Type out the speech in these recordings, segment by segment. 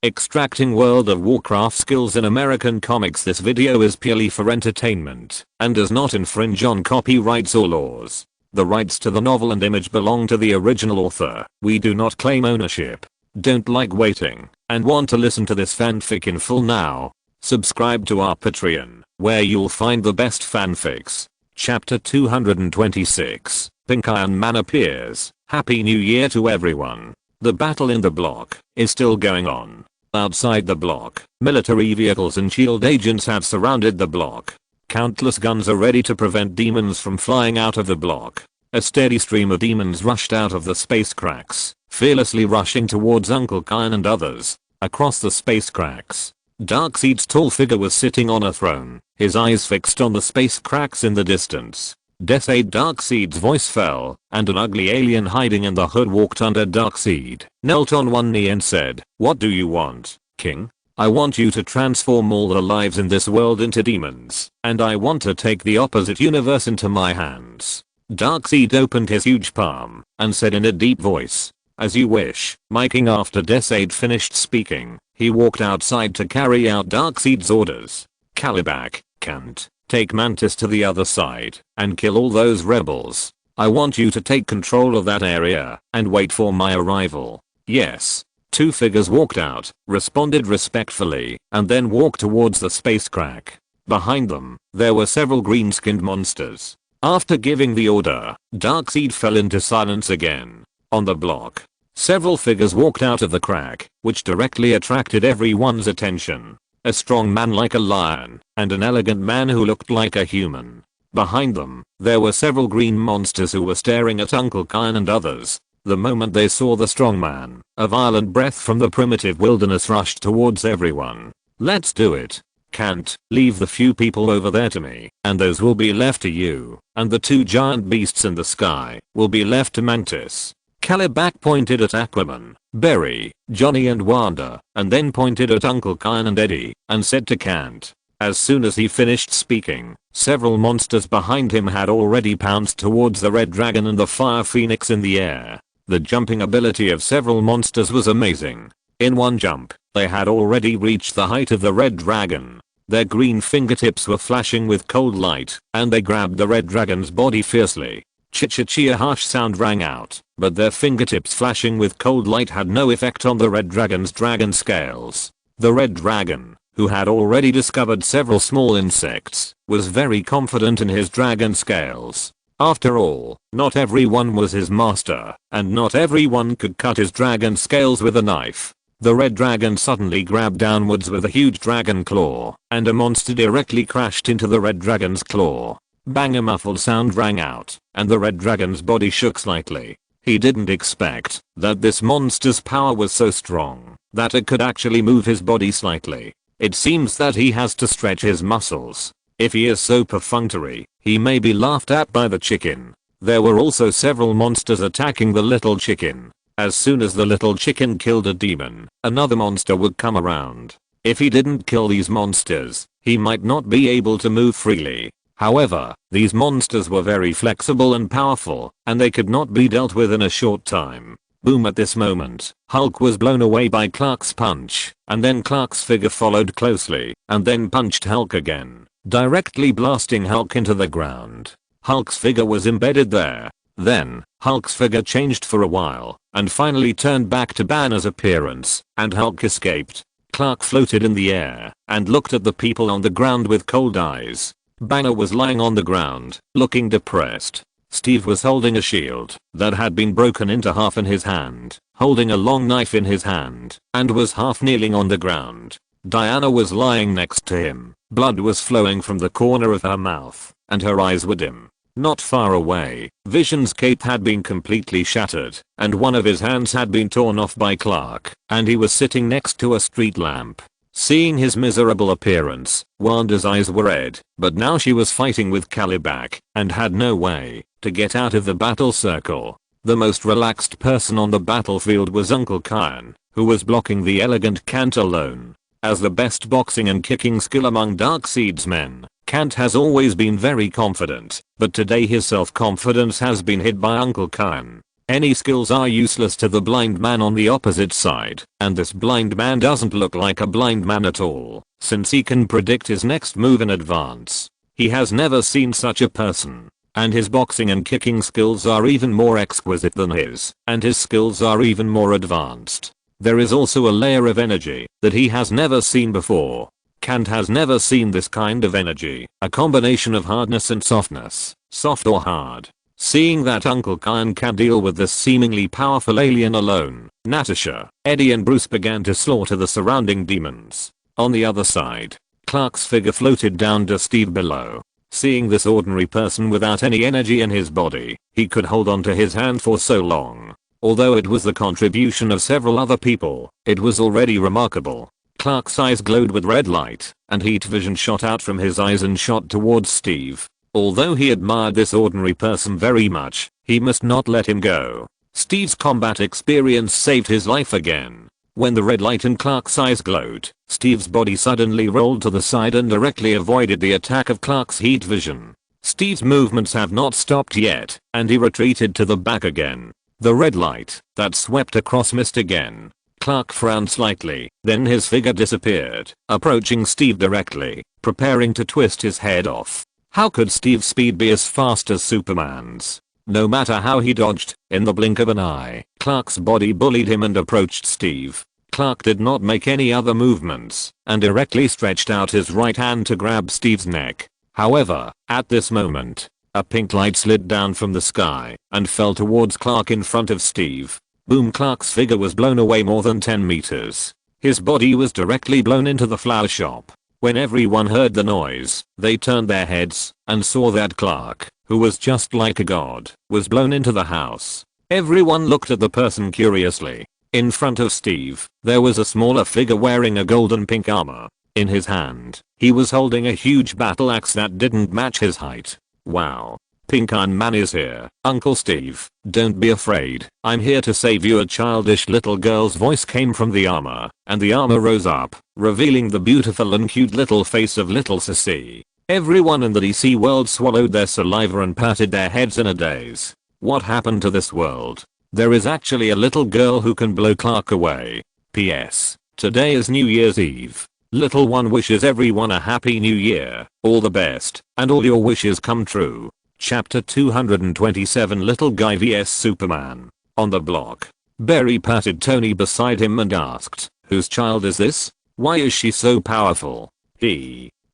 Extracting World of Warcraft skills in American comics. This video is purely for entertainment and does not infringe on copyrights or laws. The rights to the novel and image belong to the original author. We do not claim ownership. Don't like waiting and want to listen to this fanfic in full now? Subscribe to our Patreon, where you'll find the best fanfics. Chapter 226, Pink Iron Man appears. Happy New Year to everyone. The battle in the block is still going on. Outside the block, military vehicles and S.H.I.E.L.D. agents have surrounded the block. Countless guns are ready to prevent demons from flying out of the block. A steady stream of demons rushed out of the space cracks, fearlessly rushing towards Uncle Kyan and others. Across the space cracks, Darkseid's tall figure was sitting on a throne, his eyes fixed on the space cracks in the distance. Darkseid's voice fell, and an ugly alien hiding in the hood walked under Darkseid, knelt on one knee and said, "What do you want, King? I want you to transform all the lives in this world into demons, and I want to take the opposite universe into my hands." Darkseid opened his huge palm and said in a deep voice, "As you wish, my king." After Darkseid finished speaking, he walked outside to carry out Darkseid's orders. "Kalibak, can't. Take Mantis to the other side and kill all those rebels. I want you to take control of that area and wait for my arrival." "Yes." Two figures walked out, responded respectfully, and then walked towards the space crack. Behind them, there were several green-skinned monsters. After giving the order, Darkseid fell into silence again. On the block, several figures walked out of the crack, which directly attracted everyone's attention. A strong man like a lion, and an elegant man who looked like a human. Behind them, there were several green monsters who were staring at Uncle Kyan and others. The moment they saw the strong man, a violent breath from the primitive wilderness rushed towards everyone. "Let's do it. Can't, leave the few people over there to me, and those will be left to you, and the two giant beasts in the sky will be left to Mantis." Kalibak pointed at Aquaman, Berry, Johnny and Wanda, and then pointed at Uncle Kyan and Eddie, and said to Kant. As soon as he finished speaking, several monsters behind him had already pounced towards the Red Dragon and the Fire Phoenix in the air. The jumping ability of several monsters was amazing. In one jump, they had already reached the height of the Red Dragon. Their green fingertips were flashing with cold light, and they grabbed the Red Dragon's body fiercely. Chi-chi-chi, a harsh sound rang out, but their fingertips flashing with cold light had no effect on the Red Dragon's dragon scales. The Red Dragon, who had already discovered several small insects, was very confident in his dragon scales. After all, not everyone was his master, and not everyone could cut his dragon scales with a knife. The Red Dragon suddenly grabbed downwards with a huge dragon claw, and a monster directly crashed into the Red Dragon's claw. Bang, a muffled sound rang out, and the Red Dragon's body shook slightly. He didn't expect that this monster's power was so strong that it could actually move his body slightly. It seems that he has to stretch his muscles. If he is so perfunctory, he may be laughed at by the chicken. There were also several monsters attacking the little chicken. As soon as the little chicken killed a demon, another monster would come around. If he didn't kill these monsters, he might not be able to move freely. However, these monsters were very flexible and powerful, and they could not be dealt with in a short time. Boom! At this moment, Hulk was blown away by Clark's punch, and then Clark's figure followed closely, and then punched Hulk again, directly blasting Hulk into the ground. Hulk's figure was embedded there. Then, Hulk's figure changed for a while, and finally turned back to Banner's appearance, and Hulk escaped. Clark floated in the air, and looked at the people on the ground with cold eyes. Banner was lying on the ground, looking depressed. Steve was holding a shield that had been broken into half in his hand, holding a long knife in his hand, and was half kneeling on the ground. Diana was lying next to him. Blood was flowing from the corner of her mouth, and her eyes were dim. Not far away, Vision's cape had been completely shattered, and one of his hands had been torn off by Clark, and he was sitting next to a street lamp. Seeing his miserable appearance, Wanda's eyes were red, but now she was fighting with Kalibak, and had no way to get out of the battle circle. The most relaxed person on the battlefield was Uncle Kyan, who was blocking the elegant Kant alone. As the best boxing and kicking skill among Darkseid's men, Kant has always been very confident, but today his self-confidence has been hit by Uncle Kyan. Any skills are useless to the blind man on the opposite side, and this blind man doesn't look like a blind man at all, since he can predict his next move in advance. He has never seen such a person, and his boxing and kicking skills are even more exquisite than his, and his skills are even more advanced. There is also a layer of energy that he has never seen before. Kant has never seen this kind of energy, a combination of hardness and softness, soft or hard. Seeing that Uncle Kyan can deal with this seemingly powerful alien alone, Natasha, Eddie and Bruce began to slaughter the surrounding demons. On the other side, Clark's figure floated down to Steve below. Seeing this ordinary person without any energy in his body, he could hold on to his hand for so long. Although it was the contribution of several other people, it was already remarkable. Clark's eyes glowed with red light, and heat vision shot out from his eyes and shot towards Steve. Although he admired this ordinary person very much, he must not let him go. Steve's combat experience saved his life again. When the red light in Clark's eyes glowed, Steve's body suddenly rolled to the side and directly avoided the attack of Clark's heat vision. Steve's movements have not stopped yet, and he retreated to the back again. The red light that swept across missed again. Clark frowned slightly, then his figure disappeared, approaching Steve directly, preparing to twist his head off. How could Steve's speed be as fast as Superman's? No matter how he dodged, in the blink of an eye, Clark's body bullied him and approached Steve. Clark did not make any other movements, and directly stretched out his right hand to grab Steve's neck. However, at this moment, a pink light slid down from the sky, and fell towards Clark in front of Steve. Boom! Clark's figure was blown away more than 10 meters. His body was directly blown into the flower shop. When everyone heard the noise, they turned their heads and saw that Clark, who was just like a god, was blown into the house. Everyone looked at the person curiously. In front of Steve, there was a smaller figure wearing a golden pink armor. In his hand, he was holding a huge battle axe that didn't match his height. Wow. Pink Iron Man is here. Uncle Steve, don't be afraid. I'm here to save you. A childish little girl's voice came from the armor, and the armor rose up, revealing the beautiful and cute little face of little Sissy. Everyone in the DC world swallowed their saliva and patted their heads in a daze. What happened to this world? There is actually a little girl who can blow Clark away. P.S. Today is New Year's Eve. Little one wishes everyone a happy new year, all the best, and all your wishes come true. Chapter 227 Little Guy vs Superman. On the block, Barry patted Tony beside him and asked, whose child is this? Why is she so powerful?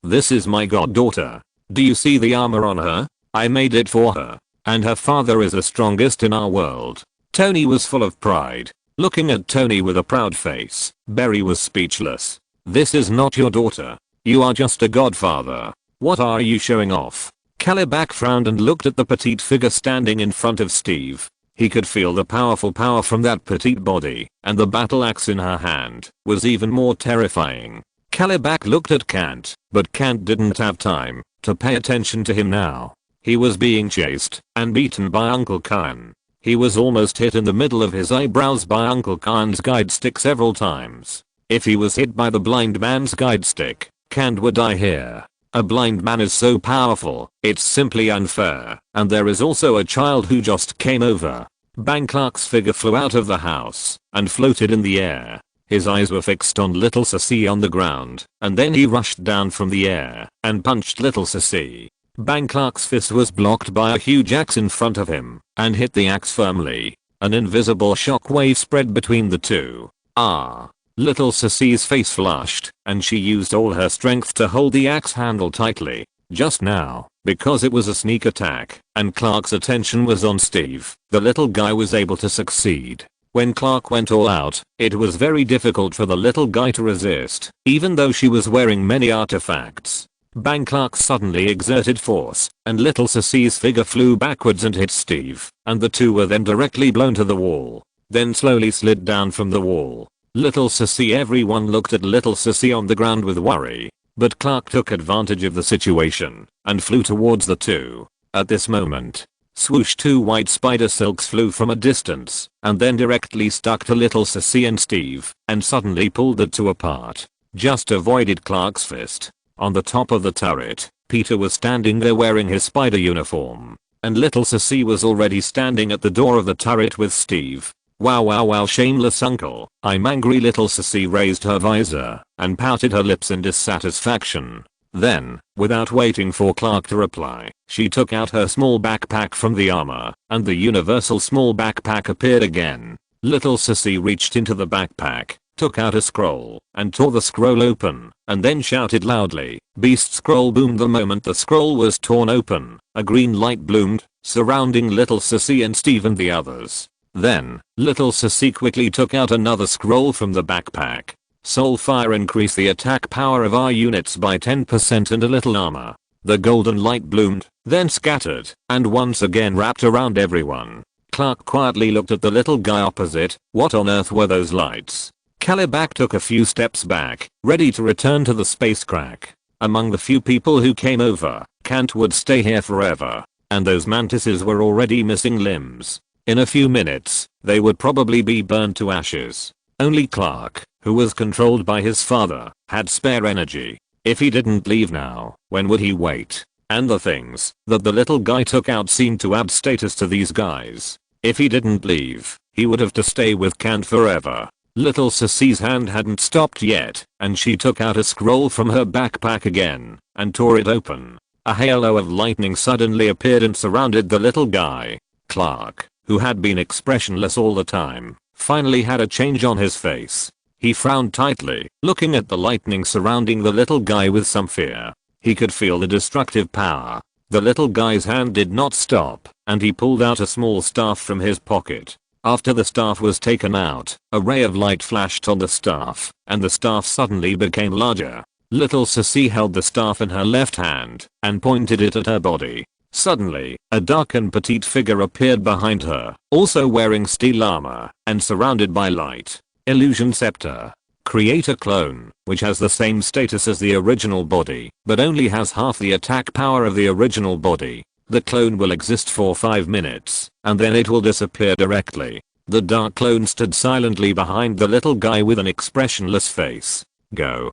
This is my goddaughter. Do you see the armor on her? I made it for her. And her father is the strongest in our world. Tony was full of pride. Looking at Tony with a proud face, Barry was speechless. This is not your daughter. You are just a godfather. What are you showing off? Calibac frowned and looked at the petite figure standing in front of Steve. He could feel the powerful power from that petite body, and the battle axe in her hand was even more terrifying. Calibac looked at Kant, but Kant didn't have time to pay attention to him now. He was being chased and beaten by Uncle Kyan. He was almost hit in the middle of his eyebrows by Uncle Kyan's guide stick several times. If he was hit by the blind man's guide stick, Kant would die here. A blind man is so powerful, it's simply unfair. And there is also a child who just came over. Bang! Clark's figure flew out of the house and floated in the air. His eyes were fixed on little Sissy on the ground, and then he rushed down from the air and punched little Sissy. Bang! Clark's fist was blocked by a huge axe in front of him and hit the axe firmly. An invisible shockwave spread between the two. Little Sissy's face flushed, and she used all her strength to hold the axe handle tightly. Just now, because it was a sneak attack, and Clark's attention was on Steve, the little guy was able to succeed. When Clark went all out, it was very difficult for the little guy to resist, even though she was wearing many artifacts. Bang! Clark suddenly exerted force, and little Sissy's figure flew backwards and hit Steve, and the two were then directly blown to the wall, then slowly slid down from the wall. Little Sissy. Everyone looked at little Sissy on the ground with worry, but Clark took advantage of the situation and flew towards the two. At this moment, swoosh, two white spider silks flew from a distance and then directly stuck to little Sissy and Steve and suddenly pulled the two apart. Just avoided Clark's fist. On the top of the turret, Peter was standing there wearing his spider uniform. and little Sissy was already standing at the door of the turret with Steve. Wow, shameless uncle. I'm angry. Little Sissy raised her visor and pouted her lips in dissatisfaction. Then, without waiting for Clark to reply, she took out her small backpack from the armor, and the universal small backpack appeared again. Little Sissy reached into the backpack, took out a scroll, and tore the scroll open, and then shouted loudly, "Beast scroll!" Boomed. The moment the scroll was torn open, a green light bloomed, surrounding little Sissy and Steve and the others. Then, little Sissy quickly took out another scroll from the backpack. Soulfire, increase the attack power of our units by 10% and a little armor. The golden light bloomed, then scattered, and once again wrapped around everyone. Clark quietly looked at the little guy opposite. What on earth were those lights? Kalibak took a few steps back, ready to return to the space crack. Among the few people who came over, Kant would stay here forever, and those mantises were already missing limbs. In a few minutes, they would probably be burned to ashes. Only Clark, who was controlled by his father, had spare energy. If he didn't leave now, when would he wait? And the things that the little guy took out seemed to add status to these guys. If he didn't leave, he would have to stay with Kant forever. Little Sissy's hand hadn't stopped yet, and she took out a scroll from her backpack again, and tore it open. A halo of lightning suddenly appeared and surrounded the little guy. Clark, who had been expressionless all the time, finally had a change on his face. He frowned tightly, looking at the lightning surrounding the little guy with some fear. He could feel the destructive power. The little guy's hand did not stop, and he pulled out a small staff from his pocket. After the staff was taken out, a ray of light flashed on the staff, and the staff suddenly became larger. Little Sissy held the staff in her left hand, and pointed it at her body. Suddenly, a dark and petite figure appeared behind her, also wearing steel armor, and surrounded by light. Illusion Scepter. Create a clone, which has the same status as the original body, but only has half the attack power of the original body. The clone will exist for 5 minutes, and then it will disappear directly. The dark clone stood silently behind the little guy with an expressionless face. Go.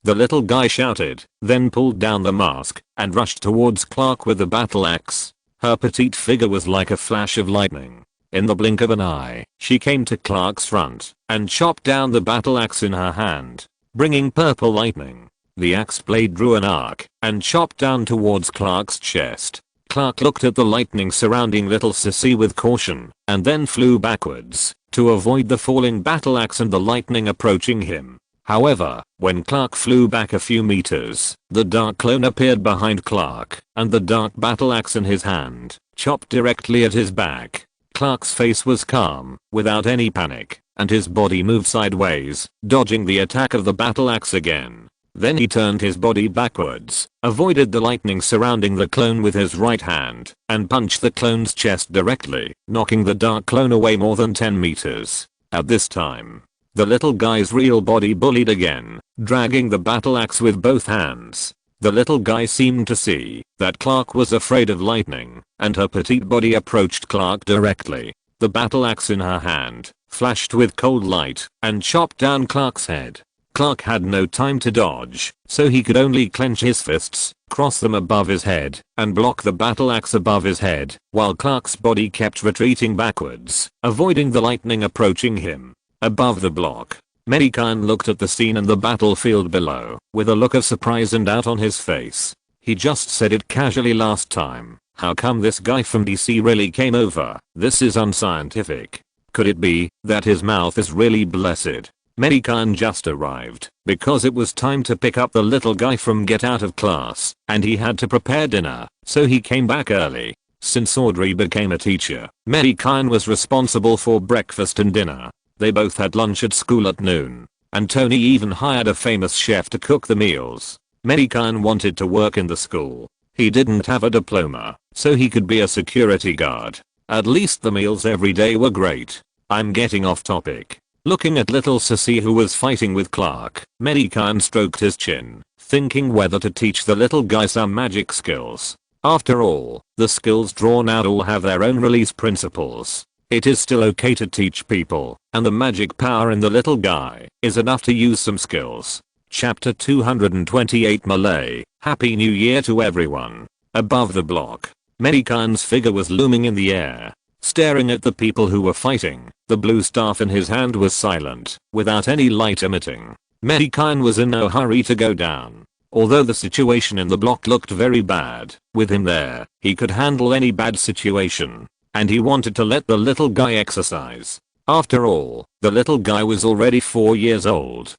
The little guy shouted, then pulled down the mask, and rushed towards Clark with the battle axe. Her petite figure was like a flash of lightning. In the blink of an eye, she came to Clark's front, and chopped down the battle axe in her hand, bringing purple lightning. The axe blade drew an arc, and chopped down towards Clark's chest. Clark looked at the lightning surrounding little Sissy with caution, and then flew backwards, to avoid the falling battle axe and the lightning approaching him. However, when Clark flew back a few meters, the dark clone appeared behind Clark, and the dark battle axe in his hand, chopped directly at his back. Clark's face was calm, without any panic, and his body moved sideways, dodging the attack of the battle axe again. Then he turned his body backwards, avoided the lightning surrounding the clone with his right hand, and punched the clone's chest directly, knocking the dark clone away more than 10 meters. At this time, the little guy's real body bullied again, dragging the battle axe with both hands. The little guy seemed to see that Clark was afraid of lightning, and her petite body approached Clark directly. The battle axe in her hand flashed with cold light and chopped down Clark's head. Clark had no time to dodge, so he could only clench his fists, cross them above his head, and block the battle axe above his head, while Clark's body kept retreating backwards, avoiding the lightning approaching him. Above the block, Mei Gan looked at the scene and the battlefield below, with a look of surprise and doubt on his face. He just said it casually last time. How come this guy from DC really came over? This is unscientific. Could it be that his mouth is really blessed? Mei Gan just arrived, because it was time to pick up the little guy from get out of class, and he had to prepare dinner, so he came back early. Since Audrey became a teacher, Mei Gan was responsible for breakfast and dinner. They both had lunch at school at noon, and Tony even hired a famous chef to cook the meals. Mei Gan wanted to work in the school. He didn't have a diploma, so he could be a security guard. At least the meals every day were great. I'm getting off topic. Looking at little Sissy who was fighting with Clark, Mei Gan stroked his chin, thinking whether to teach the little guy some magic skills. After all, the skills drawn out all have their own release principles. It is still okay to teach people, and the magic power in the little guy is enough to use some skills. Chapter 228 Malay. Happy New Year to everyone. Above the block, Mei Gan's figure was looming in the air, staring at the people who were fighting. The blue staff in his hand was silent, without any light emitting. Mei Gan was in no hurry to go down. Although the situation in the block looked very bad, with him there, he could handle any bad situation. And he wanted to let the little guy exercise. After all, the little guy was already 4 years old.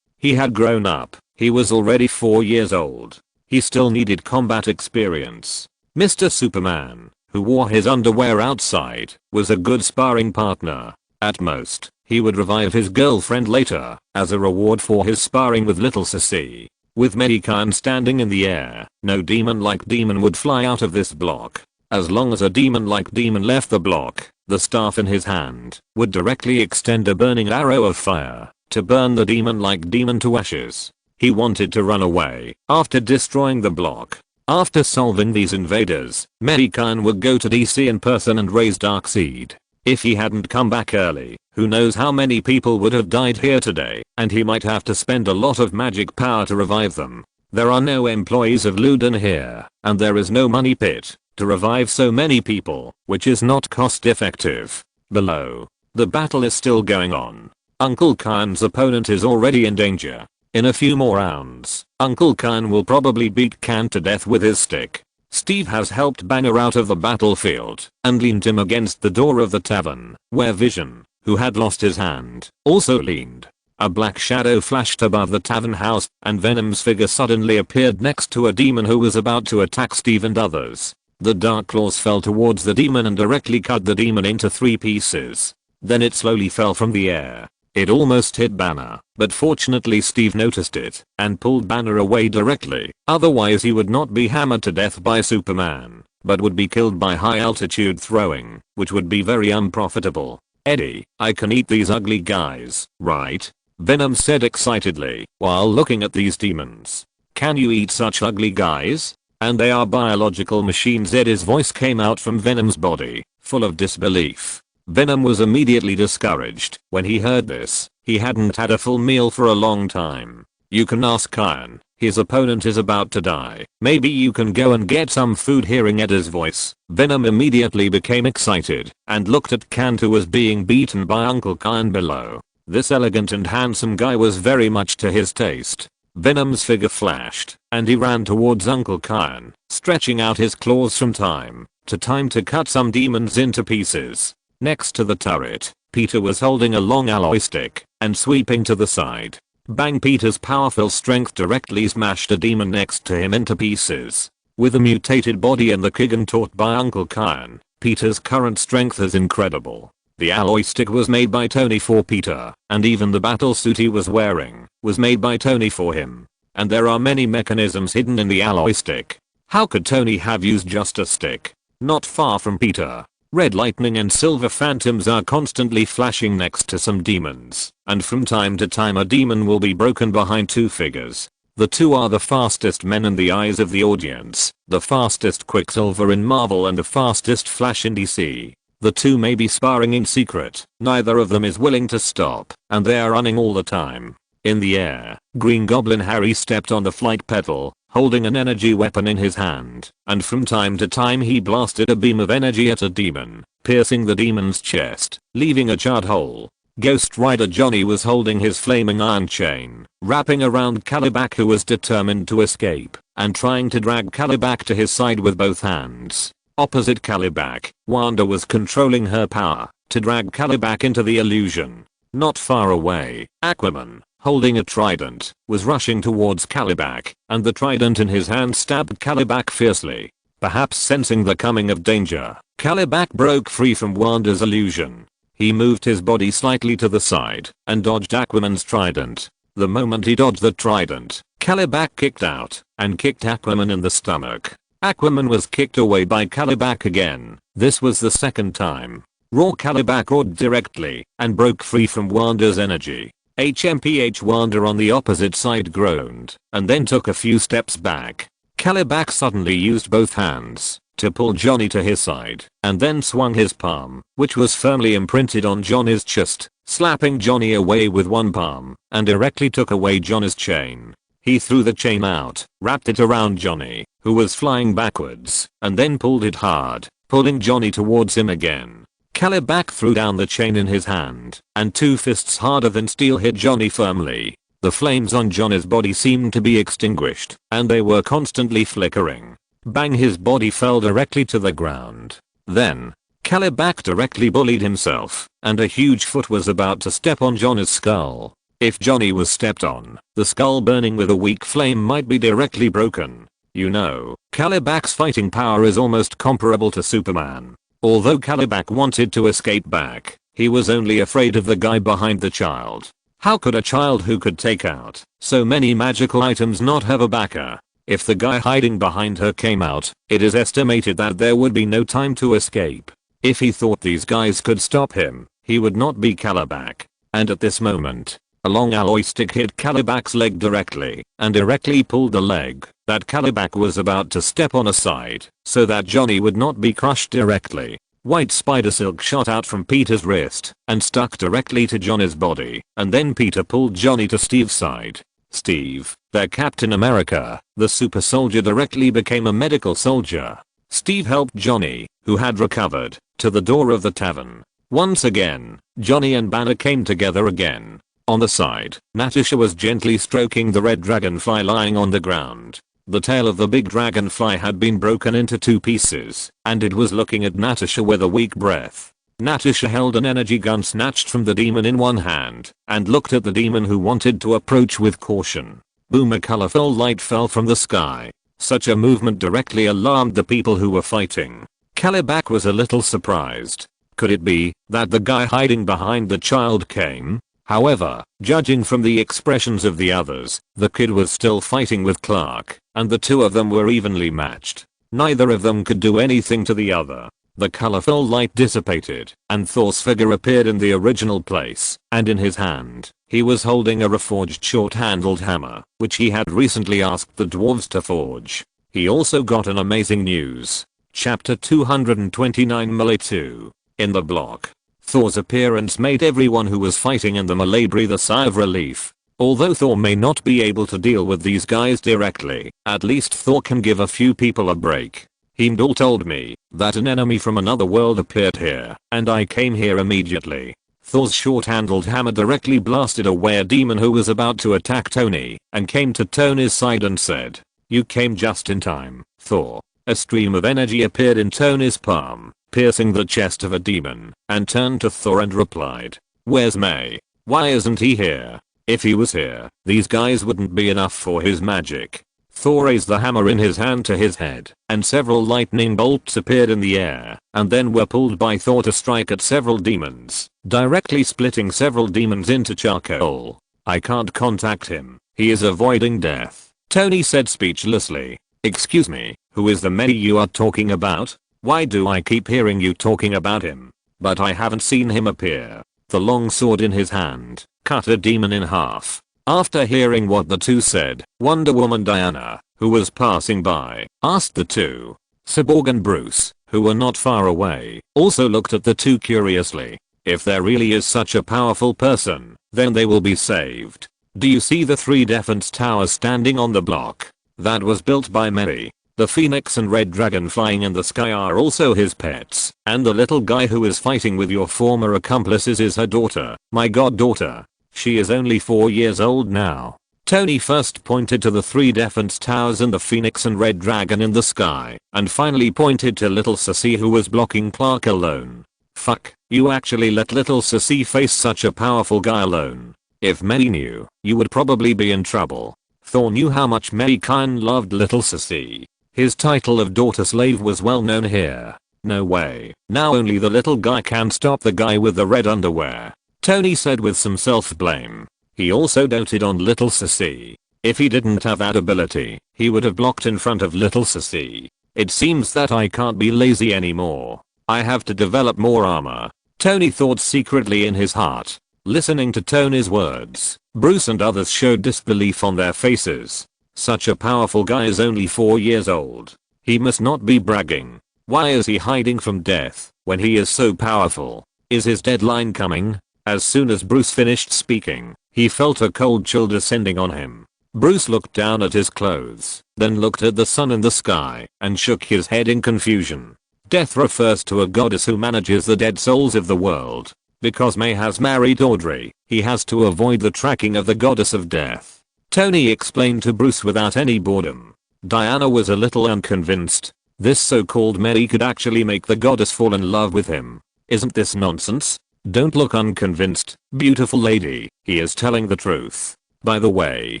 He had grown up. He was already 4 years old. He still needed combat experience. Mr. Superman, who wore his underwear outside, was a good sparring partner. At most, he would revive his girlfriend later, as a reward for his sparring with little Sissy. With Mei Gan standing in the air, no demon-like demon would fly out of this block. As long as a demon-like demon left the block, the staff in his hand would directly extend a burning arrow of fire to burn the demon-like demon to ashes. He wanted to run away after destroying the block. After solving these invaders, Mei Gan would go to DC in person and raise Darkseid. If he hadn't come back early, who knows how many people would have died here today, and he might have to spend a lot of magic power to revive them. There are no employees of Luden here, and there is no money pit to revive so many people, which is not cost effective. Below, the battle is still going on. Uncle Khan's opponent is already in danger. In a few more rounds, Uncle Khan will probably beat Khan to death with his stick. Steve has helped Banner out of the battlefield and leaned him against the door of the tavern, where Vision, who had lost his hand, also leaned. A black shadow flashed above the tavern house, and Venom's figure suddenly appeared next to a demon who was about to attack Steve and others. The dark claws fell towards the demon and directly cut the demon into 3 pieces. Then it slowly fell from the air. It almost hit Banner, but fortunately Steve noticed it and pulled Banner away directly. Otherwise he would not be hammered to death by Superman, but would be killed by high altitude throwing, which would be very unprofitable. Eddie, I can eat these ugly guys, right? Venom said excitedly while looking at these demons. Can you eat such ugly guys? And they are biological machines. Eddie's voice came out from Venom's body, full of disbelief. Venom was immediately discouraged when he heard this. He hadn't had a full meal for a long time. You can ask Khan. His opponent is about to die. Maybe you can go and get some food. Hearing Eddie's voice, Venom immediately became excited and looked at Khan, who was being beaten by Uncle Khan below. This elegant and handsome guy was very much to his taste. Venom's figure flashed, and he ran towards Uncle Khan, stretching out his claws from time to cut some demons into pieces. Next to the turret, Peter was holding a long alloy stick and sweeping to the side. Bang! Peter's powerful strength directly smashed a demon next to him into pieces. With a mutated body and the Kigan taught by Uncle Khan, Peter's current strength is incredible. The alloy stick was made by Tony for Peter, and even the battle suit he was wearing was made by Tony for him. And there are many mechanisms hidden in the alloy stick. How could Tony have used just a stick? Not far from Peter, red lightning and silver phantoms are constantly flashing next to some demons, and from time to time a demon will be broken behind 2 figures. The 2 are the fastest men in the eyes of the audience, the fastest Quicksilver in Marvel and the fastest Flash in DC. The 2 may be sparring in secret, neither of them is willing to stop, and they are running all the time. In the air, Green Goblin Harry stepped on the flight pedal, holding an energy weapon in his hand, and from time to time he blasted a beam of energy at a demon, piercing the demon's chest, leaving a charred hole. Ghost Rider Johnny was holding his flaming iron chain, wrapping around Calibac, who was determined to escape, and trying to drag Calibac to his side with both hands. Opposite Calibac, Wanda was controlling her power to drag Calibac into the illusion. Not far away, Aquaman, holding a trident, was rushing towards Calibac, and the trident in his hand stabbed Calibac fiercely. Perhaps sensing the coming of danger, Calibac broke free from Wanda's illusion. He moved his body slightly to the side and dodged Aquaman's trident. The moment he dodged the trident, Calibac kicked out and kicked Aquaman in the stomach. Aquaman was kicked away by Calibac again. This was the second time. Raw Calibac roared directly and broke free from Wanda's energy. HMPH Wanda on the opposite side groaned and then took a few steps back. Calibac suddenly used both hands to pull Johnny to his side and then swung his palm, which was firmly imprinted on Johnny's chest, slapping Johnny away with one palm, and directly took away Johnny's chain. He threw the chain out, wrapped it around Johnny, who who was flying backwards, and then pulled it hard, pulling Johnny towards him again. Kalibak threw down the chain in his hand, and 2 fists harder than steel hit Johnny firmly. The flames on Johnny's body seemed to be extinguished, and they were constantly flickering. Bang, his body fell directly to the ground. Then, Kalibak directly bullied himself, and a huge foot was about to step on Johnny's skull. If Johnny was stepped on, the skull burning with a weak flame might be directly broken. You know, Kalibak's fighting power is almost comparable to Superman. Although Kalibak wanted to escape back, he was only afraid of the guy behind the child. How could a child who could take out so many magical items not have a backer? If the guy hiding behind her came out, it is estimated that there would be no time to escape. If he thought these guys could stop him, he would not be Kalibak. And at this moment, a long alloy stick hit Kalibak's leg directly, and directly pulled the leg that Kalibak was about to step on aside, so that Johnny would not be crushed directly. White spider silk shot out from Peter's wrist, and stuck directly to Johnny's body, and then Peter pulled Johnny to Steve's side. Steve, their Captain America, the super soldier, directly became a medical soldier. Steve helped Johnny, who had recovered, to the door of the tavern. Once again, Johnny and Banner came together again. On the side, Natasha was gently stroking the red dragonfly lying on the ground. The tail of the big dragonfly had been broken into 2 pieces, and it was looking at Natasha with a weak breath. Natasha held an energy gun snatched from the demon in one hand, and looked at the demon, who wanted to approach with caution. Boom, a colorful light fell from the sky. Such a movement directly alarmed the people who were fighting. Kalibak was a little surprised. Could it be that the guy hiding behind the child came? However, judging from the expressions of the others, the kid was still fighting with Clark, and the 2 of them were evenly matched. Neither of them could do anything to the other. The colorful light dissipated, and Thor's figure appeared in the original place, and in his hand, he was holding a reforged short-handled hammer, which he had recently asked the dwarves to forge. He also got an amazing news. Chapter 229 Melee 2. In the block. Thor's appearance made everyone who was fighting in the melee breathe a sigh of relief. Although Thor may not be able to deal with these guys directly, at least Thor can give a few people a break. Heimdall told me that an enemy from another world appeared here, and I came here immediately. Thor's short-handled hammer directly blasted away a demon who was about to attack Tony, and came to Tony's side and said, "You came just in time, Thor." A stream of energy appeared in Tony's palm, piercing the chest of a demon, and turned to Thor and replied, "Where's Mei? Why isn't he here? If he was here, these guys wouldn't be enough for his magic." Thor raised the hammer in his hand to his head, and several lightning bolts appeared in the air, and then were pulled by Thor to strike at several demons, directly splitting several demons into charcoal. "I can't contact him. He is avoiding death," Tony said speechlessly. "Excuse me, who is the Mei you are talking about? Why do I keep hearing you talking about him? But I haven't seen him appear." The long sword in his hand cut a demon in half. After hearing what the 2 said, Wonder Woman Diana, who was passing by, asked the 2. Cyborg and Bruce, who were not far away, also looked at the 2 curiously. If there really is such a powerful person, then they will be saved. Do you see the 3 defense towers standing on the block? That was built by Mei. The phoenix and red dragon flying in the sky are also his pets, and the little guy who is fighting with your former accomplices is her daughter, my goddaughter. She is only 4 years old now. Tony first pointed to the 3 defense towers and the phoenix and red dragon in the sky, and finally pointed to little Sissy who was blocking Clark alone. Fuck, you actually let little Sissy face such a powerful guy alone. If Mei knew, you would probably be in trouble. Thor knew how much Mei Gan loved little Sissy. His title of daughter slave was well known here. No way. Now only the little guy can stop the guy with the red underwear, Tony said with some self-blame. He also doted on little Sissy. If he didn't have that ability, he would have blocked in front of little Sissy. It seems that I can't be lazy anymore. I have to develop more armor, Tony thought secretly in his heart. Listening to Tony's words, Bruce and others showed disbelief on their faces. Such a powerful guy is only 4 years old. He must not be bragging. Why is he hiding from death when he is so powerful? Is his deadline coming? As soon as Bruce finished speaking, he felt a cold chill descending on him. Bruce looked down at his clothes, then looked at the sun in the sky, and shook his head in confusion. Death refers to a goddess who manages the dead souls of the world. Because Mei has married Audrey, he has to avoid the tracking of the goddess of death. Tony explained to Bruce without any boredom. Diana was a little unconvinced. This so-called Mei could actually make the goddess fall in love with him. Isn't this nonsense? Don't look unconvinced, beautiful lady, he is telling the truth. By the way,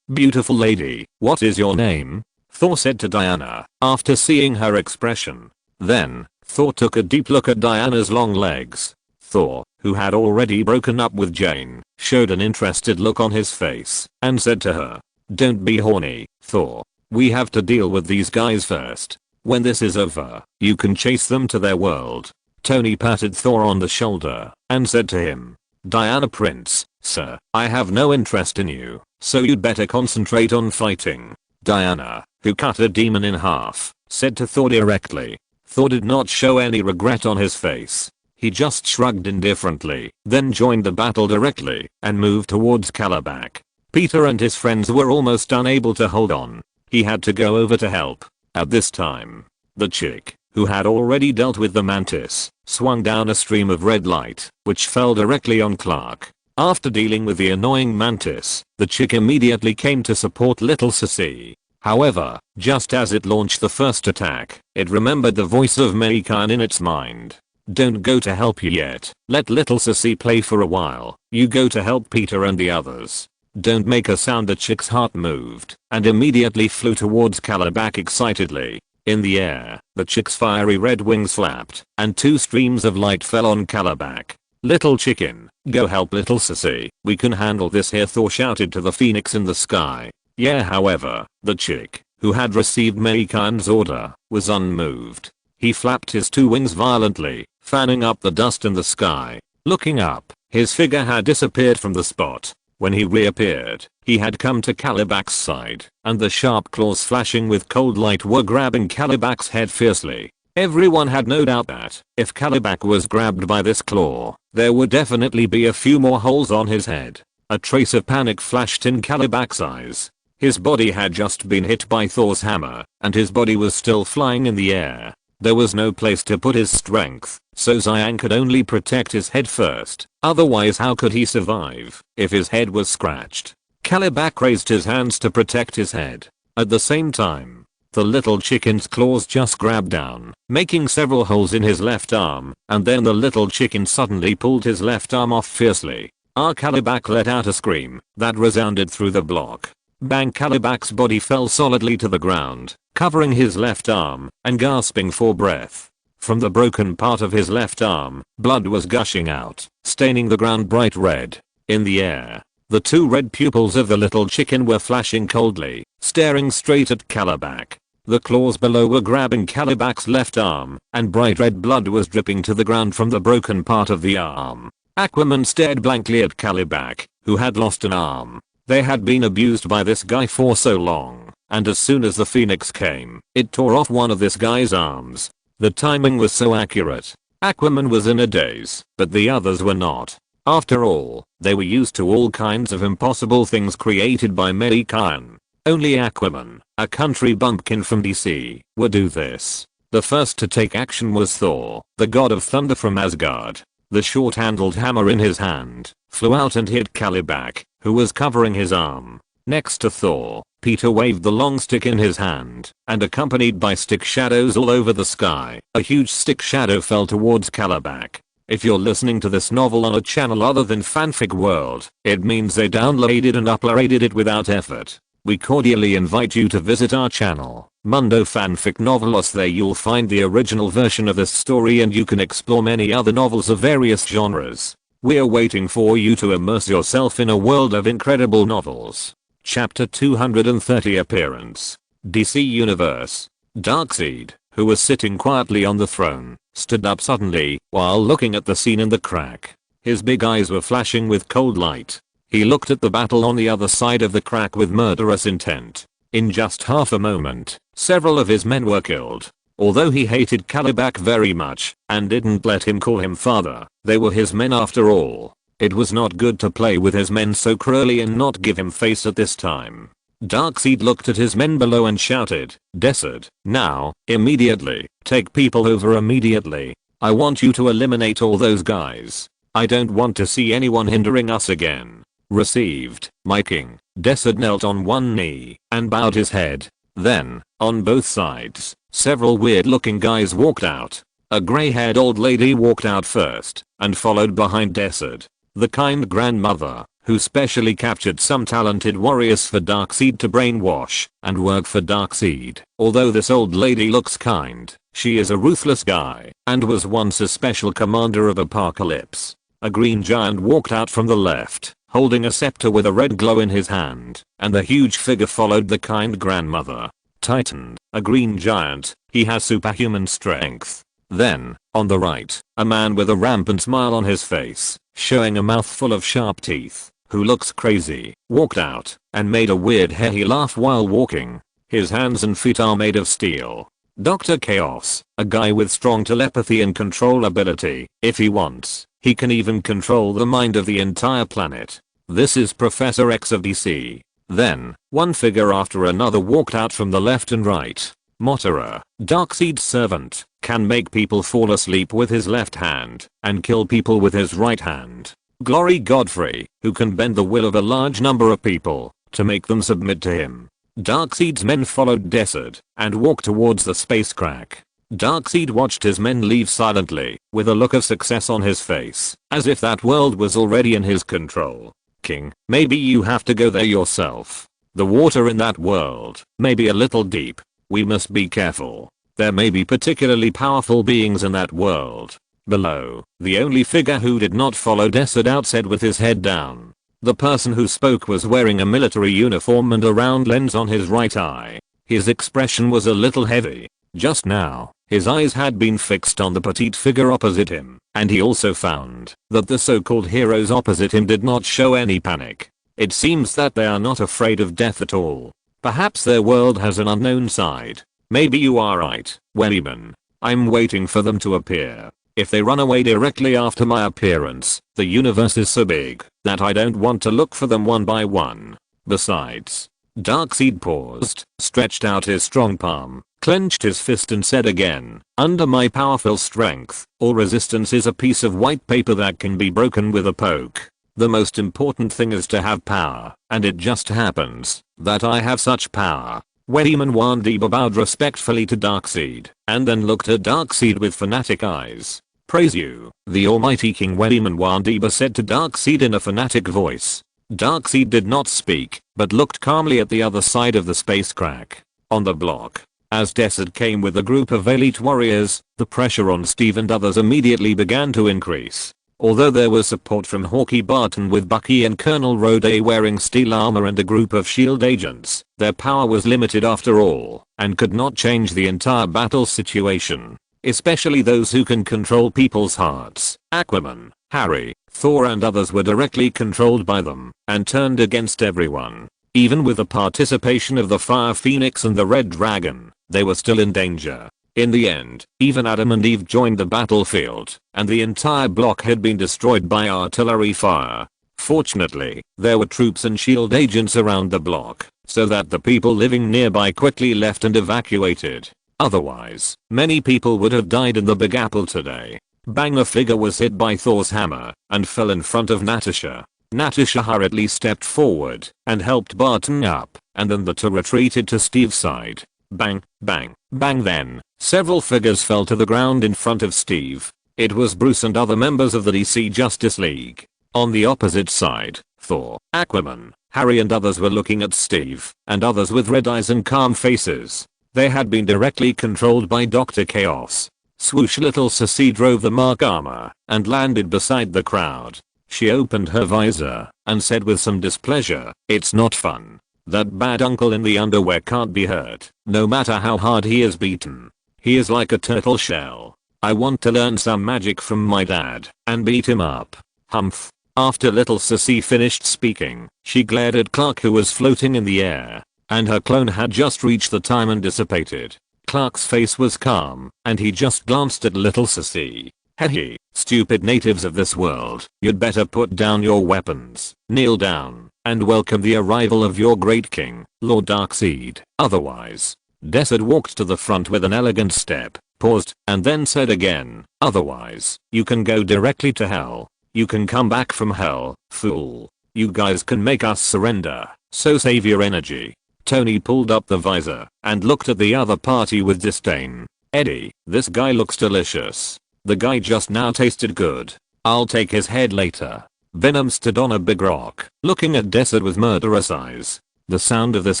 beautiful lady, what is your name? Thor said to Diana, after seeing her expression. Then, Thor took a deep look at Diana's long legs. Thor, who had already broken up with Jane, showed an interested look on his face, and said to her, don't be horny, Thor. We have to deal with these guys first. When this is over, you can chase them to their world. Tony patted Thor on the shoulder, and said to him, Diana Prince, sir, I have no interest in you, so you'd better concentrate on fighting. Diana, who cut a demon in half, said to Thor directly. Thor did not show any regret on his face. He just shrugged indifferently, then joined the battle directly, and moved towards Kalibak. Peter and his friends were almost unable to hold on. He had to go over to help. At this time, the chick, who had already dealt with the mantis, swung down a stream of red light, which fell directly on Clark. After dealing with the annoying mantis, the chick immediately came to support little Sissy. However, just as it launched the first attack, it remembered the voice of Mei Gan in its mind. Don't go to help you yet, let little Sissy play for a while, you go to help Peter and the others. Don't make a sound. The chick's heart moved, and immediately flew towards Kalibak excitedly. In the air, the chick's fiery red wings flapped, and 2 streams of light fell on Kalibak. Little chicken, go help little Sissy, we can handle this here, Thor shouted to the phoenix in the sky. Yeah, however, the chick, who had received Mei Gan's order, was unmoved. He flapped his 2 wings violently, fanning up the dust in the sky. Looking up, his figure had disappeared from the spot. When he reappeared, he had come to Kalibak's side, and the sharp claws flashing with cold light were grabbing Kalibak's head fiercely. Everyone had no doubt that, if Kalibak was grabbed by this claw, there would definitely be a few more holes on his head. A trace of panic flashed in Kalibak's eyes. His body had just been hit by Thor's hammer, and his body was still flying in the air. There was no place to put his strength, so Xian could only protect his head first. Otherwise, how could he survive if his head was scratched? Kalibak raised his hands to protect his head. At the same time, the little chicken's claws just grabbed down, making several holes in his left arm, and then the little chicken suddenly pulled his left arm off fiercely. Kalibak let out a scream that resounded through the block. Bang! Kalibak's body fell solidly to the ground, covering his left arm, and gasping for breath. From the broken part of his left arm, blood was gushing out, staining the ground bright red. In the air, the 2 red pupils of the little chicken were flashing coldly, staring straight at Kalibak. The claws below were grabbing Kalibak's left arm, and bright red blood was dripping to the ground from the broken part of the arm. Aquaman stared blankly at Kalibak, who had lost an arm. They had been abused by this guy for so long, and as soon as the phoenix came, it tore off one of this guy's arms. The timing was so accurate. Aquaman was in a daze, but the others were not. After all, they were used to all kinds of impossible things created by Mei Gan. Only Aquaman, a country bumpkin from DC, would do this. The first to take action was Thor, the god of thunder from Asgard. The short-handled hammer in his hand flew out and hit Kalibak, who was covering his arm. Next to Thor, Peter waved the long stick in his hand, and accompanied by stick shadows all over the sky, a huge stick shadow fell towards Kalibak. If you're listening to this novel on a channel other than Fanfic World, it means they downloaded and uploaded it without effort. We cordially invite you to visit our channel, Mundo Fanfic Novelos. There you'll find the original version of this story, and you can explore many other novels of various genres. We're waiting for you to immerse yourself in a world of incredible novels. Chapter 230 Appearance. DC Universe. Darkseid, who was sitting quietly on the throne, stood up suddenly while looking at the scene in the crack. His big eyes were flashing with cold light. He looked at the battle on the other side of the crack with murderous intent. In just half a moment, several of his men were killed. Although he hated Kalibak very much and didn't let him call him father, they were his men after all. It was not good to play with his men so cruelly and not give him face at this time. Darkseid looked at his men below and shouted, "Desert, now, immediately, take people over immediately. I want you to eliminate all those guys. I don't want to see anyone hindering us again." Received, my king. Desert knelt on one knee and bowed his head. Then, on both sides, several weird looking guys walked out. A grey-haired old lady walked out first, and followed behind Desert. The kind grandmother, who specially captured some talented warriors for Darkseid to brainwash and work for Darkseid. Although this old lady looks kind, she is a ruthless guy and was once a special commander of Apocalypse. A green giant walked out from the left, holding a scepter with a red glow in his hand, and the huge figure followed the kind grandmother. Titan, a green giant, he has superhuman strength. Then, on the right, a man with a rampant smile on his face, showing a mouth full of sharp teeth, who looks crazy, walked out, and made a weird hairy laugh while walking. His hands and feet are made of steel. Dr. Chaos, a guy with strong telepathy and control ability. If he wants, he can even control the mind of the entire planet. This is Professor X of DC. Then, one figure after another walked out from the left and right. Motterer, Darkseid's servant, can make people fall asleep with his left hand and kill people with his right hand. Glory Godfrey, who can bend the will of a large number of people to make them submit to him. Darkseid's men followed Desert and walked towards the space crack. Darkseid watched his men leave silently, with a look of success on his face, as if that world was already in his control. King, maybe you have to go there yourself. The water in that world may be a little deep. We must be careful. There may be particularly powerful beings in that world. Below, the only figure who did not follow Desert out said with his head down. The person who spoke was wearing a military uniform and a round lens on his right eye. His expression was a little heavy. Just now, his eyes had been fixed on the petite figure opposite him, and he also found that the so-called heroes opposite him did not show any panic. It seems that they are not afraid of death at all. Perhaps their world has an unknown side. Maybe you are right, Wellyman. I'm waiting for them to appear. If they run away directly after my appearance, the universe is so big that I don't want to look for them one by one. Besides, Darkseid paused, stretched out his strong palm, clenched his fist and said again, "Under my powerful strength, all resistance is a piece of white paper that can be broken with a poke. The most important thing is to have power, and it just happens that I have such power." Wellyman Wandiba bowed respectfully to Darkseid, and then looked at Darkseid with fanatic eyes. "Praise you, the almighty King," Wellyman Wandiba said to Darkseid in a fanatic voice. Darkseid did not speak, but looked calmly at the other side of the space crack. On the block, as Desert came with a group of elite warriors, the pressure on Steve and others immediately began to increase. Although there was support from Hawkeye Barton with Bucky and Colonel Rhodey wearing steel armor and a group of S.H.I.E.L.D. agents, their power was limited after all, and could not change the entire battle situation. Especially those who can control people's hearts. Aquaman, Harry, Thor and others were directly controlled by them, and turned against everyone. Even with the participation of the Fire Phoenix and the Red Dragon, they were still in danger. In the end, even Adam and Eve joined the battlefield, and the entire block had been destroyed by artillery fire. Fortunately, there were troops and S.H.I.E.L.D. agents around the block, so that the people living nearby quickly left and evacuated. Otherwise, many people would have died in the Big Apple today. Bang! A figure was hit by Thor's hammer, and fell in front of Natasha. Natasha hurriedly stepped forward, and helped Barton up, and then the two retreated to Steve's side. Bang, bang, bang. Then, several figures fell to the ground in front of Steve. It was Bruce and other members of the DC Justice League. On the opposite side, Thor, Aquaman, Harry and others were looking at Steve, and others with red eyes and calm faces. They had been directly controlled by Dr. Chaos. Swoosh! Little Sissy drove the Mark armor, and landed beside the crowd. She opened her visor, and said with some displeasure, "It's not fun. That bad uncle in the underwear can't be hurt, no matter how hard he is beaten. He is like a turtle shell. I want to learn some magic from my dad, and beat him up." Humph. After little Sissy finished speaking, she glared at Clark, who was floating in the air, and her clone had just reached the time and dissipated. Clark's face was calm, and he just glanced at little Sissy. "Hey, stupid natives of this world, you'd better put down your weapons, kneel down, and welcome the arrival of your great king, Lord Darkseid. Otherwise. Desert walked to the front with an elegant step, paused, and then said again, otherwise, you can go directly to hell. You can come back from hell, fool. You guys can make us surrender, so save your energy. Tony pulled up the visor and looked at the other party with disdain. Eddie, this guy looks delicious. The guy just now tasted good. I'll take his head later. Venom stood on a big rock, looking at Desert with murderous eyes. The sound of this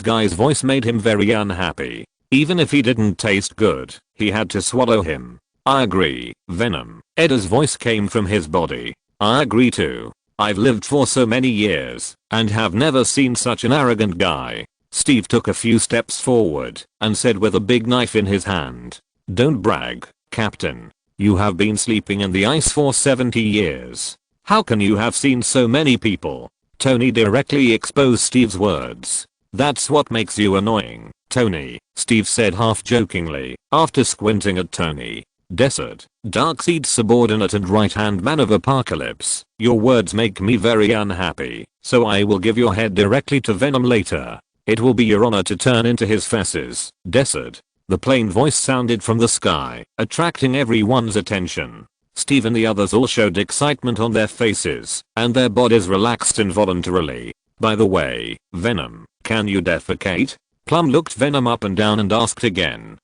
guy's voice made him very unhappy. Even if he didn't taste good, he had to swallow him. I agree, Venom. Eddie's voice came from his body. I agree too. I've lived for so many years, and have never seen such an arrogant guy. Steve took a few steps forward, and said with a big knife in his hand. Don't brag, Captain. You have been sleeping in the ice for 70 years. How can you have seen so many people? Tony directly exposed Steve's words. That's what makes you annoying, Tony, Steve said half jokingly, after squinting at Tony. Desert, Darkseid's subordinate and right-hand man of Apocalypse, your words make me very unhappy, so I will give your head directly to Venom later. It will be your honor to turn into his feces, Desert. The plain voice sounded from the sky, attracting everyone's attention. Steve and the others all showed excitement on their faces, and their bodies relaxed involuntarily. By the way, Venom, can you defecate? Plum looked Venom up and down and asked again.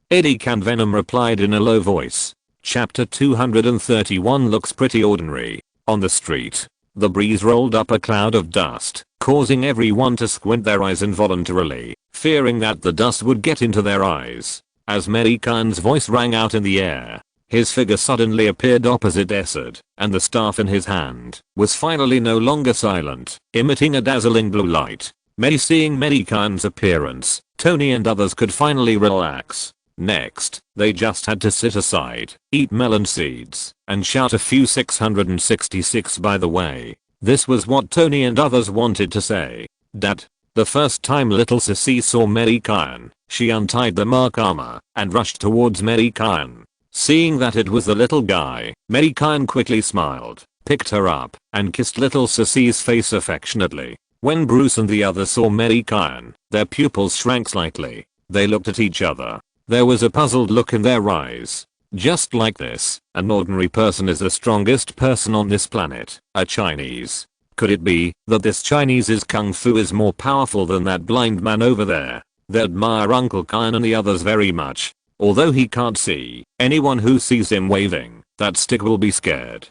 Eddie can, Venom replied in a low voice. Chapter 231 looks pretty ordinary. On the street, the breeze rolled up a cloud of dust, causing everyone to squint their eyes involuntarily, fearing that the dust would get into their eyes. As Mei Gan's voice rang out in the air, his figure suddenly appeared opposite Desert, and the staff in his hand was finally no longer silent, emitting a dazzling blue light. Seeing Mei Gan's appearance, Tony and others could finally relax. Next, they just had to sit aside, eat melon seeds, and shout a few 666 by the way. This was what Tony and others wanted to say. Dad. The first time little Sissy saw Mei Gan, she untied the mark armor and rushed towards Mei Gan. Seeing that it was the little guy, Mei Gan quickly smiled, picked her up, and kissed little Sissy's face affectionately. When Bruce and the others saw Mei Gan, their pupils shrank slightly. They looked at each other. There was a puzzled look in their eyes. Just like this, an ordinary person is the strongest person on this planet, a Chinese. Could it be that this Chinese's kung fu is more powerful than that blind man over there? They admire Uncle Kyan and the others very much. Although he can't see, anyone who sees him waving that stick will be scared.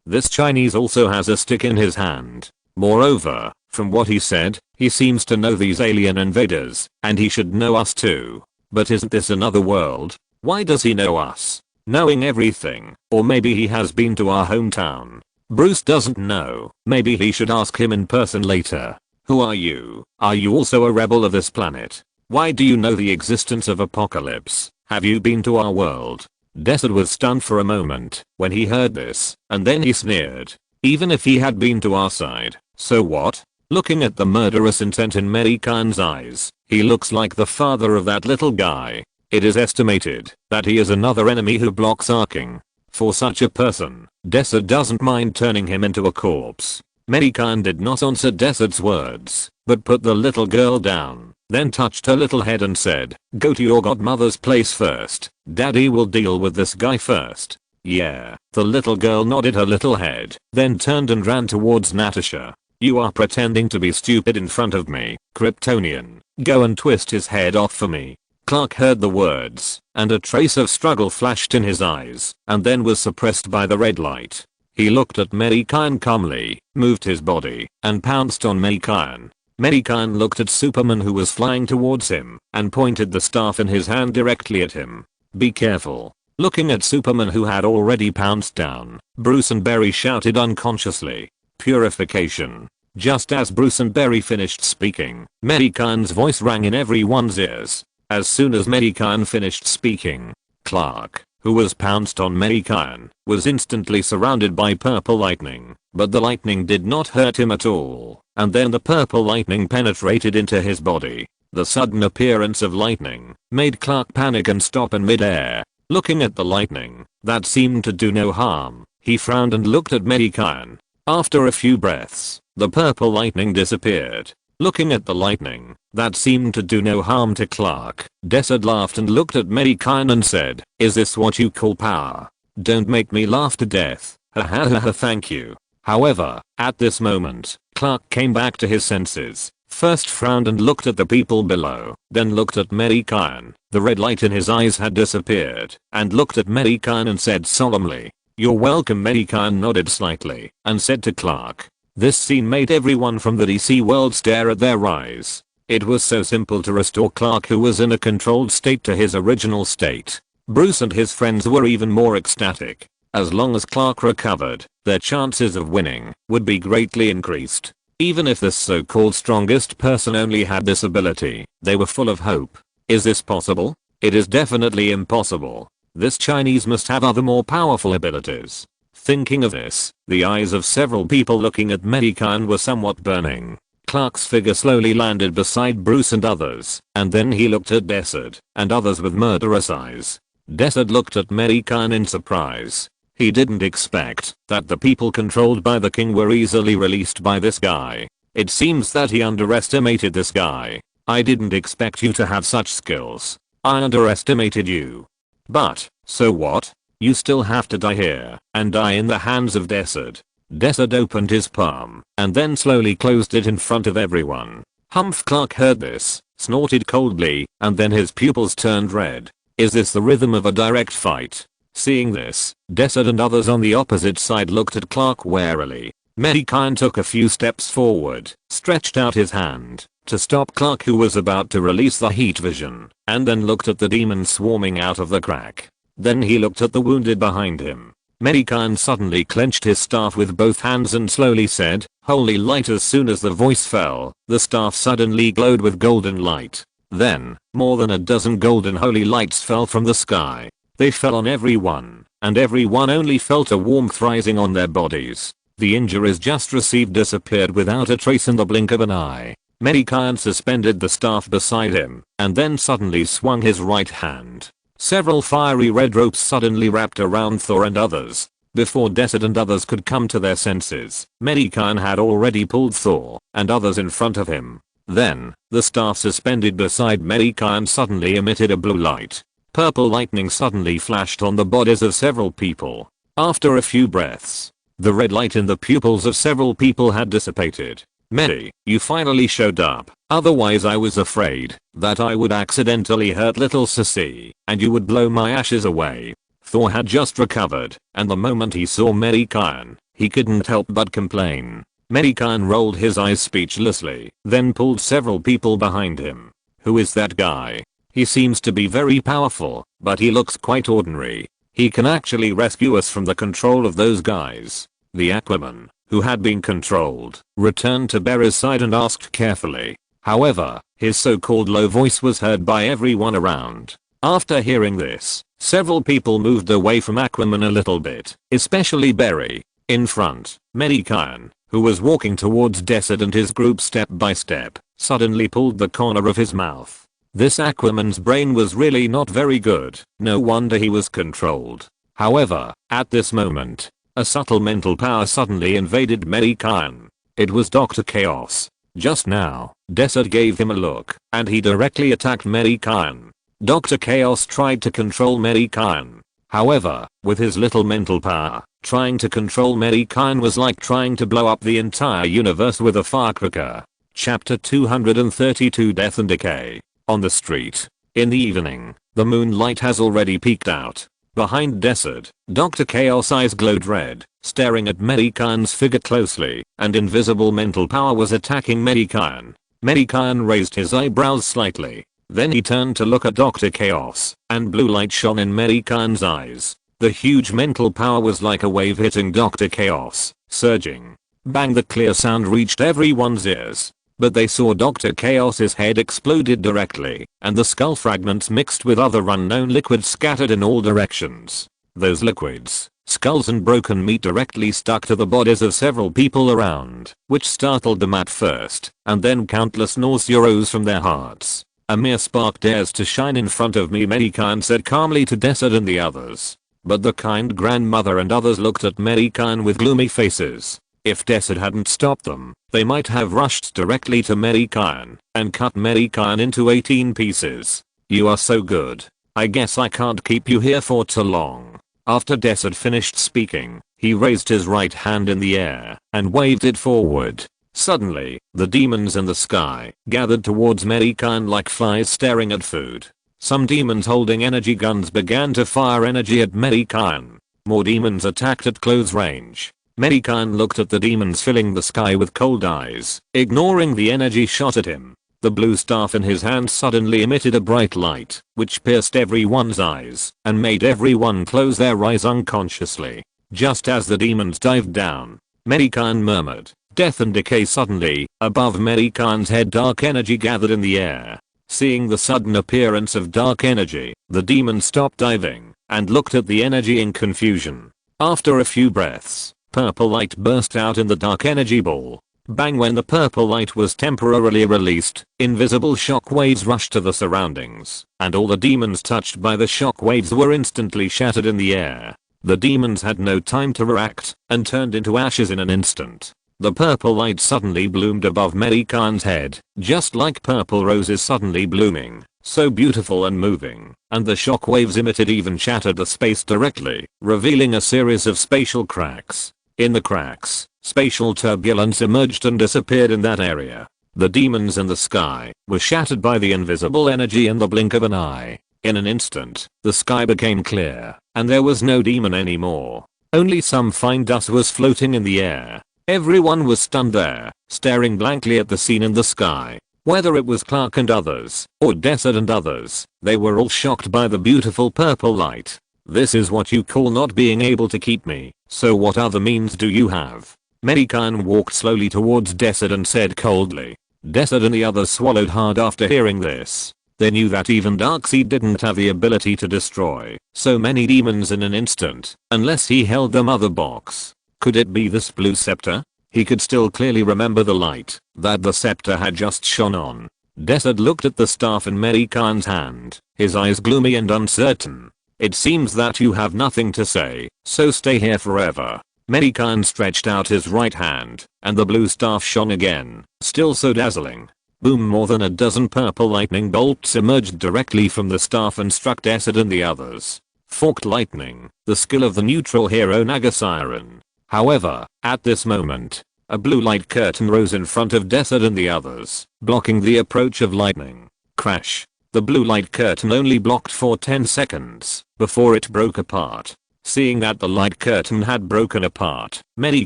This Chinese also has a stick in his hand. Moreover, from what he said, he seems to know these alien invaders, and he should know us too. But isn't this another world? Why does he know us? Knowing everything, or maybe he has been to our hometown. Bruce doesn't know. Maybe he should ask him in person later. Who are you? Are you also a rebel of this planet? Why do you know the existence of Apocalypse? Have you been to our world? Desert was stunned for a moment when he heard this, and then he sneered. Even if he had been to our side, so what? Looking at the murderous intent in Mei Gan's eyes, he looks like the father of that little guy. It is estimated that he is another enemy who blocks our king. For such a person, Desert doesn't mind turning him into a corpse. Mei Gan did not answer Desert's words, but put the little girl down, then touched her little head and said, go to your godmother's place first. Daddy will deal with this guy first. Yeah. The little girl nodded her little head, then turned and ran towards Natasha. You are pretending to be stupid in front of me, Kryptonian. Go and twist his head off for me. Clark heard the words, and a trace of struggle flashed in his eyes, and then was suppressed by the red light. He looked at Mei Gan calmly, moved his body, and pounced on Mei Gan. Mei Gan looked at Superman who was flying towards him, and pointed the staff in his hand directly at him. Be careful. Looking at Superman who had already pounced down, Bruce and Barry shouted unconsciously. Purification. Just as Bruce and Barry finished speaking, Mei Gan's voice rang in everyone's ears. As soon as Mei Gan finished speaking, Clark, who was pounced on Mei Gan, was instantly surrounded by purple lightning, but the lightning did not hurt him at all, and then the purple lightning penetrated into his body. The sudden appearance of lightning made Clark panic and stop in midair. Looking at the lightning, that seemed to do no harm, he frowned and looked at Mei Gan. After a few breaths, the purple lightning disappeared. Looking at the lightning, that seemed to do no harm to Clark, Desert laughed and looked at Mei Gan and said, "Is this what you call power? Don't make me laugh to death. Ha ha ha ha, thank you." However, at this moment, Clark came back to his senses, first frowned and looked at the people below, then looked at Mei Gan. The red light in his eyes had disappeared, and looked at Mei Gan and said solemnly, "You're welcome." Mei Gan nodded slightly, and said to Clark. This scene made everyone from the DC world stare at their eyes. It was so simple to restore Clark, who was in a controlled state, to his original state. Bruce and his friends were even more ecstatic. As long as Clark recovered, their chances of winning would be greatly increased. Even if this so-called strongest person only had this ability, they were full of hope. Is this possible? It is definitely impossible. This Chinese must have other more powerful abilities. Thinking of this, the eyes of several people looking at Mei Gan were somewhat burning. Clark's figure slowly landed beside Bruce and others, and then he looked at Desert and others with murderous eyes. Desert looked at Mei Gan in surprise. He didn't expect that the people controlled by the king were easily released by this guy. It seems that he underestimated this guy. "I didn't expect you to have such skills. I underestimated you." "But, so what? You still have to die here, and die in the hands of Desert." Desert opened his palm, and then slowly closed it in front of everyone. Humph! Clark heard this, snorted coldly, and then his pupils turned red. Is this the rhythm of a direct fight? Seeing this, Desert and others on the opposite side looked at Clark warily. Mei Gan took a few steps forward, stretched out his hand to stop Clark, who was about to release the heat vision, and then looked at the demons swarming out of the crack. Then he looked at the wounded behind him. Mei Gan suddenly clenched his staff with both hands and slowly said, "Holy light." As soon as the voice fell, the staff suddenly glowed with golden light. Then, more than a dozen golden holy lights fell from the sky. They fell on everyone, and everyone only felt a warmth rising on their bodies. The injuries just received disappeared without a trace in the blink of an eye. Mei Gan suspended the staff beside him, and then suddenly swung his right hand. Several fiery red ropes suddenly wrapped around Thor and others. Before Desert and others could come to their senses, Mei Gan had already pulled Thor and others in front of him. Then, the staff suspended beside Mei Gan suddenly emitted a blue light. Purple lightning suddenly flashed on the bodies of several people. After a few breaths, the red light in the pupils of several people had dissipated. "Mei, you finally showed up. Otherwise I was afraid that I would accidentally hurt little Sissy, and you would blow my ashes away." Thor had just recovered, and the moment he saw Mei Gan, he couldn't help but complain. Mei Gan rolled his eyes speechlessly, then pulled several people behind him. "Who is that guy? He seems to be very powerful, but he looks quite ordinary. He can actually rescue us from the control of those guys." The Aquaman, who had been controlled, returned to Barry's side and asked carefully. However, his so-called low voice was heard by everyone around. After hearing this, several people moved away from Aquaman a little bit, especially Barry. In front, Mei Gan, who was walking towards Desert and his group step by step, suddenly pulled the corner of his mouth. This Aquaman's brain was really not very good, no wonder he was controlled. However, at this moment, a subtle mental power suddenly invaded Mei Gan. It was Dr. Chaos. Just now, Desert gave him a look, and he directly attacked Mei Gan. Dr. Chaos tried to control Mei Gan. However, with his little mental power, trying to control Mei Gan was like trying to blow up the entire universe with a firecracker. Chapter 232 Death and Decay. On the street. In the evening, the moonlight has already peeked out. Behind Desert, Dr. Chaos' eyes glowed red, staring at Mei Gan's figure closely, and invisible mental power was attacking Mei Gan. Mei Gan raised his eyebrows slightly. Then he turned to look at Dr. Chaos, and blue light shone in Mei Gan's eyes. The huge mental power was like a wave hitting Dr. Chaos, surging. Bang! The clear sound reached everyone's ears. But they saw Dr. Chaos's head exploded directly, and the skull fragments mixed with other unknown liquids scattered in all directions. Those liquids, skulls and broken meat directly stuck to the bodies of several people around, which startled them at first, and then countless nausea rose from their hearts. "A mere spark dares to shine in front of me," Mei Gan said calmly to Desert and the others. But the kind grandmother and others looked at Mei Gan with gloomy faces. If Desert hadn't stopped them, they might have rushed directly to Mei Gan and cut Mei Gan into 18 pieces. You are so good. I guess I can't keep you here for too long. After Desert finished speaking, he raised his right hand in the air and waved it forward. Suddenly, the demons in the sky gathered towards Mei Gan like flies staring at food. Some demons holding energy guns began to fire energy at Mei Gan. More demons attacked at close range. Mei Gan looked at the demons filling the sky with cold eyes, ignoring the energy shot at him. The blue staff in his hand suddenly emitted a bright light, which pierced everyone's eyes and made everyone close their eyes unconsciously. Just as the demons dived down, Mei Gan murmured, "Death and decay." Suddenly, above Mei Gan's head dark energy gathered in the air. Seeing the sudden appearance of dark energy, the demon stopped diving and looked at the energy in confusion. After a few breaths, purple light burst out in the dark energy ball. Bang! When the purple light was temporarily released, invisible shock waves rushed to the surroundings, and all the demons touched by the shock waves were instantly shattered in the air. The demons had no time to react and turned into ashes in an instant. The purple light suddenly bloomed above Mei Gan's head, just like purple roses suddenly blooming, so beautiful and moving, and the shock waves emitted even shattered the space directly, revealing a series of spatial cracks. In the cracks, spatial turbulence emerged and disappeared in that area. The demons in the sky were shattered by the invisible energy in the blink of an eye. In an instant, the sky became clear, and there was no demon anymore. Only some fine dust was floating in the air. Everyone was stunned there, staring blankly at the scene in the sky. Whether it was Clark and others, or Desert and others, they were all shocked by the beautiful purple light. "This is what you call not being able to keep me, so what other means do you have?" Mei Gan walked slowly towards Desert and said coldly. Desert and the others swallowed hard after hearing this. They knew that even Darkseid didn't have the ability to destroy so many demons in an instant, unless he held the mother box. Could it be this blue scepter? He could still clearly remember the light that the scepter had just shone on. Desert looked at the staff in Mei Gan's hand, his eyes gloomy and uncertain. "It seems that you have nothing to say, so stay here forever." Mei Gan stretched out his right hand, and the blue staff shone again, still so dazzling. Boom! More than a dozen purple lightning bolts emerged directly from the staff and struck Desert and the others. Forked lightning, the skill of the neutral hero Nagasiren. However, at this moment, a blue light curtain rose in front of Desert and the others, blocking the approach of lightning. Crash! The blue light curtain only blocked for 10 seconds before it broke apart. Seeing that the light curtain had broken apart, Mei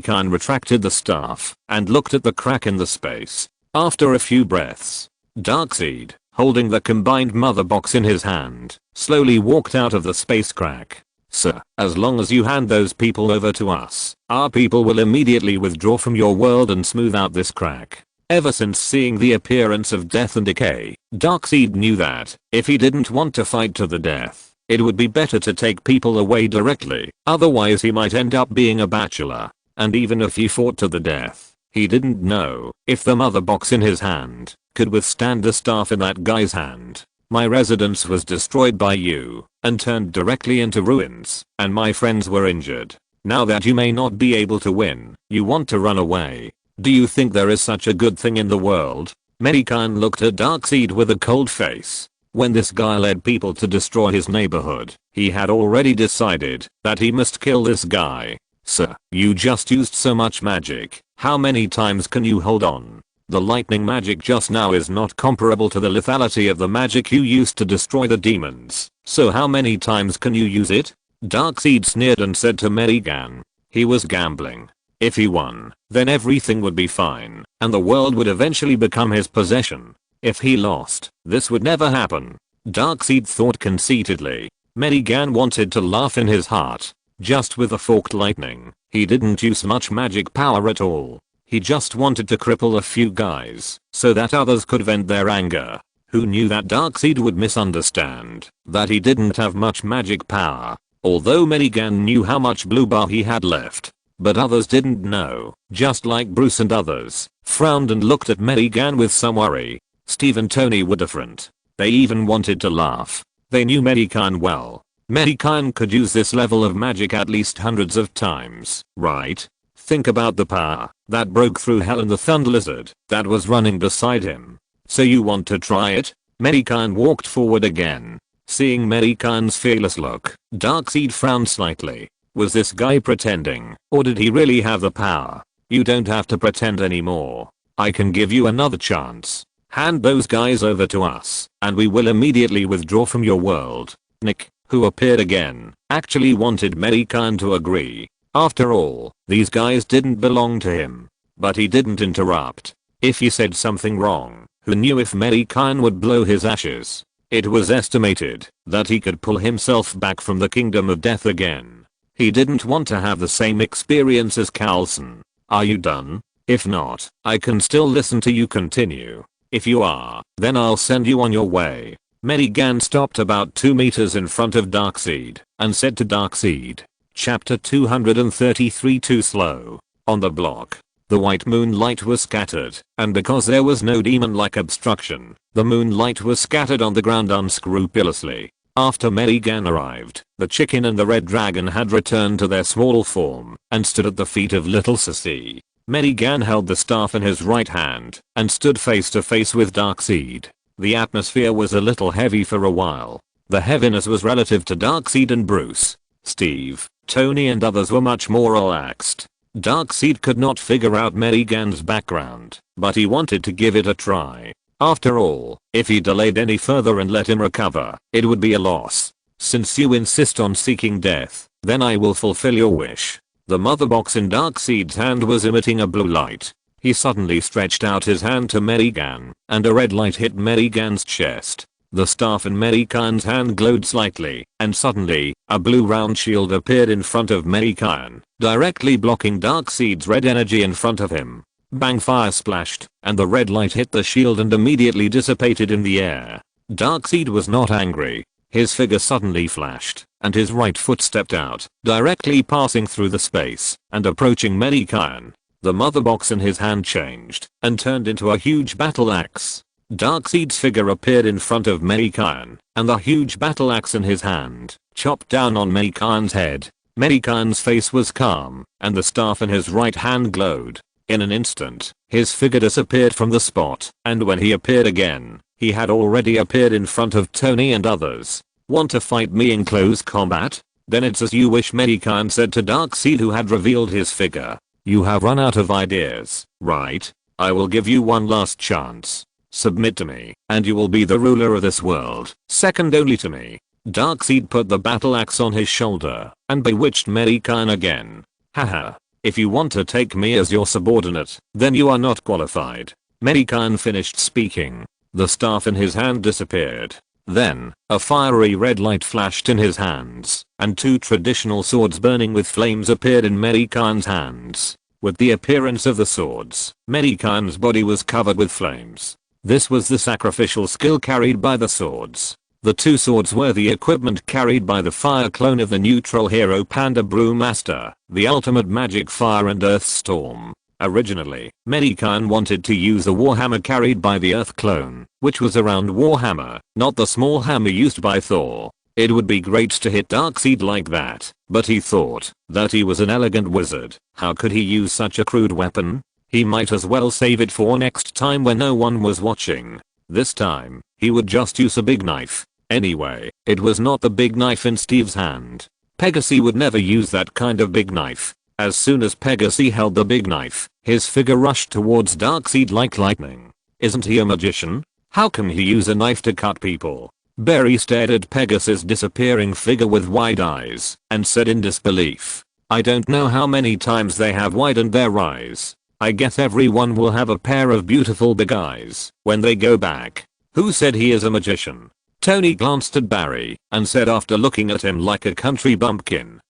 Gan retracted the staff and looked at the crack in the space. After a few breaths, Darkseid, holding the combined mother box in his hand, slowly walked out of the space crack. "Sir, as long as you hand those people over to us, our people will immediately withdraw from your world and smooth out this crack." Ever since seeing the appearance of death and decay, Darkseid knew that if he didn't want to fight to the death, it would be better to take people away directly, otherwise he might end up being a bachelor. And even if he fought to the death, he didn't know if the mother box in his hand could withstand the staff in that guy's hand. "My residence was destroyed by you and turned directly into ruins, and my friends were injured. Now that you may not be able to win, you want to run away. Do you think there is such a good thing in the world?" Mei Gan looked at Darkseid with a cold face. When this guy led people to destroy his neighborhood, he had already decided that he must kill this guy. "Sir, you just used so much magic. How many times can you hold on? The lightning magic just now is not comparable to the lethality of the magic you used to destroy the demons. So how many times can you use it?" Darkseid sneered and said to Mei Gan. He was gambling. If he won, then everything would be fine, and the world would eventually become his possession. If he lost, this would never happen. Darkseid thought conceitedly. Mei Gan wanted to laugh in his heart. Just with the forked lightning, he didn't use much magic power at all. He just wanted to cripple a few guys, so that others could vent their anger. Who knew that Darkseid would misunderstand that he didn't have much magic power? Although Mei Gan knew how much blue bar he had left, but others didn't know, just like Bruce and others, frowned and looked at Mei Gan with some worry. Steve and Tony were different. They even wanted to laugh. They knew Mei Gan well. Mei Gan could use this level of magic at least hundreds of times, right? Think about the power that broke through hell and the thunder lizard that was running beside him. So you want to try it? Mei Gan walked forward again. Seeing Mei Gan's fearless look, Darkseid frowned slightly. Was this guy pretending, or did he really have the power? You don't have to pretend anymore. I can give you another chance. Hand those guys over to us, and we will immediately withdraw from your world. Nick, who appeared again, actually wanted Mei Gan to agree. After all, these guys didn't belong to him. But he didn't interrupt. If he said something wrong, who knew if Mei Gan would blow his ashes? It was estimated that he could pull himself back from the kingdom of death again. He didn't want to have the same experience as Carlson. Are you done? If not, I can still listen to you continue. If you are, then I'll send you on your way. Mei Gan stopped about 2 meters in front of Darkseid and said to Darkseid, Chapter 233 Too slow. On the block, the white moonlight was scattered, and because there was no demon-like obstruction, the moonlight was scattered on the ground unscrupulously. After Mei Gan arrived, the chicken and the red dragon had returned to their small form and stood at the feet of little Sissy. Mei Gan held the staff in his right hand and stood face to face with Darkseid. The atmosphere was a little heavy for a while. The heaviness was relative to Darkseid and Bruce. Steve, Tony and others were much more relaxed. Darkseid could not figure out Mei Gan's background, but he wanted to give it a try. After all, if he delayed any further and let him recover, it would be a loss. Since you insist on seeking death, then I will fulfill your wish. The mother box in Darkseid's hand was emitting a blue light. He suddenly stretched out his hand to Mei Gan, and a red light hit Mei Gan's chest. The staff in Mei Gan's hand glowed slightly, and suddenly, a blue round shield appeared in front of Mei Gan, directly blocking Darkseid's red energy in front of him. Bang, fire splashed, and the red light hit the shield and immediately dissipated in the air. Darkseid was not angry. His figure suddenly flashed, and his right foot stepped out, directly passing through the space, and approaching Mei Gan. The mother box in his hand changed, and turned into a huge battle axe. Darkseid's figure appeared in front of Mei Gan, and the huge battle axe in his hand chopped down on Mei Gan's head. Mei Gan's face was calm, and the staff in his right hand glowed. In an instant, his figure disappeared from the spot, and when he appeared again, he had already appeared in front of Tony and others. Want to fight me in close combat? Then it's as you wish, Mei Gan said to Darkseid, who had revealed his figure. You have run out of ideas, right? I will give you one last chance. Submit to me, and you will be the ruler of this world, second only to me. Darkseid put the battle axe on his shoulder, and bewitched Mei Gan again. Haha. If you want to take me as your subordinate, then you are not qualified. Mei Gan finished speaking. The staff in his hand disappeared. Then, a fiery red light flashed in his hands, and 2 traditional swords burning with flames appeared in Mei Gan's hands. With the appearance of the swords, Mei Gan's body was covered with flames. This was the sacrificial skill carried by the swords. The 2 swords were the equipment carried by the fire clone of the neutral hero Panda Brewmaster, the ultimate magic fire and earth storm. Originally, Mei Gan wanted to use the warhammer carried by the earth clone, which was a round warhammer, not the small hammer used by Thor. It would be great to hit Darkseid like that, but he thought that he was an elegant wizard. How could he use such a crude weapon? He might as well save it for next time when no one was watching. This time, he would just use a big knife. Anyway, it was not the big knife in Steve's hand. Pegasus would never use that kind of big knife. As soon as Pegasus held the big knife, his figure rushed towards Darkseid like lightning. Isn't he a magician? How can he use a knife to cut people? Barry stared at Pegasus' disappearing figure with wide eyes and said in disbelief, I don't know how many times they have widened their eyes. I guess everyone will have a pair of beautiful big eyes when they go back. Who said he is a magician? Tony glanced at Barry and said after looking at him like a country bumpkin.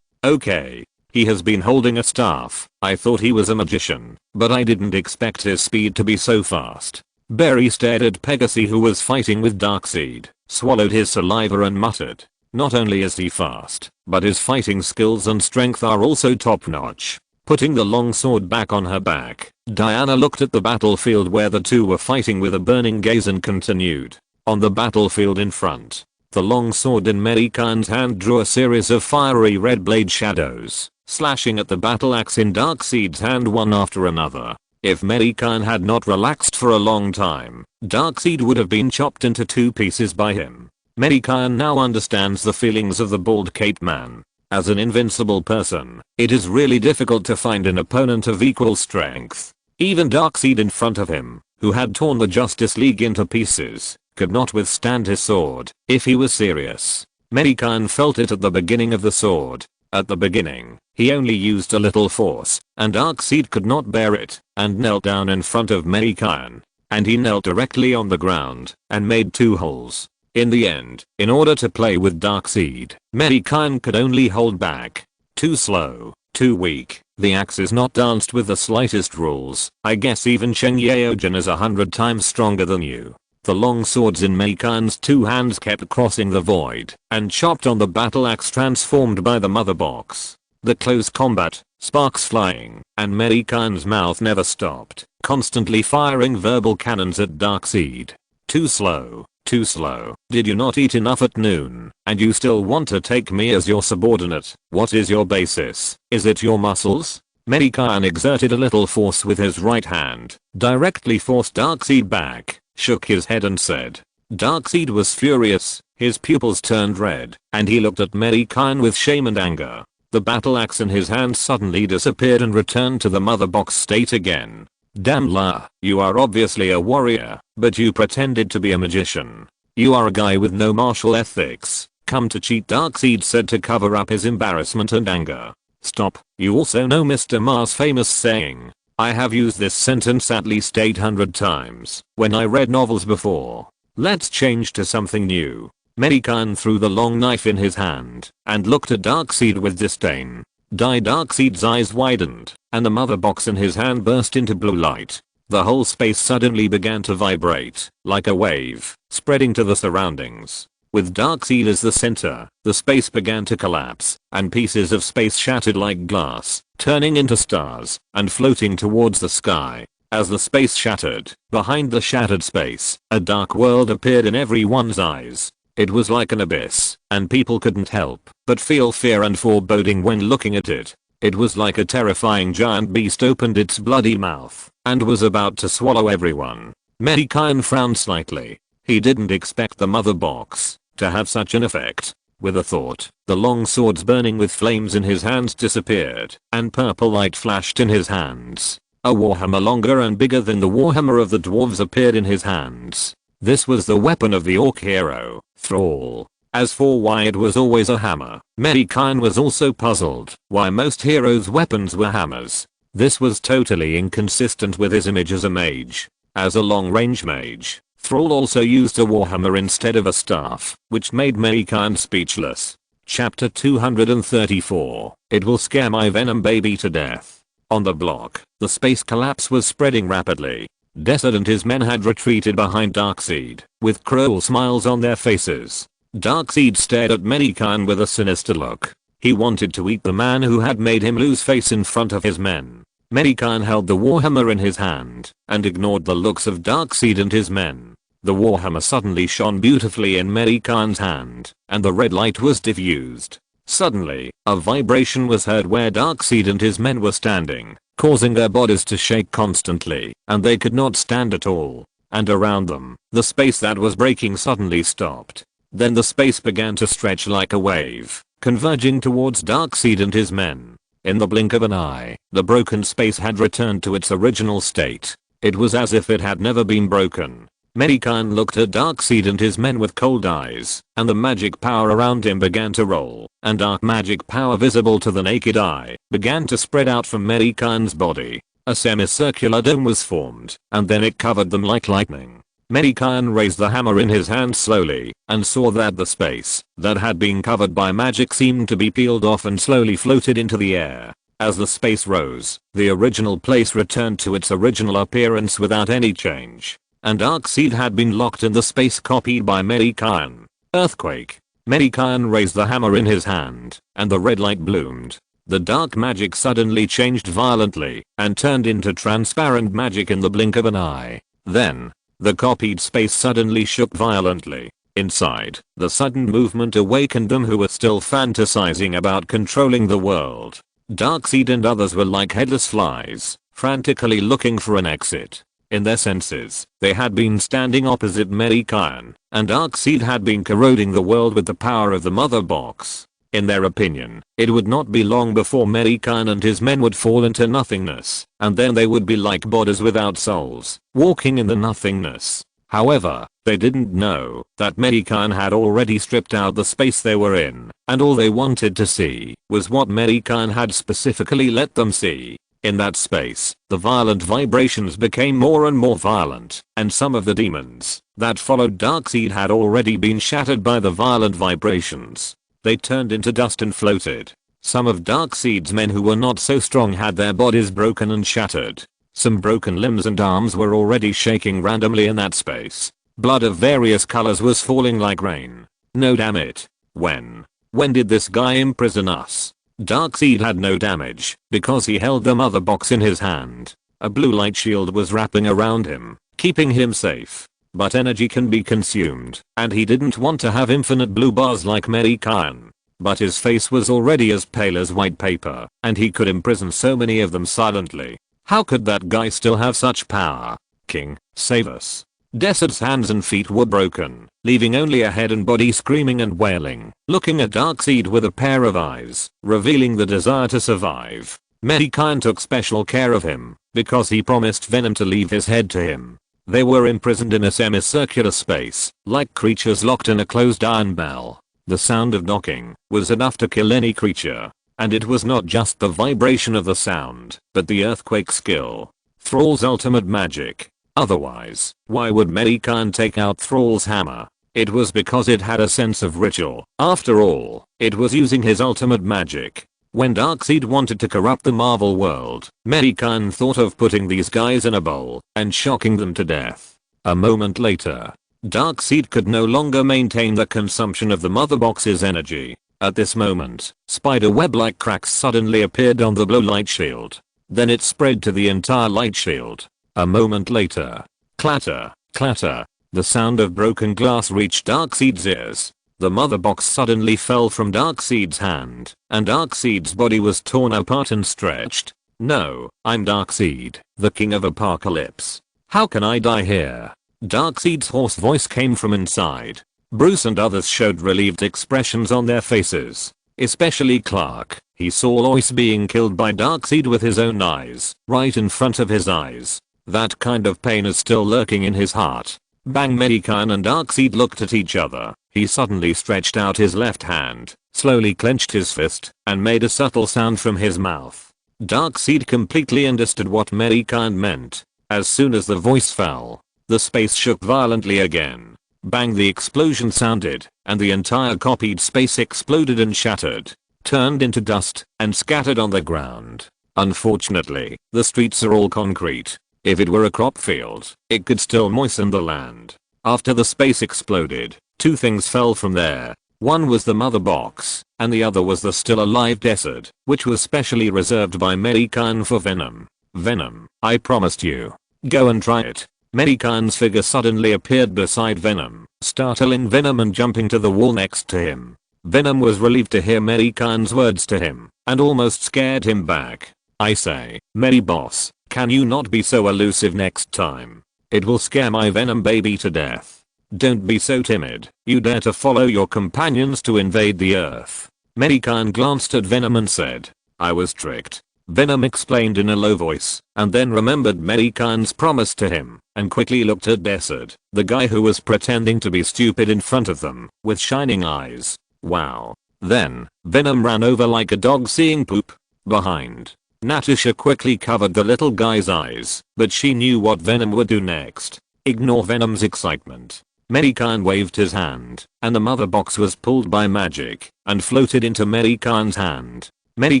Okay. He has been holding a staff. I thought he was a magician, but I didn't expect his speed to be so fast. Barry stared at Pegasus, who was fighting with Darkseid, swallowed his saliva and muttered, not only is he fast, but his fighting skills and strength are also top notch. Putting the long sword back on her back, Diana looked at the battlefield where the 2 were fighting with a burning gaze and continued. On the battlefield in front, The long sword in Mei Gan's hand drew a series of fiery red blade shadows, slashing at the battle axe in Darkseid's hand one after another. If Mei Gan had not relaxed for a long time, Darkseid would have been chopped into 2 pieces by him. Mei Gan now understands the feelings of the bald cape man. As an invincible person, it is really difficult to find an opponent of equal strength. Even Darkseid in front of him, who had torn the Justice League into pieces, could not withstand his sword if he was serious. Mei Gan felt it at the beginning of the sword. At the beginning, he only used a little force, and Darkseid could not bear it, and knelt down in front of Mei Gan. And he knelt directly on the ground, and made 2 holes. In the end, in order to play with Darkseid, Mei Gan could only hold back. Too slow, too weak. The axe is not danced with the slightest rules. I guess even Cheng Yaojin is 100 times stronger than you. The long swords in Mei Gan's 2 hands kept crossing the void and chopped on the battle axe transformed by the mother box. The close combat, sparks flying, and Mei Gan's mouth never stopped, constantly firing verbal cannons at Darkseid. Too slow, too slow. Did you not eat enough at noon, and you still want to take me as your subordinate? What is your basis? Is it your muscles? Mei Gan exerted a little force with his right hand, directly forced Darkseid back, shook his head and said. Darkseid was furious, his pupils turned red, and he looked at Mei Gan with shame and anger. The battle axe in his hand suddenly disappeared and returned to the mother box state again. Damn la, you are obviously a warrior, but you pretended to be a magician. You are a guy with no martial ethics. Come to cheat, Darkseid said to cover up his embarrassment and anger. Stop, you also know Mr. Ma's famous saying. I have used this sentence at least 800 times when I read novels before. Let's change to something new. Mei Gan threw the long knife in his hand and looked at Darkseid with disdain. Darkseid's eyes widened, and the mother box in his hand burst into blue light. The whole space suddenly began to vibrate, like a wave, spreading to the surroundings. With Darkseid as the center, the space began to collapse, and pieces of space shattered like glass, turning into stars, and floating towards the sky. As the space shattered, behind the shattered space, a dark world appeared in everyone's eyes. It was like an abyss, and people couldn't help but feel fear and foreboding when looking at it. It was like a terrifying giant beast opened its bloody mouth and was about to swallow everyone. Mei Gan frowned slightly. He didn't expect the mother box to have such an effect. With a thought, the long swords burning with flames in his hands disappeared, and purple light flashed in his hands. A warhammer longer and bigger than the warhammer of the dwarves appeared in his hands. This was the weapon of the orc hero, Thrall. As for why it was always a hammer, Mei Gan was also puzzled why most heroes' weapons were hammers. This was totally inconsistent with his image as a mage. As a long-range mage, Thrall also used a warhammer instead of a staff, which made Mei Gan speechless. Chapter 234. It will scare my venom baby to death. On the block, the space collapse was spreading rapidly. Desert and his men had retreated behind Darkseid, with cruel smiles on their faces. Darkseid stared at Mei Gan with a sinister look. He wanted to eat the man who had made him lose face in front of his men. Mei Gan held the warhammer in his hand, and ignored the looks of Darkseid and his men. The warhammer suddenly shone beautifully in Mei Gan's hand, and the red light was diffused. Suddenly, a vibration was heard where Darkseid and his men were standing, causing their bodies to shake constantly, and they could not stand at all. And around them, the space that was breaking suddenly stopped. Then the space began to stretch like a wave, converging towards Darkseid and his men. In the blink of an eye, the broken space had returned to its original state. It was as if it had never been broken. Mei Gan looked at Darkseid and his men with cold eyes, and the magic power around him began to roll, and dark magic power visible to the naked eye began to spread out from Mei Gan's body. A semicircular dome was formed, and then it covered them like lightning. Mei Gan raised the hammer in his hand slowly, and saw that the space that had been covered by magic seemed to be peeled off and slowly floated into the air. As the space rose, the original place returned to its original appearance without any change. And Darkseid had been locked in the space copied by Mei Gan. Earthquake. Mei Gan raised the hammer in his hand, and the red light bloomed. The dark magic suddenly changed violently, and turned into transparent magic in the blink of an eye. Then, the copied space suddenly shook violently. Inside, the sudden movement awakened them who were still fantasizing about controlling the world. Darkseid and others were like headless flies, frantically looking for an exit. In their senses, they had been standing opposite Mei Gan, and Darkseid had been corroding the world with the power of the mother box. In their opinion, it would not be long before Mei Gan and his men would fall into nothingness, and then they would be like bodies without souls, walking in the nothingness. However, they didn't know that Mei Gan had already stripped out the space they were in, and all they wanted to see was what Mei Gan had specifically let them see. In that space, the violent vibrations became more and more violent, and some of the demons that followed Darkseid had already been shattered by the violent vibrations. They turned into dust and floated. Some of Darkseid's men who were not so strong had their bodies broken and shattered. Some broken limbs and arms were already shaking randomly in that space. Blood of various colors was falling like rain. No damn it. When did this guy imprison us? Darkseid had no damage, because he held the mother box in his hand. A blue light shield was wrapping around him, keeping him safe. But energy can be consumed, and he didn't want to have infinite blue bars like Mei Gan. But his face was already as pale as white paper, and he could imprison so many of them silently. How could that guy still have such power? King, save us. Desert's hands and feet were broken, leaving only a head and body screaming and wailing, looking at Darkseid with a pair of eyes, revealing the desire to survive. Mei Gan took special care of him, because he promised Venom to leave his head to him. They were imprisoned in a semicircular space, like creatures locked in a closed iron bell. The sound of knocking was enough to kill any creature. And it was not just the vibration of the sound, but the earthquake skill. Thrall's ultimate magic. Otherwise, why would Mei Gan take out Thrall's hammer? It was because it had a sense of ritual. After all, it was using his ultimate magic. When Darkseid wanted to corrupt the Marvel world, Mei Gan thought of putting these guys in a bowl and shocking them to death. A moment later, Darkseid could no longer maintain the consumption of the mother box's energy. At this moment, spider-web-like cracks suddenly appeared on the blue light shield. Then it spread to the entire light shield. A moment later, clatter, clatter, the sound of broken glass reached Darkseid's ears. The mother box suddenly fell from Darkseid's hand, and Darkseid's body was torn apart and stretched. No, I'm Darkseid, the king of apocalypse. How can I die here? Darkseid's hoarse voice came from inside. Bruce and others showed relieved expressions on their faces. Especially Clark. He saw Lois being killed by Darkseid with his own eyes, right in front of his eyes. That kind of pain is still lurking in his heart. Bang. Mei Gan and Darkseid looked at each other. He suddenly stretched out his left hand, slowly clenched his fist, and made a subtle sound from his mouth. Darkseid completely understood what Mei Gan meant. As soon as the voice fell, the space shook violently again. Bang. The explosion sounded, and the entire copied space exploded and shattered, turned into dust, and scattered on the ground. Unfortunately, the streets are all concrete. If it were a crop field, it could still moisten the land. After the space exploded, two things fell from there. One was the mother box, and the other was the still alive desert, which was specially reserved by Mei Gan for Venom. Venom, I promised you. Go and try it. Mei Gan's figure suddenly appeared beside Venom, startling Venom and jumping to the wall next to him. Venom was relieved to hear Mei Gan's words to him, and almost scared him back. I say, Mei boss, can you not be so elusive next time? It will scare my Venom baby to death. Don't be so timid. You dare to follow your companions to invade the earth. Mei Gan glanced at Venom and said, I was tricked. Venom explained in a low voice, and then remembered Mei Gan's promise to him, and quickly looked at Desert, the guy who was pretending to be stupid in front of them, with shining eyes. Wow. Then, Venom ran over like a dog seeing poop. Behind, Natasha quickly covered the little guy's eyes, but she knew what Venom would do next. Ignore Venom's excitement. Mei Gan waved his hand, and the mother box was pulled by magic, and floated into Mei Gan's hand. Mei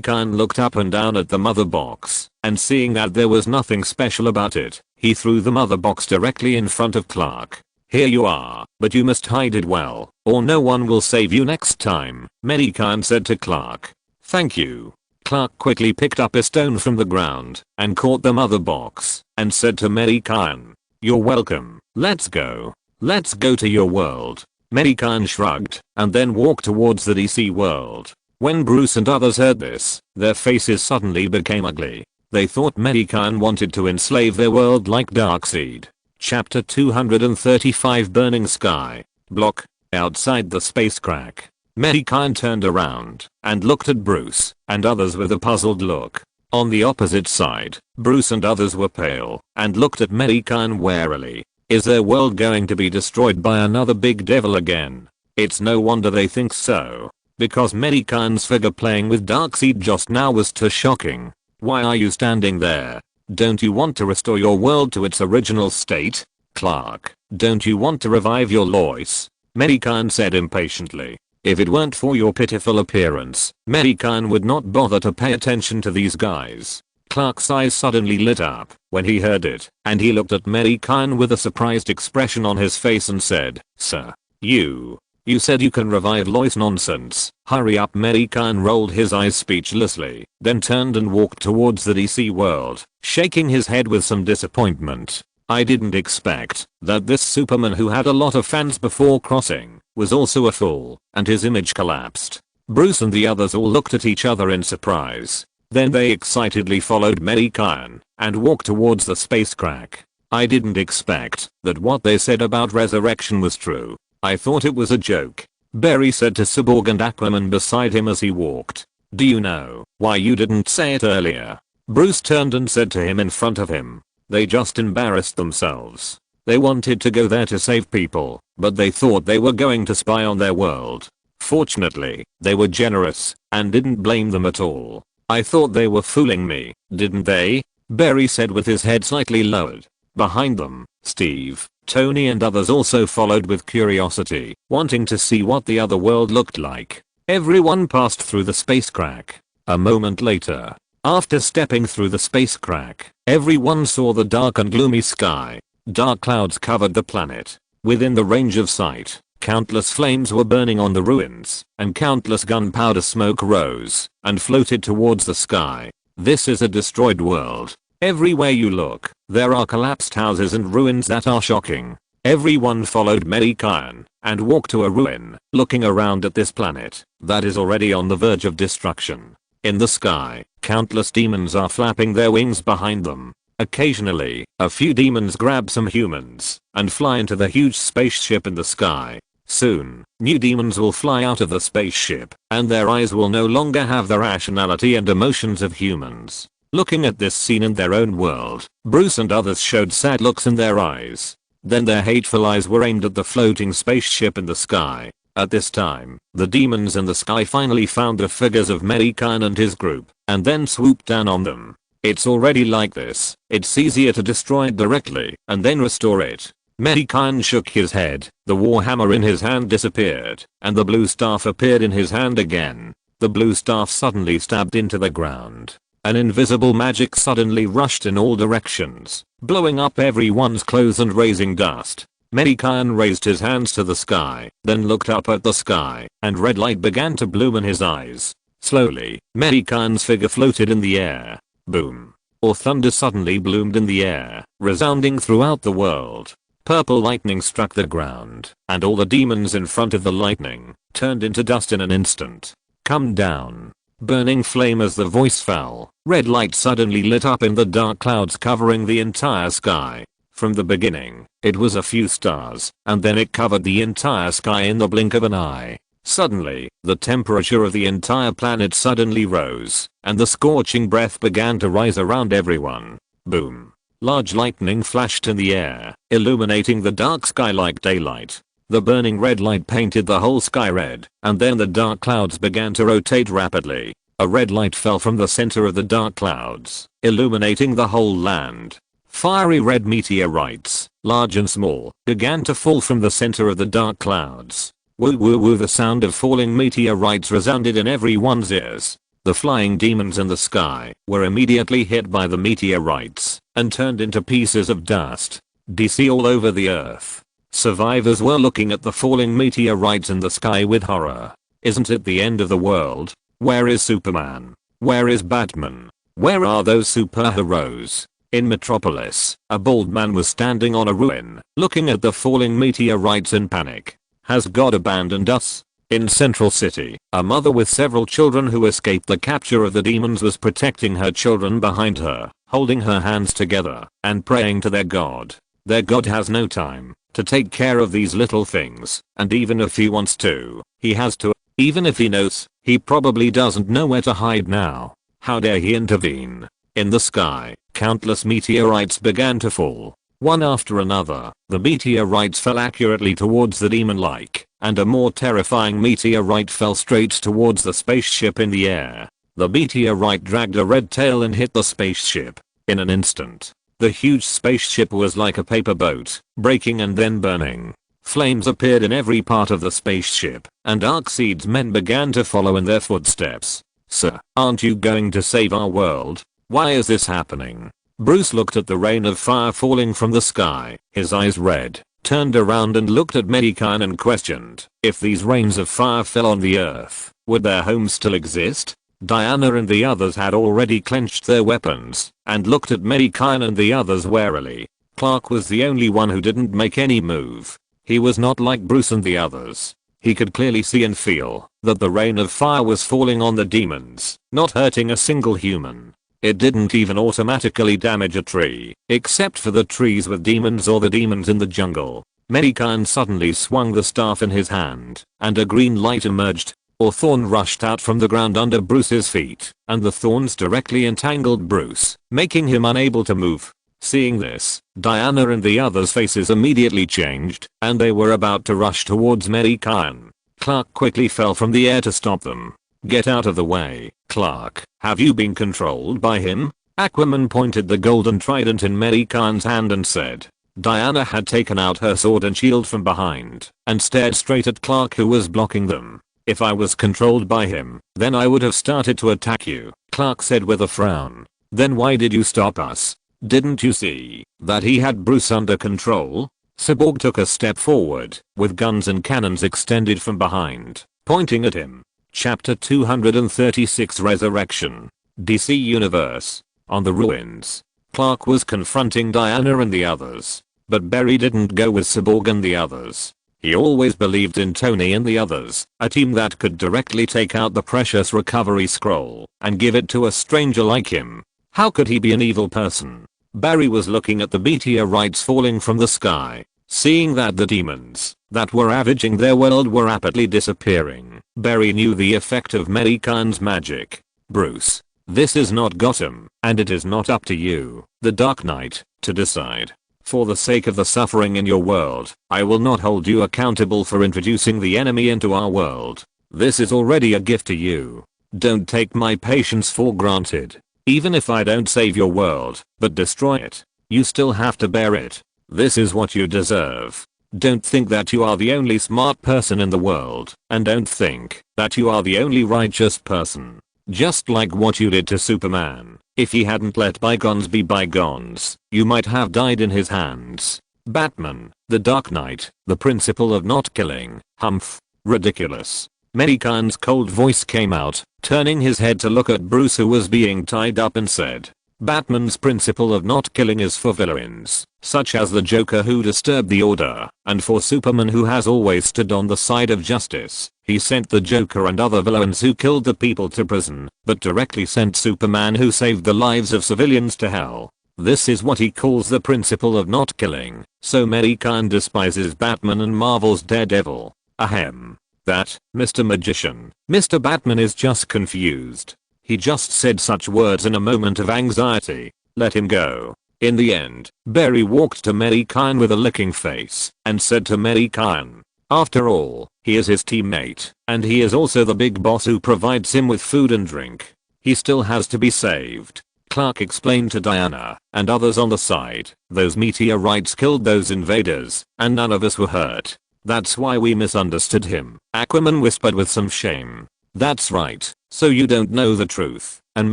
Gan looked up and down at the mother box, and seeing that there was nothing special about it, he threw the mother box directly in front of Clark. Here you are, but you must hide it well, or no one will save you next time, Mei Gan said to Clark. Thank you. Clark quickly picked up a stone from the ground, and caught the mother box, and said to Mei Gan, you're welcome, let's go. Let's go to your world. Mei Gan shrugged and then walked towards the DC world. When Bruce and others heard this, their faces suddenly became ugly. They thought Mei Gan wanted to enslave their world like Darkseid. Chapter 235 Burning Sky. Block. Outside the space crack. Mei Gan turned around and looked at Bruce and others with a puzzled look. On the opposite side, Bruce and others were pale and looked at Mei Gan warily. Is their world going to be destroyed by another big devil again? It's no wonder they think so, because Mei Gan's figure playing with Darkseid just now was too shocking. Why are you standing there? Don't you want to restore your world to its original state? Clark, don't you want to revive your Lois? Mei Gan said impatiently. If it weren't for your pitiful appearance, Mei Gan would not bother to pay attention to these guys. Clark's eyes suddenly lit up when he heard it, and he looked at Mei Gan with a surprised expression on his face and said, "Sir, you said you can revive Lois. Nonsense. Hurry up." Mei Gan rolled his eyes speechlessly, then turned and walked towards the DC world, shaking his head with some disappointment. I didn't expect that this Superman, who had a lot of fans before crossing, was also a fool, and his image collapsed. Bruce and the others all looked at each other in surprise. Then they excitedly followed Mei Gan and walked towards the space crack. I didn't expect that what they said about resurrection was true. I thought it was a joke. Barry said to Cyborg and Aquaman beside him as he walked. Do you know why you didn't say it earlier? Bruce turned and said to him in front of him. They just embarrassed themselves. They wanted to go there to save people, but they thought they were going to spy on their world. Fortunately, they were generous and didn't blame them at all. I thought they were fooling me, didn't they? Barry said with his head slightly lowered. Behind them, Steve, Tony and others also followed with curiosity, wanting to see what the other world looked like. Everyone passed through the space crack. A moment later, after stepping through the space crack, everyone saw the dark and gloomy sky. Dark clouds covered the planet. Within the range of sight, countless flames were burning on the ruins, and countless gunpowder smoke rose and floated towards the sky. This is a destroyed world. Everywhere you look, there are collapsed houses and ruins that are shocking. Everyone followed Mei Gan and walked to a ruin, looking around at this planet that is already on the verge of destruction. In the sky, countless demons are flapping their wings behind them. Occasionally, a few demons grab some humans and fly into the huge spaceship in the sky. Soon, new demons will fly out of the spaceship, and their eyes will no longer have the rationality and emotions of humans. Looking at this scene in their own world, Bruce and others showed sad looks in their eyes. Then their hateful eyes were aimed at the floating spaceship in the sky. At this time, the demons in the sky finally found the figures of Mei Gan and his group, and then swooped down on them. It's already like this. It's easier to destroy it directly and then restore it. Mei Gan shook his head. The warhammer in his hand disappeared, and the blue staff appeared in his hand again. The blue staff suddenly stabbed into the ground. An invisible magic suddenly rushed in all directions, blowing up everyone's clothes and raising dust. Mei Gan raised his hands to the sky, then looked up at the sky, and red light began to bloom in his eyes. Slowly, Mei Gan's figure floated in the air. Boom. Or thunder suddenly bloomed in the air, resounding throughout the world. Purple lightning struck the ground, and all the demons in front of the lightning turned into dust in an instant. Come down. Burning flame as the voice fell. Red light suddenly lit up in the dark clouds covering the entire sky. From the beginning, it was a few stars, and then it covered the entire sky in the blink of an eye. Suddenly, the temperature of the entire planet suddenly rose, and the scorching breath began to rise around everyone. Boom. Large lightning flashed in the air, illuminating the dark sky like daylight. The burning red light painted the whole sky red, and then the dark clouds began to rotate rapidly. A red light fell from the center of the dark clouds, illuminating the whole land. Fiery red meteorites, large and small, began to fall from the center of the dark clouds. Woo woo woo, the sound of falling meteorites resounded in everyone's ears. The flying demons in the sky were immediately hit by the meteorites and turned into pieces of dust. DC all over the earth. Survivors were looking at the falling meteorites in the sky with horror. Isn't it the end of the world? Where is Superman? Where is Batman? Where are those superheroes? In Metropolis, a bald man was standing on a ruin, looking at the falling meteorites in panic. Has God abandoned us? In Central City, a mother with several children who escaped the capture of the demons was protecting her children behind her, holding her hands together, and praying to their God. Their God has no time to take care of these little things, and even if he wants to, he has to. Even if he knows, he probably doesn't know where to hide now. How dare he intervene? In the sky, countless meteorites began to fall. One after another, the meteorites fell accurately towards the demon-like, and a more terrifying meteorite fell straight towards the spaceship in the air. The meteorite dragged a red tail and hit the spaceship. In an instant, the huge spaceship was like a paper boat, breaking and then burning. Flames appeared in every part of the spaceship, and Darkseid's men began to follow in their footsteps. Sir, aren't you going to save our world? Why is this happening? Bruce looked at the rain of fire falling from the sky, his eyes red, turned around and looked at Mei Gan and questioned, if these rains of fire fell on the earth, would their homes still exist? Diana and the others had already clenched their weapons, and looked at Mei Gan and the others warily. Clark was the only one who didn't make any move. He was not like Bruce and the others. He could clearly see and feel that the rain of fire was falling on the demons, not hurting a single human. It didn't even automatically damage a tree, except for the trees with demons or the demons in the jungle. Mei Gan suddenly swung the staff in his hand, and a green light emerged. A thorn rushed out from the ground under Bruce's feet, and the thorns directly entangled Bruce, making him unable to move. Seeing this, Diana and the others' faces immediately changed, and they were about to rush towards Mei Gan. Clark quickly fell from the air to stop them. Get out of the way, Clark. Have you been controlled by him? Aquaman pointed the golden trident in Mei Gan's hand and said. Diana had taken out her sword and shield from behind, and stared straight at Clark, who was blocking them. If I was controlled by him, then I would have started to attack you, Clark said with a frown. Then why did you stop us? Didn't you see that he had Bruce under control? Cyborg took a step forward, with guns and cannons extended from behind, pointing at him. Chapter 236 Resurrection. DC Universe. On the ruins, Clark was confronting Diana and the others, but Barry didn't go with Cyborg and the others. He always believed in Tony and the others, a team that could directly take out the precious recovery scroll and give it to a stranger like him. How could he be an evil person? Barry was looking at the meteorites falling from the sky, seeing that the demons that were ravaging their world were rapidly disappearing. Barry knew the effect of Mei Gan's magic. Bruce, this is not Gotham, and it is not up to you, the Dark Knight, to decide. For the sake of the suffering in your world, I will not hold you accountable for introducing the enemy into our world. This is already a gift to you. Don't take my patience for granted. Even if I don't save your world, but destroy it, you still have to bear it. This is what you deserve. Don't think that you are the only smart person in the world, and don't think that you are the only righteous person. Just like what you did to Superman. If he hadn't let bygones be bygones, you might have died in his hands. Batman, the Dark Knight, the principle of not killing. Humph. Ridiculous. Mei Gan's cold voice came out, turning his head to look at Bruce, who was being tied up, and said, Batman's principle of not killing is for villains, such as the Joker who disturbed the order, and for Superman who has always stood on the side of justice. He sent the Joker and other villains who killed the people to prison, but directly sent Superman who saved the lives of civilians to hell. This is what he calls the principle of not killing. So Mei Gan despises Batman and marvels Daredevil. Ahem. That, Mr. Magician. Mr. Batman is just confused. He just said such words in a moment of anxiety. Let him go. In the end, Barry walked to Mei Gan with a licking face and said to Mei Gan, after all, he is his teammate, and he is also the big boss who provides him with food and drink. He still has to be saved. Clark explained to Diana and others on the side, those meteorites killed those invaders, and none of us were hurt. That's why we misunderstood him. Aquaman whispered with some shame. That's right. So you don't know the truth and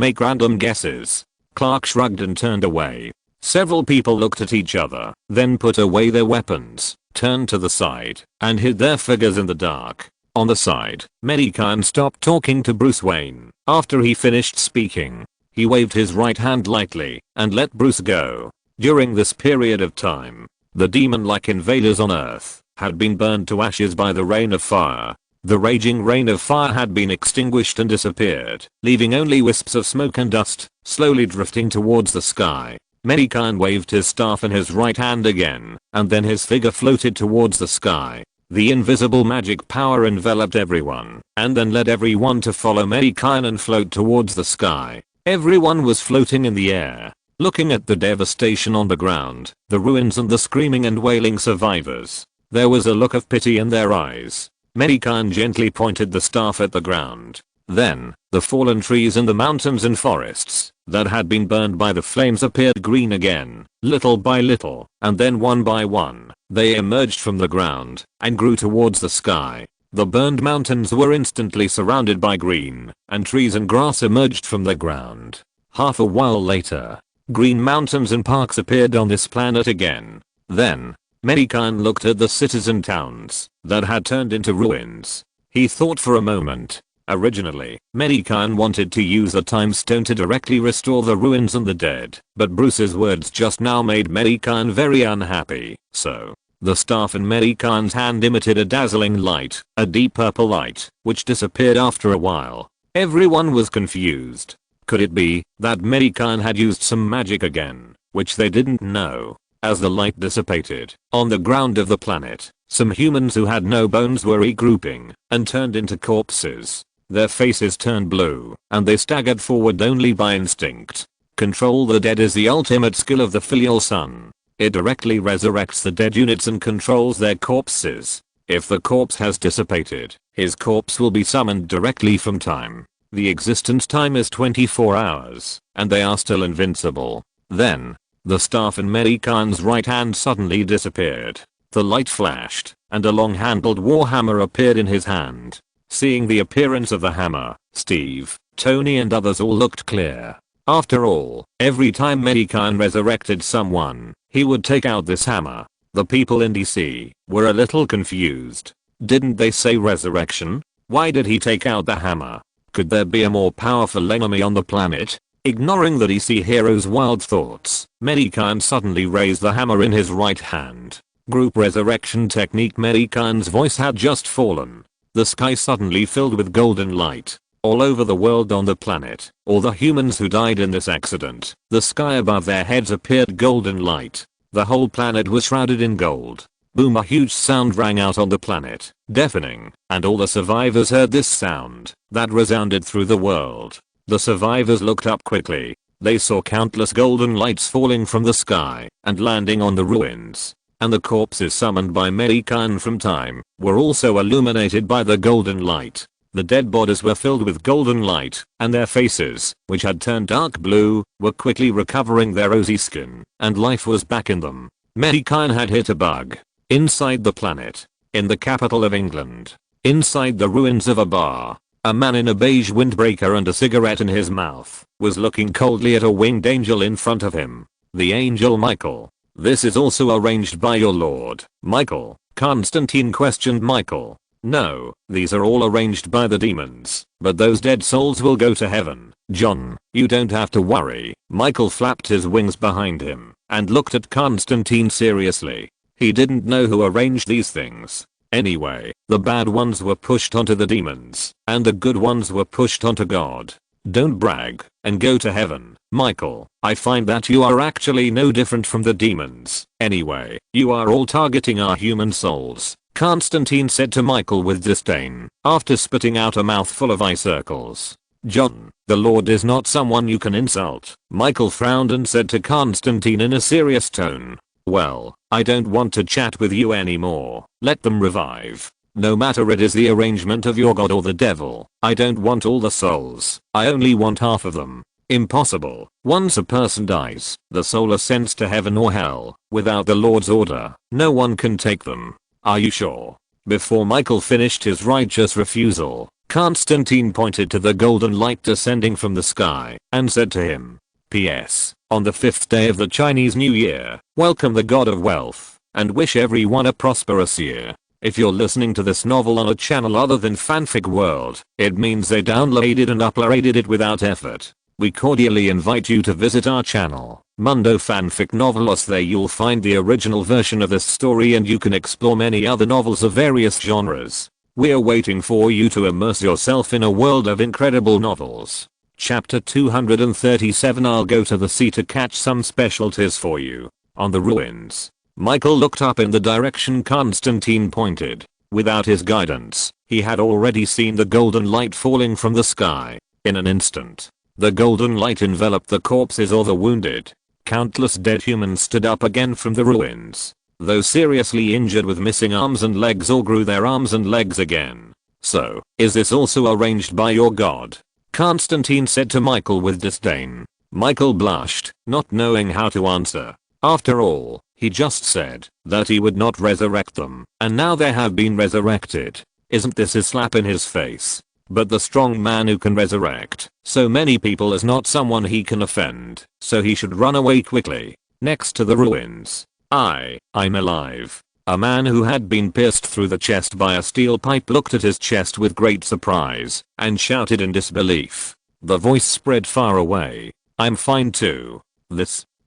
make random guesses. Clark shrugged and turned away. Several people looked at each other, then put away their weapons, turned to the side, and hid their figures in the dark. On the side, Mei Gan stopped talking to Bruce Wayne. After he finished speaking, he waved his right hand lightly and let Bruce go. During this period of time, the demon-like invaders on Earth had been burned to ashes by the rain of fire. The raging rain of fire had been extinguished and disappeared, leaving only wisps of smoke and dust, slowly drifting towards the sky. Mei Gan waved his staff in his right hand again, and then his figure floated towards the sky. The invisible magic power enveloped everyone, and then led everyone to follow Mei Gan and float towards the sky. Everyone was floating in the air, looking at the devastation on the ground, the ruins and the screaming and wailing survivors. There was a look of pity in their eyes. Mei Gan gently pointed the staff at the ground. Then, the fallen trees and the mountains and forests that had been burned by the flames appeared green again, little by little, and then one by one, they emerged from the ground and grew towards the sky. The burned mountains were instantly surrounded by green, and trees and grass emerged from the ground. Half a while later, green mountains and parks appeared on this planet again. Then, Mei Gan looked at the cities and towns that had turned into ruins. He thought for a moment. Originally, Mei Gan wanted to use the time stone to directly restore the ruins and the dead, but Bruce's words just now made Mei Gan very unhappy, so the staff in Mei Gan's hand emitted a dazzling light, a deep purple light, which disappeared after a while. Everyone was confused. Could it be that Mei Gan had used some magic again, which they didn't know? As the light dissipated, on the ground of the planet, some humans who had no bones were regrouping and turned into corpses. Their faces turned blue, and they staggered forward only by instinct. Control the dead is the ultimate skill of the filial son. It directly resurrects the dead units and controls their corpses. If the corpse has dissipated, his corpse will be summoned directly from time. The existence time is 24 hours, and they are still invincible. Then, the staff in Mei Gan's right hand suddenly disappeared. The light flashed, and a long-handled warhammer appeared in his hand. Seeing the appearance of the hammer, Steve, Tony and others all looked clear. After all, every time Mei Gan resurrected someone, he would take out this hammer. The people in DC were a little confused. Didn't they say resurrection? Why did he take out the hammer? Could there be a more powerful enemy on the planet? Ignoring the DC hero's wild thoughts, Mei Gan suddenly raised the hammer in his right hand. Group resurrection technique. Mei Gan's voice had just fallen. The sky suddenly filled with golden light. All over the world on the planet, all the humans who died in this accident, the sky above their heads appeared golden light. The whole planet was shrouded in gold. Boom! A huge sound rang out on the planet, deafening, and all the survivors heard this sound that resounded through the world. The survivors looked up quickly. They saw countless golden lights falling from the sky and landing on the ruins. And the corpses summoned by Mei Gan from time were also illuminated by the golden light. The dead bodies were filled with golden light, and their faces, which had turned dark blue, were quickly recovering their rosy skin, and life was back in them. Mei Gan had hit a bug. Inside the planet, in the capital of England, inside the ruins of a bar, a man in a beige windbreaker and a cigarette in his mouth was looking coldly at a winged angel in front of him. The angel Michael. This is also arranged by your lord, Michael. Constantine questioned Michael. No, these are all arranged by the demons, but those dead souls will go to heaven. John, you don't have to worry. Michael flapped his wings behind him and looked at Constantine seriously. He didn't know who arranged these things. Anyway, the bad ones were pushed onto the demons, and the good ones were pushed onto God. Don't brag and go to heaven, Michael. I find that you are actually no different from the demons. Anyway, you are all targeting our human souls, Constantine said to Michael with disdain, after spitting out a mouthful of eye circles. John, the Lord is not someone you can insult. Michael frowned and said to Constantine in a serious tone. Well, I don't want to chat with you anymore. Let them revive. No matter it is the arrangement of your god or the devil, I don't want all the souls. I only want half of them. Impossible. Once a person dies, the soul ascends to heaven or hell. Without the Lord's order, no one can take them. Are you sure? Before Michael finished his righteous refusal, Constantine pointed to the golden light descending from the sky and said to him, P.S. On the 5th day of the Chinese New Year, welcome the god of wealth, and wish everyone a prosperous year. If you're listening to this novel on a channel other than Fanfic World, it means they downloaded and uploaded it without effort. We cordially invite you to visit our channel. Mundo Fanfic Novelos. There you'll find the original version of this story and you can explore many other novels of various genres. We're waiting for you to immerse yourself in a world of incredible novels. Chapter 237. I'll go to the sea to catch some specialties for you. On the ruins. Michael looked up in the direction Constantine pointed. Without his guidance, he had already seen the golden light falling from the sky. In an instant, the golden light enveloped the corpses or the wounded. Countless dead humans stood up again from the ruins. Those seriously injured with missing arms and legs all grew their arms and legs again. So, is this also arranged by your god? Constantine said to Michael with disdain. Michael blushed, not knowing how to answer. After all, he just said that he would not resurrect them, and now they have been resurrected. Isn't this a slap in his face? But the strong man who can resurrect so many people is not someone he can offend, so he should run away quickly. Next to the ruins. I'm alive. A man who had been pierced through the chest by a steel pipe looked at his chest with great surprise and shouted in disbelief. The voice spread far away. I'm fine too.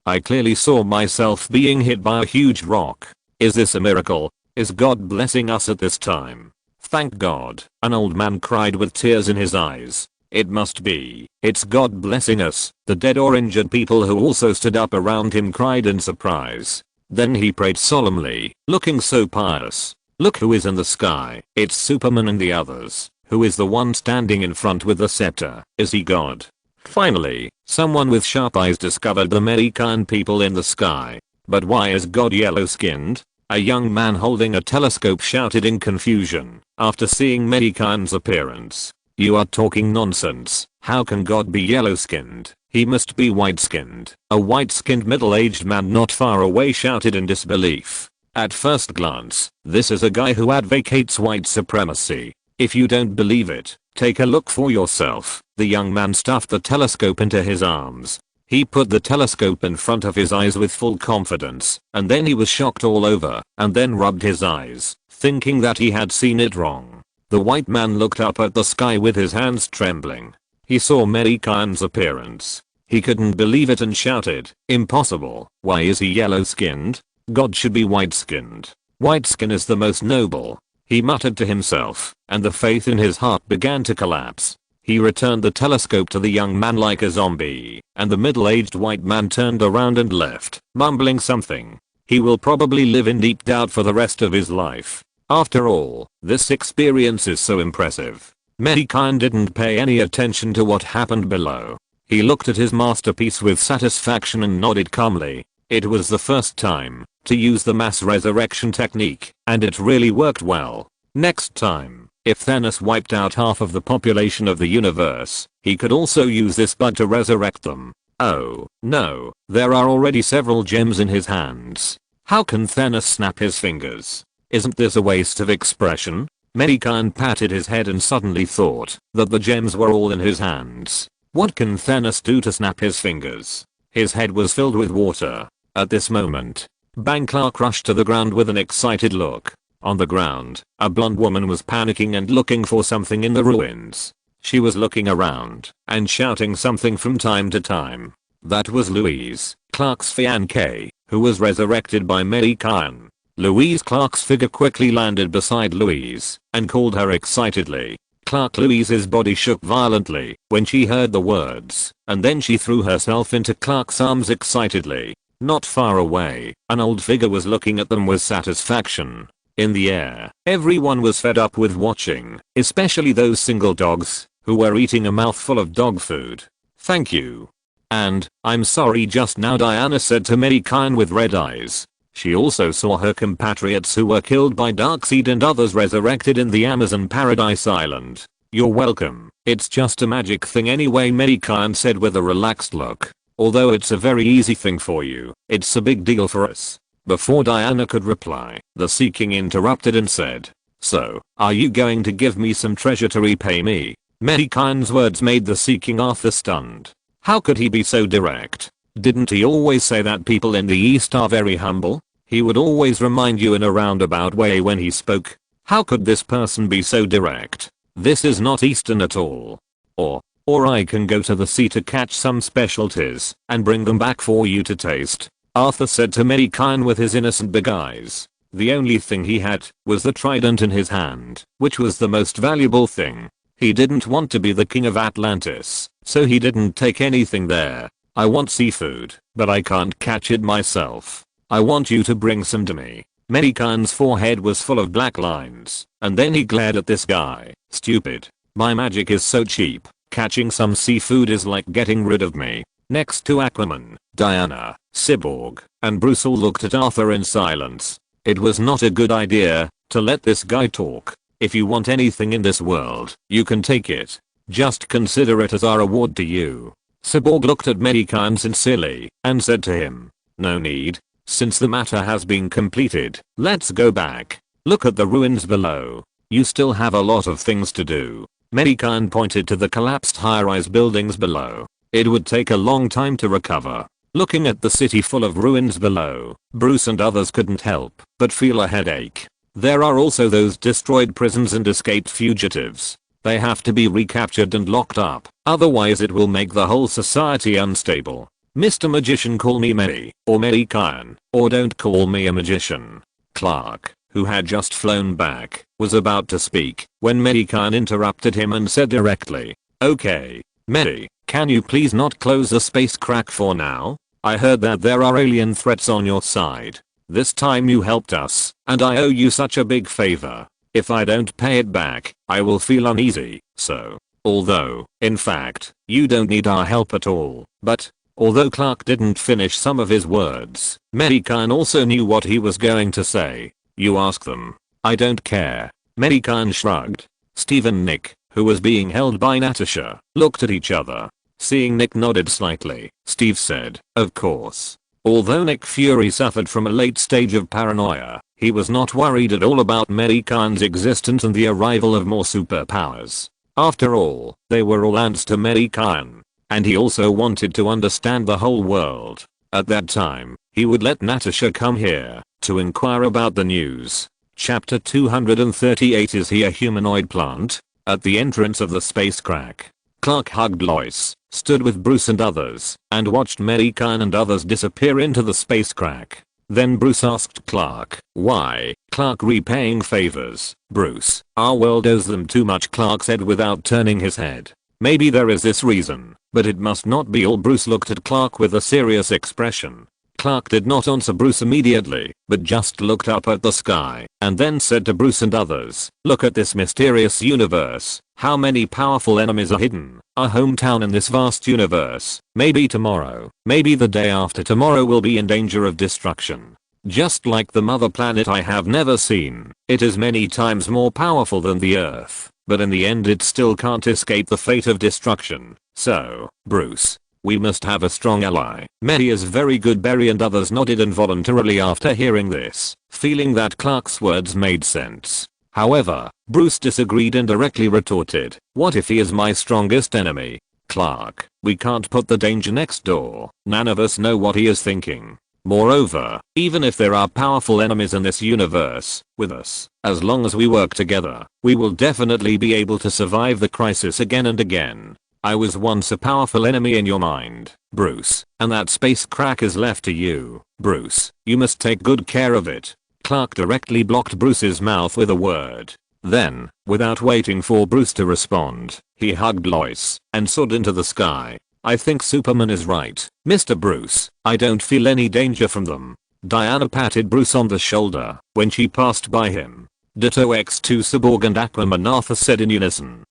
I clearly saw myself being hit by a huge rock. Is this a miracle? Is God blessing us at this time? Thank God, an old man cried with tears in his eyes. It must be. It's God blessing us. The dead or injured people who also stood up around him cried in surprise. Then he prayed solemnly, looking so pious. Look who is in the sky. It's Superman and the others. Who is the one standing in front with the scepter? Is he God? Finally, someone with sharp eyes discovered the Mei Gan people in the sky. But why is God yellow-skinned? A young man holding a telescope shouted in confusion after seeing Mei Gan's appearance. You are talking nonsense. How can God be yellow-skinned? He must be white-skinned. A white-skinned middle-aged man not far away shouted in disbelief. At first glance, this is a guy who advocates white supremacy. If you don't believe it, take a look for yourself. The young man stuffed the telescope into his arms. He put the telescope in front of his eyes with full confidence, and then he was shocked all over, and then rubbed his eyes, thinking that he had seen it wrong. The white man looked up at the sky with his hands trembling. He saw Mei Gan's appearance. He couldn't believe it and shouted, "Impossible, why is he yellow-skinned? God should be white-skinned. White skin is the most noble." He muttered to himself, and the faith in his heart began to collapse. He returned the telescope to the young man like a zombie, and the middle-aged white man turned around and left, mumbling something. He will probably live in deep doubt for the rest of his life. After all, this experience is so impressive. Mei Gan didn't pay any attention to what happened below. He looked at his masterpiece with satisfaction and nodded calmly. It was the first time to use the mass resurrection technique, and it really worked well. Next time, if Thanos wiped out half of the population of the universe, he could also use this bug to resurrect them. Oh, no, there are already several gems in his hands. How can Thanos snap his fingers? Isn't this a waste of expression? Mei Gan patted his head and suddenly thought that the gems were all in his hands. What can Thanos do to snap his fingers? His head was filled with water. At this moment, Bang Clark rushed to the ground with an excited look. On the ground, a blonde woman was panicking and looking for something in the ruins. She was looking around and shouting something from time to time. That was Louise, Clark's fiancée, who was resurrected by Mei Gan. Louise Clark's figure quickly landed beside Louise and called her excitedly. Louise's body shook violently when she heard the words, and then she threw herself into Clark's arms excitedly. Not far away, an old figure was looking at them with satisfaction. In the air, everyone was fed up with watching, especially those single dogs who were eating a mouthful of dog food. Thank you. And, I'm sorry just now, Diana said to Mei Gan with red eyes. She also saw her compatriots who were killed by Darkseid and others resurrected in the Amazon Paradise Island. You're welcome. It's just a magic thing anyway, Mei Gan said with a relaxed look. Although it's a very easy thing for you, it's a big deal for us. Before Diana could reply, the Sea King interrupted and said, "So, are you going to give me some treasure to repay me?" Mei Gan's words made the Sea King Arthur stunned. How could he be so direct? Didn't he always say that people in the East are very humble? He would always remind you in a roundabout way when he spoke. How could this person be so direct? This is not Eastern at all. Or or I can go to the sea to catch some specialties and bring them back for you to taste," Arthur said to Mei Gan with his innocent big eyes. The only thing he had was the trident in his hand, which was the most valuable thing. He didn't want to be the king of Atlantis, so he didn't take anything there. "I want seafood, but I can't catch it myself. I want you to bring some to me." Mei Gan's forehead was full of black lines, and then he glared at this guy. "Stupid. My magic is so cheap. Catching some seafood is like getting rid of me." Next to Aquaman, Diana, Cyborg, and Bruce all looked at Arthur in silence. It was not a good idea to let this guy talk. "If you want anything in this world, you can take it. Just consider it as our reward to you." Cyborg looked at Mei Gan sincerely and said to him, "No need. Since the matter has been completed, let's go back. Look at the ruins below. You still have a lot of things to do." Mei Gan pointed to the collapsed high-rise buildings below. It would take a long time to recover. Looking at the city full of ruins below, Bruce and others couldn't help but feel a headache. There are also those destroyed prisons and escaped fugitives. They have to be recaptured and locked up, otherwise it will make the whole society unstable. "Mr. Magician, call me Mei, or Mei Gan, or don't call me a magician." Clark, who had just flown back, was about to speak when Mei Gan interrupted him and said directly, "Okay, Mei, can you please not close the space crack for now? I heard that there are alien threats on your side. This time you helped us, and I owe you such a big favor. If I don't pay it back, I will feel uneasy, so, although, in fact, you don't need our help at all, but," although Clark didn't finish some of his words, Mei Gan also knew what he was going to say. "You ask them. I don't care." Mei Gan shrugged. Steve and Nick, who was being held by Natasha, looked at each other. Seeing Nick nodded slightly, Steve said, "Of course." Although Nick Fury suffered from a late stage of paranoia, he was not worried at all about Mei Gan's existence and the arrival of more superpowers. After all, they were all ants to Mei Gan. And he also wanted to understand the whole world. At that time, he would let Natasha come here to inquire about the news. Chapter 238. Is he a humanoid plant? At the entrance of the space crack, Clark hugged Lois, stood with Bruce and others, and watched Mei Gan and others disappear into the space crack. Then Bruce asked Clark, "Why, Clark, repaying favors?" "Bruce, our world owes them too much," Clark said without turning his head. "Maybe there is this reason, but it must not be all." Bruce looked at Clark with a serious expression. Clark did not answer Bruce immediately, but just looked up at the sky, and then said to Bruce and others, "Look at this mysterious universe. How many powerful enemies are hidden? Our hometown in this vast universe. Maybe tomorrow, maybe the day after tomorrow will be in danger of destruction. Just like the mother planet I have never seen. It is many times more powerful than the Earth, but in the end it still can't escape the fate of destruction. So, Bruce, we must have a strong ally." Mei is very good. Barry and others nodded involuntarily after hearing this, feeling that Clark's words made sense. However, Bruce disagreed and directly retorted, "What if he is my strongest enemy? Clark, we can't put the danger next door. None of us know what he is thinking. Moreover, even if there are powerful enemies in this universe, with us, as long as we work together, we will definitely be able to survive the crisis again and again. I was once a powerful enemy in your mind, Bruce, and that space crack is left to you. Bruce, you must take good care of it." Clark directly blocked Bruce's mouth with a word. Then, without waiting for Bruce to respond, he hugged Lois and soared into the sky. "I think Superman is right, Mr. Bruce. I don't feel any danger from them." Diana patted Bruce on the shoulder when she passed by him. "Ditto X2 Cyborg and Aquaman," Arthur said in unison.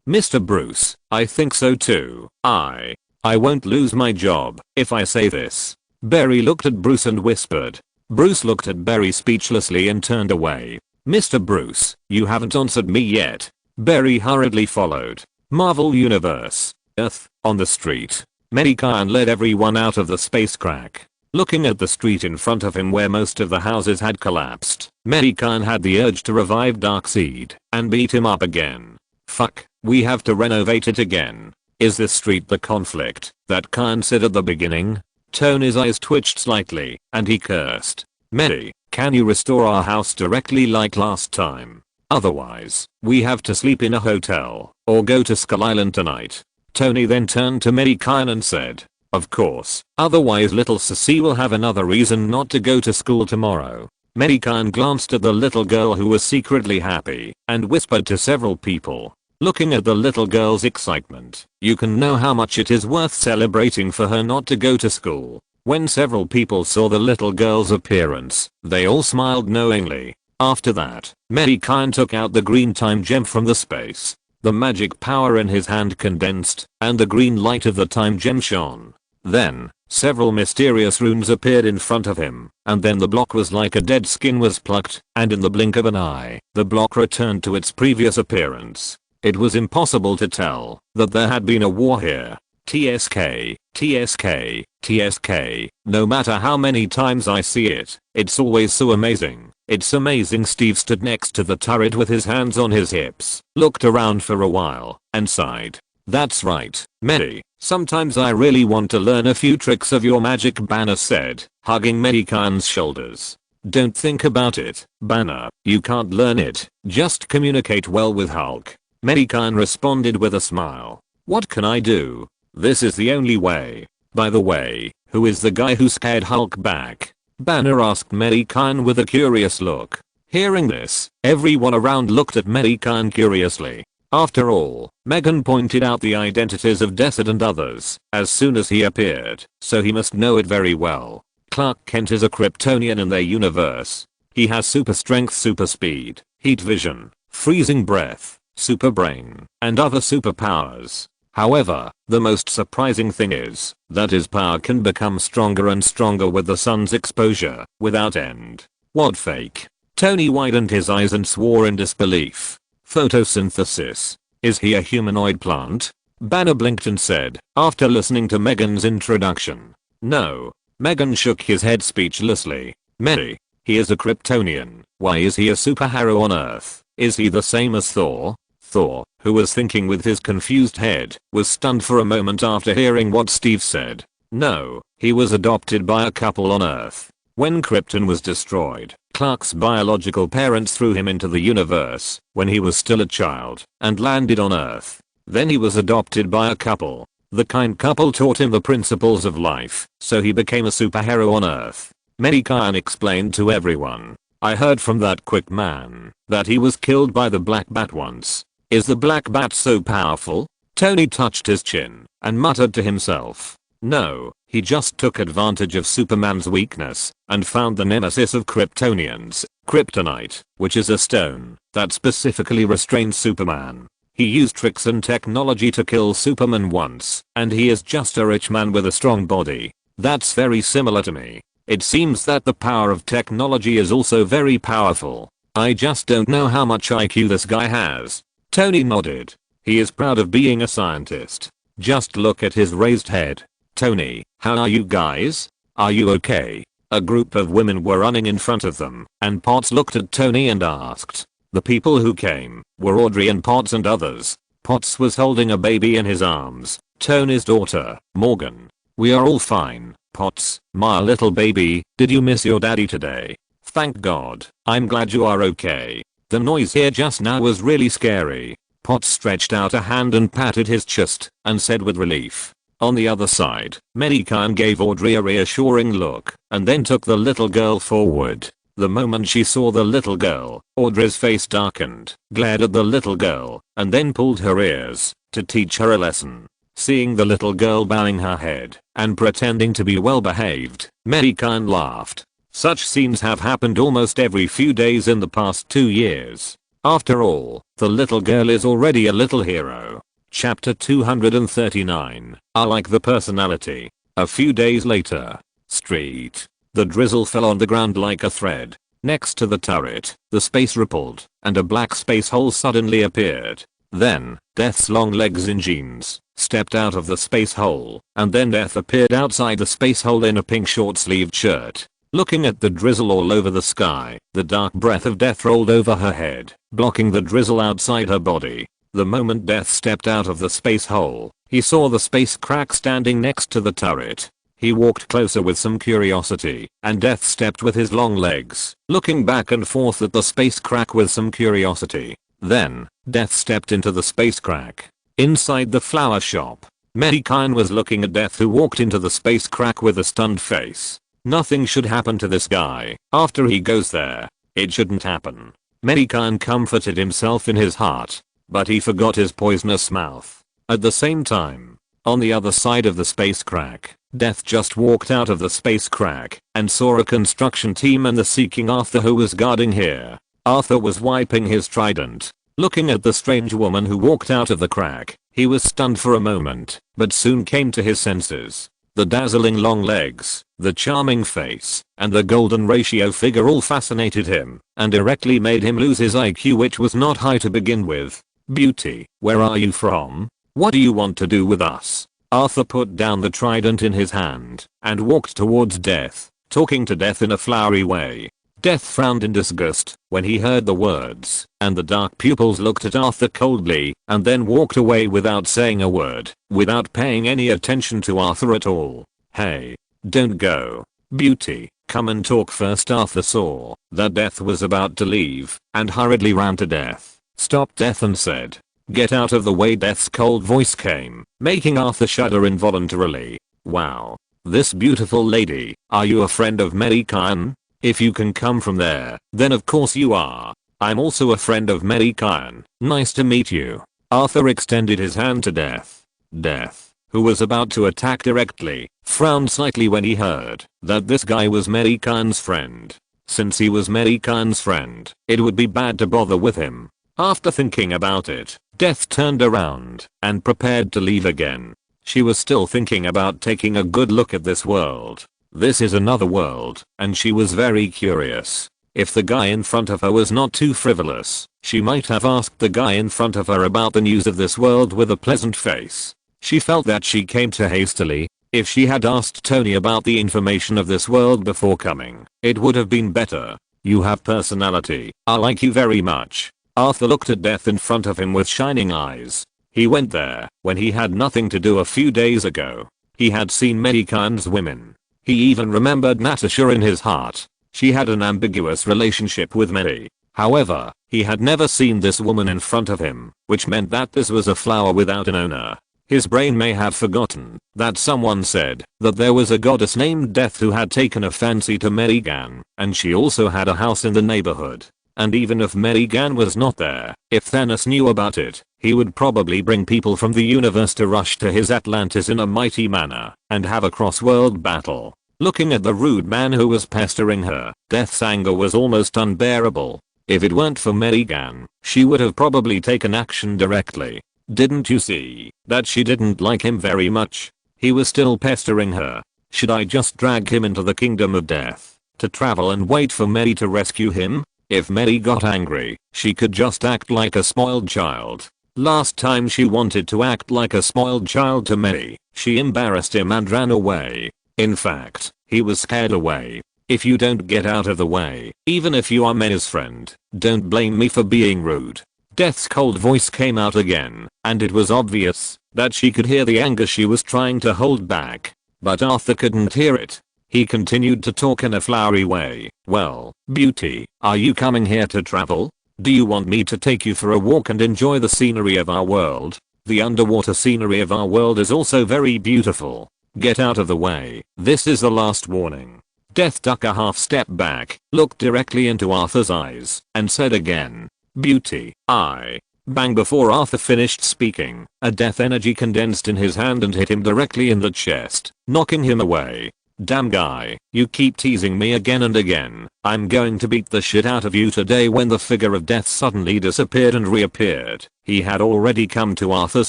"Mr. Bruce, I think so too. I won't lose my job if I say this." Barry looked at Bruce and whispered. Bruce looked at Barry speechlessly and turned away. "Mr. Bruce, you haven't answered me yet." Barry hurriedly followed. Marvel Universe. Earth, on the street. Mei Gan led everyone out of the space crack. Looking at the street in front of him where most of the houses had collapsed, Mei Gan had the urge to revive Darkseid and beat him up again. "Fuck, we have to renovate it again. Is this street the conflict that Khan said at the beginning?" Tony's eyes twitched slightly, and he cursed. "Mei, can you restore our house directly like last time? Otherwise, we have to sleep in a hotel, or go to Skull Island tonight." Tony then turned to Mei Gan and said, "Of course, otherwise little Sissy will have another reason not to go to school tomorrow." Mei Gan glanced at the little girl who was secretly happy and whispered to several people. Looking at the little girl's excitement, you can know how much it is worth celebrating for her not to go to school. When several people saw the little girl's appearance, they all smiled knowingly. After that, Mei Gan took out the green time gem from the space. The magic power in his hand condensed, and the green light of the time gem shone. Then, several mysterious runes appeared in front of him, and then the block was like a dead skin was plucked, and in the blink of an eye, the block returned to its previous appearance. It was impossible to tell that there had been a war here. TSK, TSK, TSK, no matter how many times I see it, it's always so amazing. It's amazing. Steve stood next to the turret with his hands on his hips, looked around for a while, and sighed. "That's right, Mei. Sometimes I really want to learn a few tricks of your magic," Banner said, hugging Mei Gan's shoulders. "Don't think about it, Banner. You can't learn it. Just communicate well with Hulk." Mei Gan responded with a smile. "What can I do? This is the only way." "By the way, who is the guy who scared Hulk back?" Banner asked Mei Gan with a curious look. Hearing this, everyone around looked at Mei Gan curiously. After all, Megan pointed out the identities of Desert and others as soon as he appeared, so he must know it very well. Clark Kent is a Kryptonian in their universe. He has super strength, super speed, heat vision, freezing breath, super brain, and other superpowers. However, the most surprising thing is that his power can become stronger and stronger with the sun's exposure, without end. What fake? Tony widened his eyes and swore in disbelief. Photosynthesis. Is he a humanoid plant? Banner blinked and said, after listening to Megan's introduction. No. Megan shook his head speechlessly. Mei, he is a Kryptonian. Why is he a superhero on Earth? Is he the same as Thor? Thor, who was thinking with his confused head, was stunned for a moment after hearing what Steve said. No, he was adopted by a couple on Earth. When Krypton was destroyed, Clark's biological parents threw him into the universe when he was still a child and landed on Earth. Then he was adopted by a couple. The kind couple taught him the principles of life, so he became a superhero on Earth. Mei Gan explained to everyone. I heard from that quick man that he was killed by the Black Bat once. Is the Black Bat so powerful? Tony touched his chin and muttered to himself. No, he just took advantage of Superman's weakness and found the nemesis of Kryptonians, kryptonite, which is a stone that specifically restrains Superman. He used tricks and technology to kill Superman once, and he is just a rich man with a strong body. That's very similar to me. It seems that the power of technology is also very powerful. I just don't know how much IQ this guy has. Tony nodded. He is proud of being a scientist. Just look at his raised head. Tony, how are you guys? Are you okay? A group of women were running in front of them, and Potts looked at Tony and asked. The people who came were Audrey and Potts and others. Potts was holding a baby in his arms, Tony's daughter, Morgan. We are all fine, Potts, my little baby. Did you miss your daddy today? Thank God. I'm glad you are okay. The noise here just now was really scary. Potts stretched out a hand and patted his chest and said with relief. On the other side, Mei Gan gave Audrey a reassuring look and then took the little girl forward. The moment she saw the little girl, Audrey's face darkened, glared at the little girl, and then pulled her ears to teach her a lesson. Seeing the little girl bowing her head and pretending to be well behaved, Mei Gan laughed. Such scenes have happened almost every few days in the past 2 years. After all, the little girl is already a little hero. Chapter 239. I like the personality. A few days later. Street. The drizzle fell on the ground like a thread. Next to the turret, the space rippled, and a black space hole suddenly appeared. Then, Death's long legs in jeans stepped out of the space hole, and then Death appeared outside the space hole in a pink short-sleeved shirt. Looking at the drizzle all over the sky, the dark breath of Death rolled over her head, blocking the drizzle outside her body. The moment Death stepped out of the space hole, he saw the space crack standing next to the turret. He walked closer with some curiosity, and Death stepped with his long legs, looking back and forth at the space crack with some curiosity. Then, Death stepped into the space crack. Inside the flower shop, Mei Gan was looking at Death, who walked into the space crack with a stunned face. Nothing should happen to this guy after he goes there. It shouldn't happen. Mei Gan comforted himself in his heart, but he forgot his poisonous mouth. At the same time, on the other side of the space crack, Death just walked out of the space crack and saw a construction team and the seeking Arthur who was guarding here. Arthur was wiping his trident, looking at the strange woman who walked out of the crack. He was stunned for a moment, but soon came to his senses. The dazzling long legs, the charming face, and the golden ratio figure all fascinated him and directly made him lose his IQ, which was not high to begin with. Beauty, where are you from? What do you want to do with us? Arthur put down the trident in his hand and walked towards Death, talking to Death in a flowery way. Death frowned in disgust when he heard the words, and the dark pupils looked at Arthur coldly and then walked away without saying a word, without paying any attention to Arthur at all. Hey, don't go. Beauty, come and talk first. Arthur saw that Death was about to leave and hurriedly ran to Death, stopped Death and said, "Get out of the way." Death's cold voice came, making Arthur shudder involuntarily. Wow. This beautiful lady, are you a friend of Mei Gan? If you can come from there, then of course you are. I'm also a friend of Mei Gan. Nice to meet you. Arthur extended his hand to Death. Death, who was about to attack directly, frowned slightly when he heard that this guy was Mei Gan's friend. Since he was Mei Gan's friend, it would be bad to bother with him. After thinking about it, Death turned around and prepared to leave again. She was still thinking about taking a good look at this world. This is another world, and she was very curious. If the guy in front of her was not too frivolous, she might have asked the guy in front of her about the news of this world with a pleasant face. She felt that she came too hastily. If she had asked Tony about the information of this world before coming, it would have been better. You have personality. I like you very much. Arthur looked at Death in front of him with shining eyes. He went there when he had nothing to do a few days ago. He had seen many kinds of women. He even remembered Natasha in his heart. She had an ambiguous relationship with Mei. However, he had never seen this woman in front of him, which meant that this was a flower without an owner. His brain may have forgotten that someone said that there was a goddess named Death who had taken a fancy to Mei Gan, and she also had a house in the neighborhood. And even if Mei Gan was not there, if Thanos knew about it, he would probably bring people from the universe to rush to his Atlantis in a mighty manner and have a cross-world battle. Looking at the rude man who was pestering her, Death's anger was almost unbearable. If it weren't for Mei Gan, she would have probably taken action directly. Didn't you see that she didn't like him very much? He was still pestering her. Should I just drag him into the kingdom of death to travel and wait for Mei to rescue him? If Mei got angry, she could just act like a spoiled child. Last time she wanted to act like a spoiled child to Mei, she embarrassed him and ran away. In fact, he was scared away. If you don't get out of the way, even if you are Mei's friend, don't blame me for being rude. Death's cold voice came out again, and it was obvious that she could hear the anger she was trying to hold back. But Arthur couldn't hear it. He continued to talk in a flowery way. Well, Beauty, are you coming here to travel? Do you want me to take you for a walk and enjoy the scenery of our world? The underwater scenery of our world is also very beautiful. Get out of the way. This is the last warning. Death took a half step back, looked directly into Arthur's eyes, and said again, Beauty, I. Bang! Before Arthur finished speaking, a death energy condensed in his hand and hit him directly in the chest, knocking him away. Damn guy, you keep teasing me again and again. I'm going to beat the shit out of you today. When the figure of death suddenly disappeared and reappeared, he had already come to Arthur's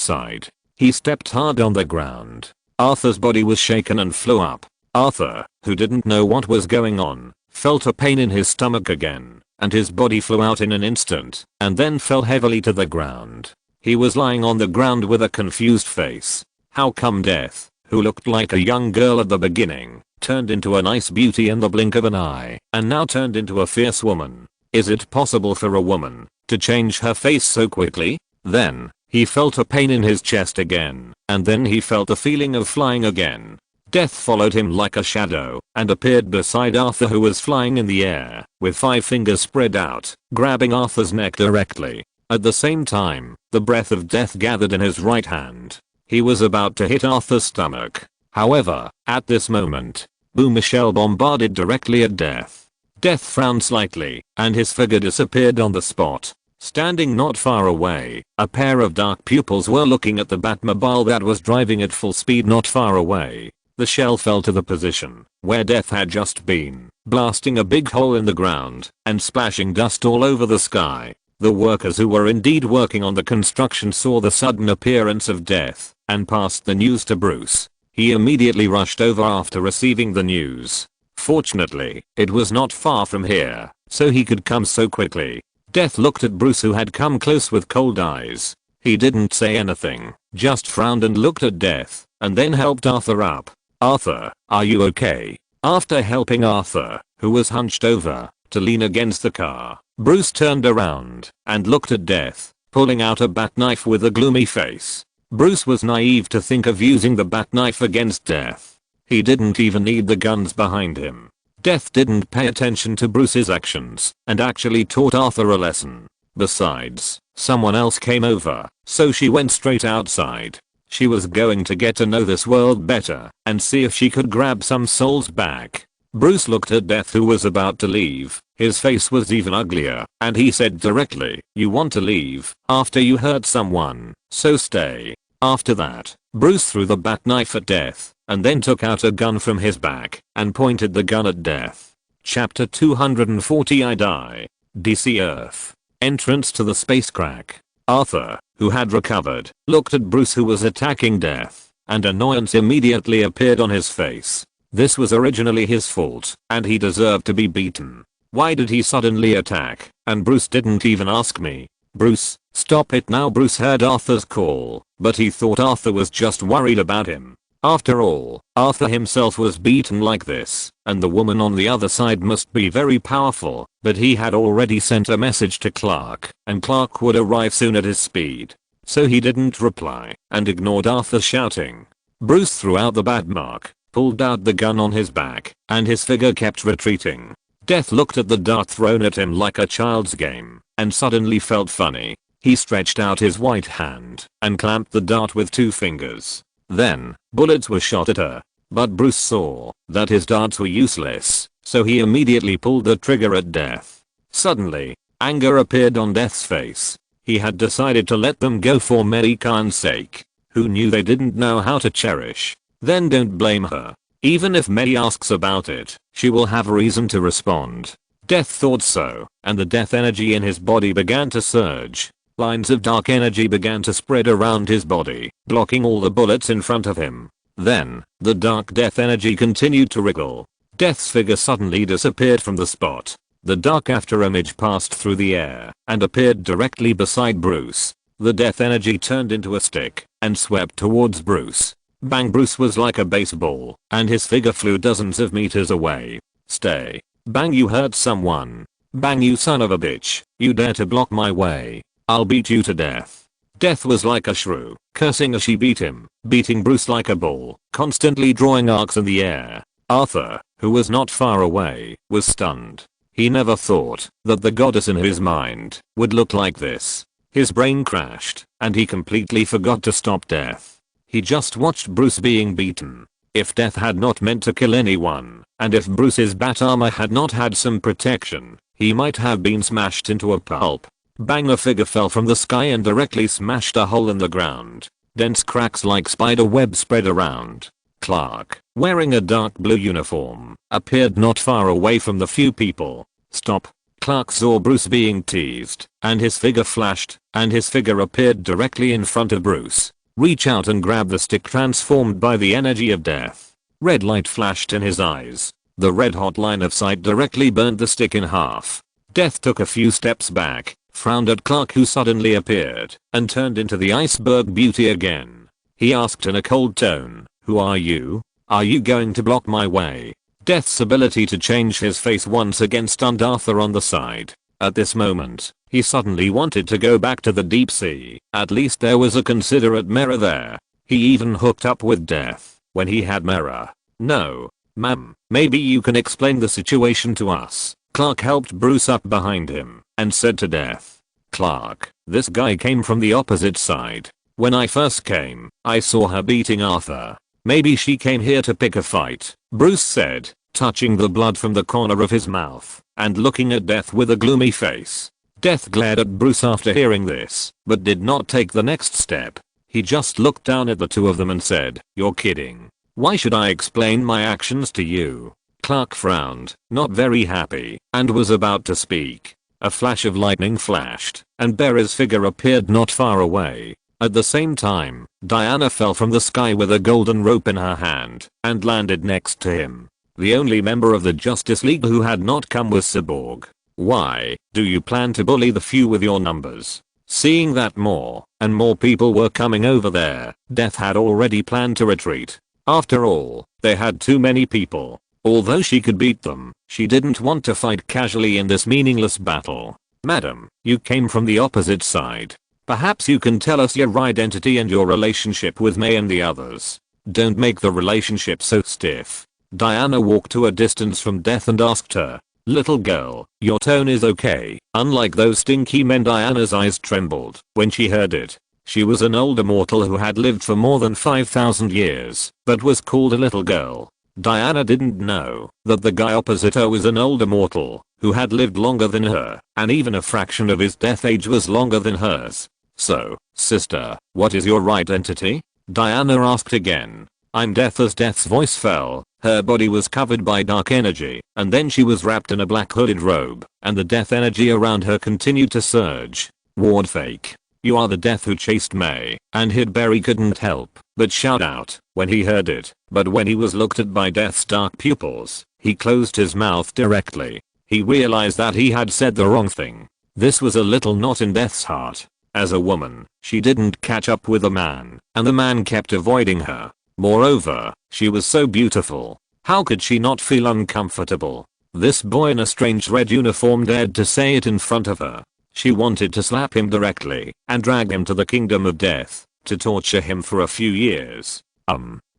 side. He stepped hard on the ground. Arthur's body was shaken and flew up. Arthur, who didn't know what was going on, felt a pain in his stomach again, and his body flew out in an instant, and then fell heavily to the ground. He was lying on the ground with a confused face. How come Death, who looked like a young girl at the beginning, turned into a nice beauty in the blink of an eye, and now turned into a fierce woman? Is it possible for a woman to change her face so quickly? Then, he felt a pain in his chest again, and then he felt the feeling of flying again. Death followed him like a shadow and appeared beside Arthur, who was flying in the air with 5 fingers spread out, grabbing Arthur's neck directly. At the same time, The breath of death gathered in his right hand. He was about to hit Arthur's stomach. However, at this moment, boom, a shell bombarded directly at Death. Death frowned slightly, and his figure disappeared on the spot. Standing not far away, a pair of dark pupils were looking at the Batmobile that was driving at full speed not far away. The shell fell to the position where Death had just been, blasting a big hole in the ground and splashing dust all over the sky. The workers who were indeed working on the construction saw the sudden appearance of Death and passed the news to Bruce. He immediately rushed over after receiving the news. Fortunately, it was not far from here, so he could come so quickly. Death looked at Bruce, who had come close with cold eyes. He didn't say anything, just frowned and looked at Death, and then helped Arthur up. "Arthur, are you okay?" After helping Arthur, who was hunched over, to lean against the car, Bruce turned around and looked at Death, pulling out a bat knife with a gloomy face. Bruce was naive to think of using the bat knife against Death. He didn't even need the guns behind him. Death didn't pay attention to Bruce's actions and actually taught Arthur a lesson. Besides, someone else came over, so she went straight outside. She was going to get to know this world better and see if she could grab some souls back. Bruce looked at Death, who was about to leave. His face was even uglier, and he said directly, "You want to leave after you hurt someone, so stay." After that, Bruce threw the bat knife at Death and then took out a gun from his back and pointed the gun at Death. Chapter 240 I Die. DC Earth. Entrance to the space crack. Arthur, who had recovered, looked at Bruce, who was attacking Death, and annoyance immediately appeared on his face. This was originally his fault, and he deserved to be beaten. Why did he suddenly attack? And Bruce didn't even ask me. "Bruce, stop it now." Bruce heard Arthur's call, but he thought Arthur was just worried about him. After all, Arthur himself was beaten like this, and the woman on the other side must be very powerful, but he had already sent a message to Clark, and Clark would arrive soon at his speed. So he didn't reply, and ignored Arthur shouting. Bruce threw out the bat mark, pulled out the gun on his back, and his figure kept retreating. Death looked at the dart thrown at him like a child's game, and suddenly felt funny. He stretched out his white hand and clamped the dart with 2 fingers. Then, bullets were shot at her. But Bruce saw that his darts were useless, so he immediately pulled the trigger at Death. Suddenly, anger appeared on Death's face. He had decided to let them go for Mei Gan's sake. Who knew they didn't know how to cherish? Then don't blame her. Even if Mei asks about it, she will have a reason to respond. Death thought so, and the death energy in his body began to surge. Lines of dark energy began to spread around his body, blocking all the bullets in front of him. Then, the dark death energy continued to wriggle. Death's figure suddenly disappeared from the spot. The dark after image passed through the air and appeared directly beside Bruce. The death energy turned into a stick and swept towards Bruce. Bang! Bruce was like a baseball, and his figure flew dozens of meters away. "Stay. Bang! You hurt someone. Bang! You son of a bitch. You dare to block my way. I'll beat you to death." Death was like a shrew, cursing as she beat him, beating Bruce like a bull, constantly drawing arcs in the air. Arthur, who was not far away, was stunned. He never thought that the goddess in his mind would look like this. His brain crashed, and he completely forgot to stop Death. He just watched Bruce being beaten. If Death had not meant to kill anyone, and if Bruce's bat armor had not had some protection, he might have been smashed into a pulp. Bang! A figure fell from the sky and directly smashed a hole in the ground. Dense cracks like spider web spread around. Clark, wearing a dark blue uniform, appeared not far away from the few people. "Stop." Clark saw Bruce being teased, and his figure flashed, and his figure appeared directly in front of Bruce. "Reach out and grab the stick transformed by the energy of Death." Red light flashed in his eyes. The red hot line of sight directly burned the stick in half. Death took a few steps back, frowned at Clark, who suddenly appeared, and turned into the iceberg beauty again. He asked in a cold tone, "Who are you? Are you going to block my way?" Death's ability to change his face once again stunned Arthur on the side. At this moment, he suddenly wanted to go back to the deep sea. At least there was a considerate mirror there. He even hooked up with Death when he had mirror. "No, ma'am, maybe you can explain the situation to us." Clark helped Bruce up behind him and said to Death, Clark, this guy came from the opposite side. When I first came, I saw her beating Arthur. Maybe she came here to pick a fight, Bruce said, touching the blood from the corner of his mouth and looking at Death with a gloomy face. Death glared at Bruce after hearing this, but did not take the next step. He just looked down at the two of them and said, "You're kidding. Why should I explain my actions to you?" Clark frowned, not very happy, and was about to speak. A flash of lightning flashed, and Barry's figure appeared not far away. At the same time, Diana fell from the sky with a golden rope in her hand and landed next to him. The only member of the Justice League who had not come was Cyborg. "Why do you plan to bully the few with your numbers?" Seeing that more and more people were coming over there, Death had already planned to retreat. After all, they had too many people. Although she could beat them, she didn't want to fight casually in this meaningless battle. "Madam, you came from the opposite side. Perhaps you can tell us your identity and your relationship with Mei and the others. Don't make the relationship so stiff." Diana walked to a distance from Death and asked her, "Little girl, your tone is okay." Unlike those stinky men, Diana's eyes trembled when she heard it. She was an older mortal who had lived for more than 5,000 years, but was called a little girl. Diana didn't know that the guy opposite her was an older mortal who had lived longer than her, and even a fraction of his death age was longer than hers. "So, sister, what is your identity?" Diana asked again. "I'm Death." As Death's voice fell, her body was covered by dark energy, and then she was wrapped in a black hooded robe, and the death energy around her continued to surge. "Ward fake. You are the Death who chased Mei and hid." Barry couldn't help but shout out when he heard it, but when he was looked at by Death's dark pupils, he closed his mouth directly. He realized that he had said the wrong thing. This was a little knot in Death's heart. As a woman, she didn't catch up with a man, and the man kept avoiding her. Moreover, she was so beautiful. How could she not feel uncomfortable? This boy in a strange red uniform dared to say it in front of her. She wanted to slap him directly and drag him to the kingdom of death to torture him for a few years.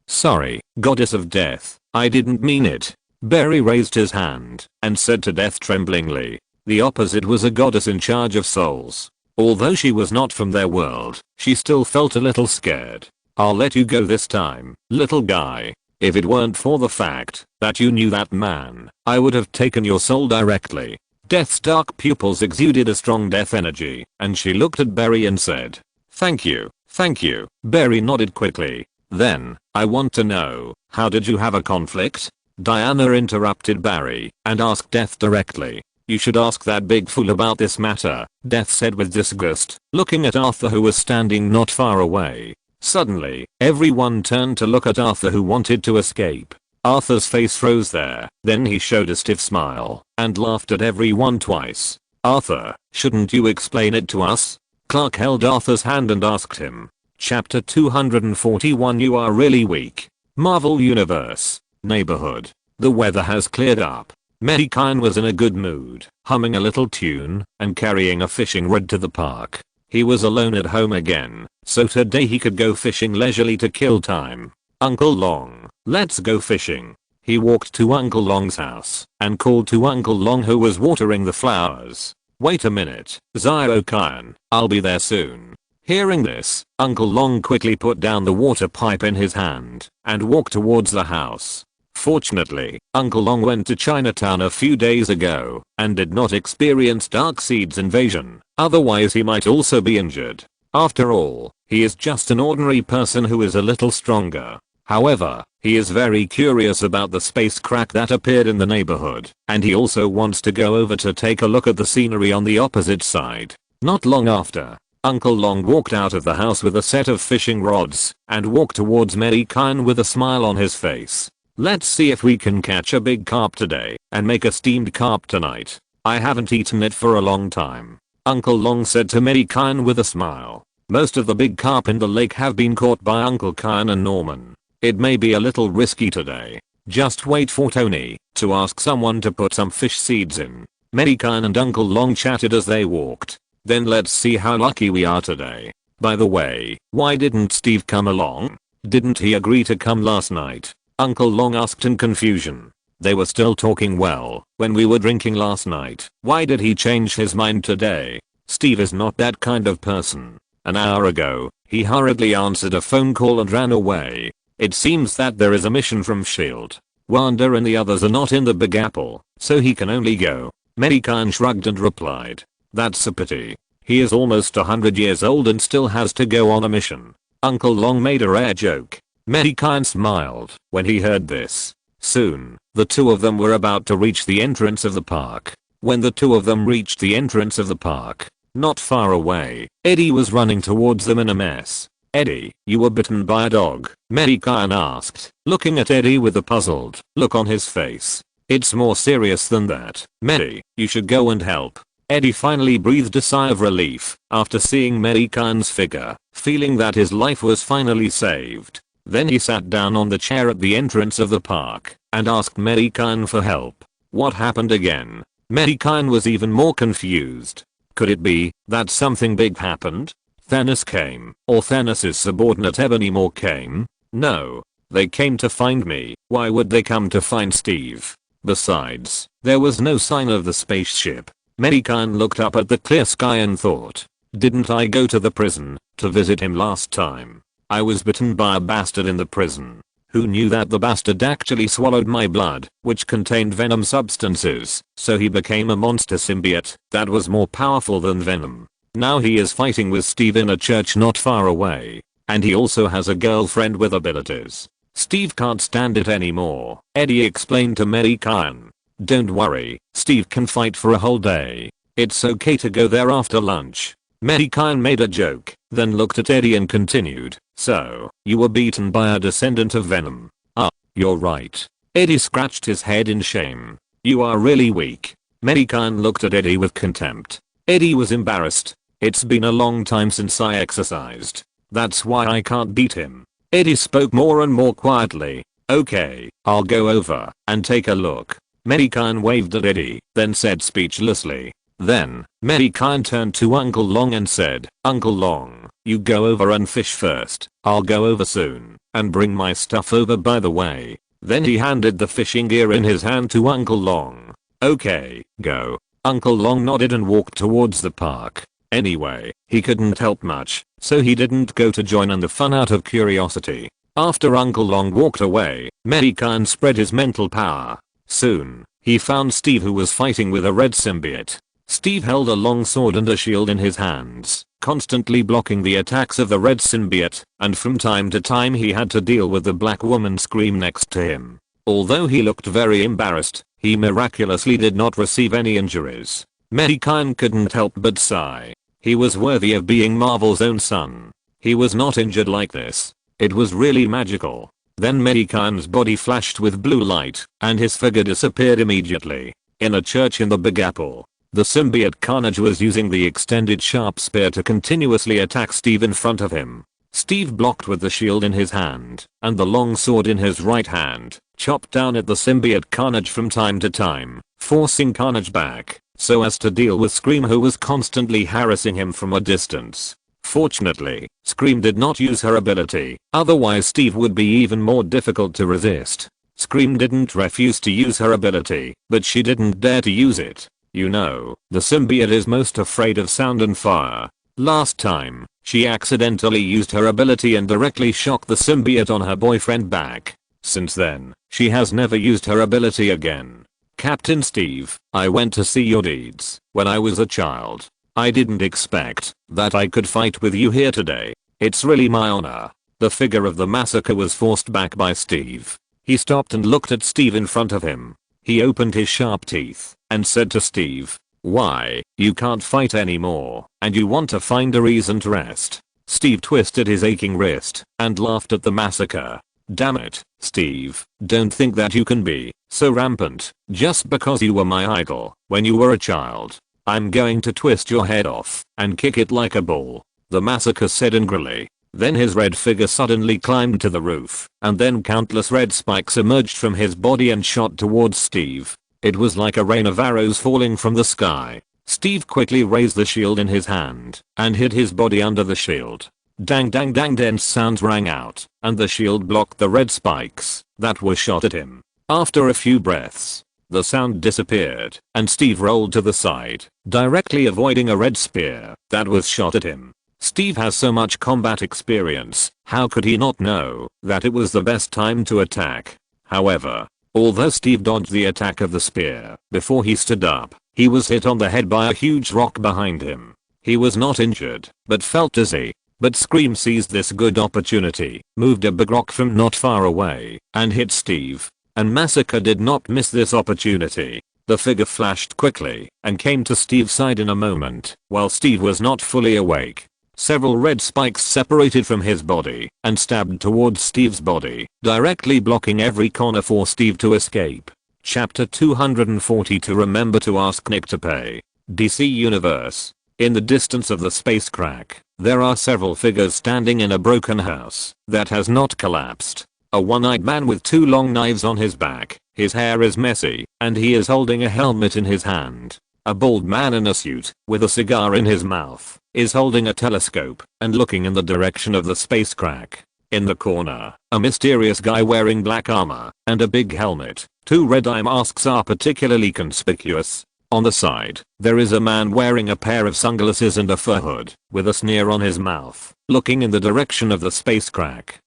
Sorry, Goddess of Death, I didn't mean it." Barry raised his hand and said to Death tremblingly. The opposite was a goddess in charge of souls. Although she was not from their world, she still felt a little scared. "I'll let you go this time, little guy. If it weren't for the fact that you knew that man, I would have taken your soul directly." Death's dark pupils exuded a strong death energy, and she looked at Barry and said, Thank you. Barry nodded quickly. "Then, I want to know, how did you have a conflict?" Diana interrupted Barry and asked Death directly. "You should ask that big fool about this matter," Death said with disgust, looking at Arthur who was standing not far away. Suddenly, everyone turned to look at Arthur who wanted to escape. Arthur's face froze there, then he showed a stiff smile and laughed at everyone twice. "Arthur, shouldn't you explain it to us?" Clark held Arthur's hand and asked him. Chapter 241. You are really weak. Marvel Universe. Neighborhood. The weather has cleared up. Mei Gan was in a good mood, humming a little tune and carrying a fishing rod to the park. He was alone at home again, so today he could go fishing leisurely to kill time. "Uncle Long, let's go fishing." He walked to Uncle Long's house and called to Uncle Long who was watering the flowers. "Wait a minute, Zio-Kyan, I'll be there soon." Hearing this, Uncle Long quickly put down the water pipe in his hand and walked towards the house. Fortunately, Uncle Long went to Chinatown a few days ago and did not experience Darkseid's invasion, otherwise he might also be injured. After all, he is just an ordinary person who is a little stronger. However, he is very curious about the space crack that appeared in the neighborhood, and he also wants to go over to take a look at the scenery on the opposite side. Not long after, Uncle Long walked out of the house with a set of fishing rods and walked towards Mei Gan with a smile on his face. "Let's see if we can catch a big carp today and make a steamed carp tonight. I haven't eaten it for a long time," Uncle Long said to Mei Gan with a smile. Most of the big carp in the lake have been caught by Uncle Kyan and Norman. It may be a little risky today. Just wait for Tony to ask someone to put some fish seeds in. Mei Gan and Uncle Long chatted as they walked. "Then let's see how lucky we are today. By the way, why didn't Steve come along? Didn't he agree to come last night?" Uncle Long asked in confusion. "They were still talking well when we were drinking last night. Why did he change his mind today?" Steve is not that kind of person. An hour ago, he hurriedly answered a phone call and ran away. It seems that there is a mission from S.H.I.E.L.D. Wanda and the others are not in the Big Apple, so he can only go. Mei Gan shrugged and replied. That's a pity. He is almost 100 years old and still has to go on a mission. Uncle Long made a rare joke. Mei Gan smiled when he heard this. Soon, the two of them were about to reach the entrance of the park. When the two of them reached the entrance of the park, not far away, Eddie was running towards them in a mess. Eddie, you were bitten by a dog? Mei Gan asked, looking at Eddie with a puzzled look on his face. It's more serious than that. Mei, you should go and help. Eddie finally breathed a sigh of relief after seeing Mei Gan's figure, feeling that his life was finally saved. Then he sat down on the chair at the entrance of the park and asked Mei Gan for help. What happened again? Mei Gan was even more confused. Could it be that something big happened? Thanos came, or Thanos' subordinate Audrey Moore came? No. They came to find me. Why would they come to find Steve? Besides, there was no sign of the spaceship. Mei Gan looked up at the clear sky and thought, didn't I go to the prison to visit him last time? I was bitten by a bastard in the prison. Who knew that the bastard actually swallowed my blood, which contained venom substances, so he became a monster symbiote that was more powerful than venom. Now he is fighting with Steve in a church not far away. And he also has a girlfriend with abilities. Steve can't stand it anymore, Eddie explained to Mei Gan. Don't worry, Steve can fight for a whole day. It's okay to go there after lunch. Mei Gan made a joke, then looked at Eddie and continued, so, you were beaten by a descendant of venom. Ah, you're right. Eddie scratched his head in shame. You are really weak. Mei Gan looked at Eddie with contempt. Eddie was embarrassed. It's been a long time since I exercised. That's why I can't beat him. Eddie spoke more and more quietly. Okay, I'll go over and take a look. Mei Gan waved at Eddie, then said speechlessly. Then, Mei Gan turned to Uncle Long and said, Uncle Long, you go over and fish first. I'll go over soon and bring my stuff over by the way. Then he handed the fishing gear in his hand to Uncle Long. Okay, go. Uncle Long nodded and walked towards the park. Anyway, he couldn't help much, so he didn't go to join in the fun out of curiosity. After Uncle Long walked away, Mei Gan spread his mental power. Soon, he found Steve, who was fighting with a red symbiote. Steve held a long sword and a shield in his hands, constantly blocking the attacks of the red symbiote, and from time to time he had to deal with the black woman Scream next to him. Although he looked very embarrassed, he miraculously did not receive any injuries. Mei Gan couldn't help but sigh. He was worthy of being Marvel's own son. He was not injured like this. It was really magical. Then Mei Gan's body flashed with blue light, and his figure disappeared immediately. In a church in the Big Apple, the symbiote Carnage was using the extended sharp spear to continuously attack Steve in front of him. Steve blocked with the shield in his hand, and the long sword in his right hand, chopped down at the symbiote Carnage from time to time, forcing Carnage back, so as to deal with Scream, who was constantly harassing him from a distance. Fortunately, Scream did not use her ability, otherwise Steve would be even more difficult to resist. Scream didn't refuse to use her ability, but she didn't dare to use it. You know, the symbiote is most afraid of sound and fire. Last time, she accidentally used her ability and directly shocked the symbiote on her boyfriend back. Since then, she has never used her ability again. Captain Steve, I went to see your deeds when I was a child. I didn't expect that I could fight with you here today. It's really my honor. The figure of the massacre was forced back by Steve. He stopped and looked at Steve in front of him. He opened his sharp teeth and said to Steve, why, you can't fight anymore, and you want to find a reason to rest. Steve twisted his aching wrist and laughed at the massacre. Damn it, Steve, don't think that you can be so rampant just because you were my idol when you were a child. I'm going to twist your head off and kick it like a ball, the massacre said angrily. Then his red figure suddenly climbed to the roof, and then countless red spikes emerged from his body and shot towards Steve. It was like a rain of arrows falling from the sky. Steve quickly raised the shield in his hand and hid his body under the shield. Dang dang dang, dense sounds rang out, and the shield blocked the red spikes that were shot at him. After a few breaths, the sound disappeared, and Steve rolled to the side, directly avoiding a red spear that was shot at him. Steve has so much combat experience, how could he not know that it was the best time to attack? However, although Steve dodged the attack of the spear before he stood up, he was hit on the head by a huge rock behind him. He was not injured, but felt dizzy. But Scream seized this good opportunity, moved a big rock from not far away, and hit Steve. And Massacre did not miss this opportunity. The figure flashed quickly and came to Steve's side in a moment, while Steve was not fully awake. Several red spikes separated from his body and stabbed towards Steve's body, directly blocking every corner for Steve to escape. Chapter 242. Remember to ask Nick to pay. DC Universe. In the distance of the space crack, there are several figures standing in a broken house that has not collapsed. A one-eyed man with two long knives on his back, his hair is messy, and he is holding a helmet in his hand. A bald man in a suit, with a cigar in his mouth, is holding a telescope and looking in the direction of the space crack. In the corner, a mysterious guy wearing black armor and a big helmet. Two red-eye masks are particularly conspicuous. On the side, there is a man wearing a pair of sunglasses and a fur hood, with a sneer on his mouth, looking in the direction of the space crack.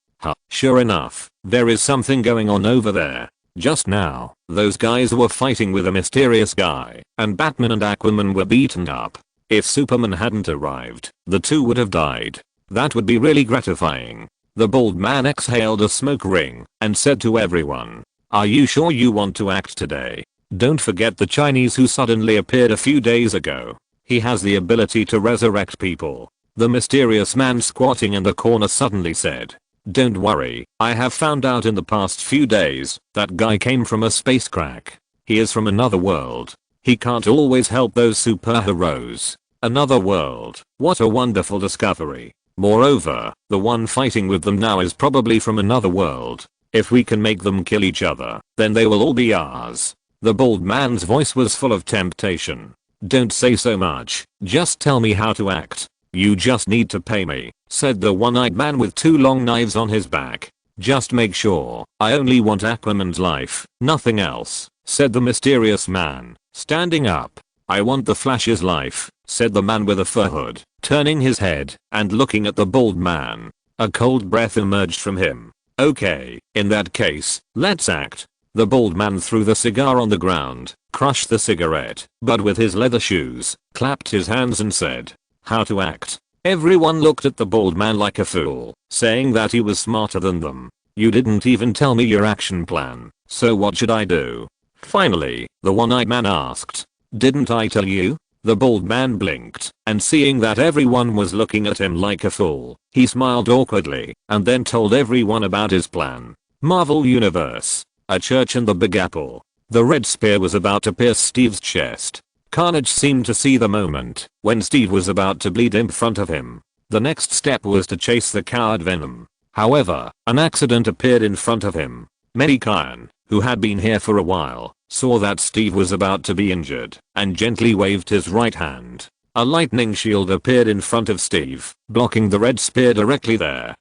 Sure enough, there is something going on over there. Just now, those guys were fighting with a mysterious guy, and Batman and Aquaman were beaten up. If Superman hadn't arrived, the two would have died. That would be really gratifying. The bald man exhaled a smoke ring and said to everyone, "Are you sure you want to act today? Don't forget the Chinese who suddenly appeared a few days ago. He has the ability to resurrect people." The mysterious man squatting in the corner suddenly said, "Don't worry, I have found out in the past few days that guy came from a space crack. He is from another world. He can't always help those superheroes." Another world, what a wonderful discovery. Moreover, the one fighting with them now is probably from another world. If we can make them kill each other, then they will all be ours. The bald man's voice was full of temptation. "Don't say so much, just tell me how to act. You just need to pay me," said the one-eyed man with two long knives on his back. "Just make sure, I only want Aquaman's life, nothing else," said the mysterious man, standing up. "I want the Flash's life," said the man with a fur hood, turning his head and looking at the bald man. A cold breath emerged from him. "Okay, in that case, let's act." The bald man threw the cigar on the ground, crushed the cigarette, but with his leather shoes, clapped his hands and said, "How to act?" Everyone looked at the bald man like a fool, saying that he was smarter than them. "You didn't even tell me your action plan, so what should I do?" Finally, the one-eyed man asked. "Didn't I tell you?" The bald man blinked, and seeing that everyone was looking at him like a fool, he smiled awkwardly, and then told everyone about his plan. Marvel Universe. A church in the Big Apple. The red spear was about to pierce Steve's chest. Carnage seemed to see the moment when Steve was about to bleed in front of him. The next step was to chase the coward Venom. However, an accident appeared in front of him. Mei Gan, who had been here for a while, saw that Steve was about to be injured and gently waved his right hand. A lightning shield appeared in front of Steve, blocking the red spear directly there.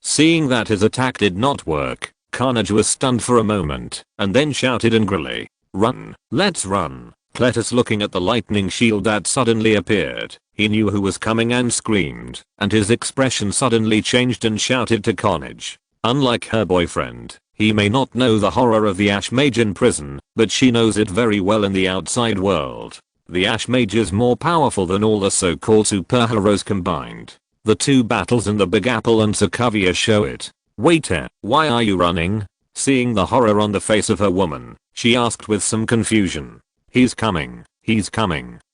Seeing that his attack did not work, Carnage was stunned for a moment and then shouted angrily, "Run, let's run." Cletus, looking at the lightning shield that suddenly appeared, he knew who was coming and screamed, and his expression suddenly changed and shouted to Carnage. Unlike her boyfriend, he may not know the horror of the Ash Mage in prison, but she knows it very well in the outside world. The Ash Mage is more powerful than all the so-called superheroes combined. The two battles in the Big Apple and Sokovia show it. "Wait, why are you running?" Seeing the horror on the face of her woman, she asked with some confusion. He's coming.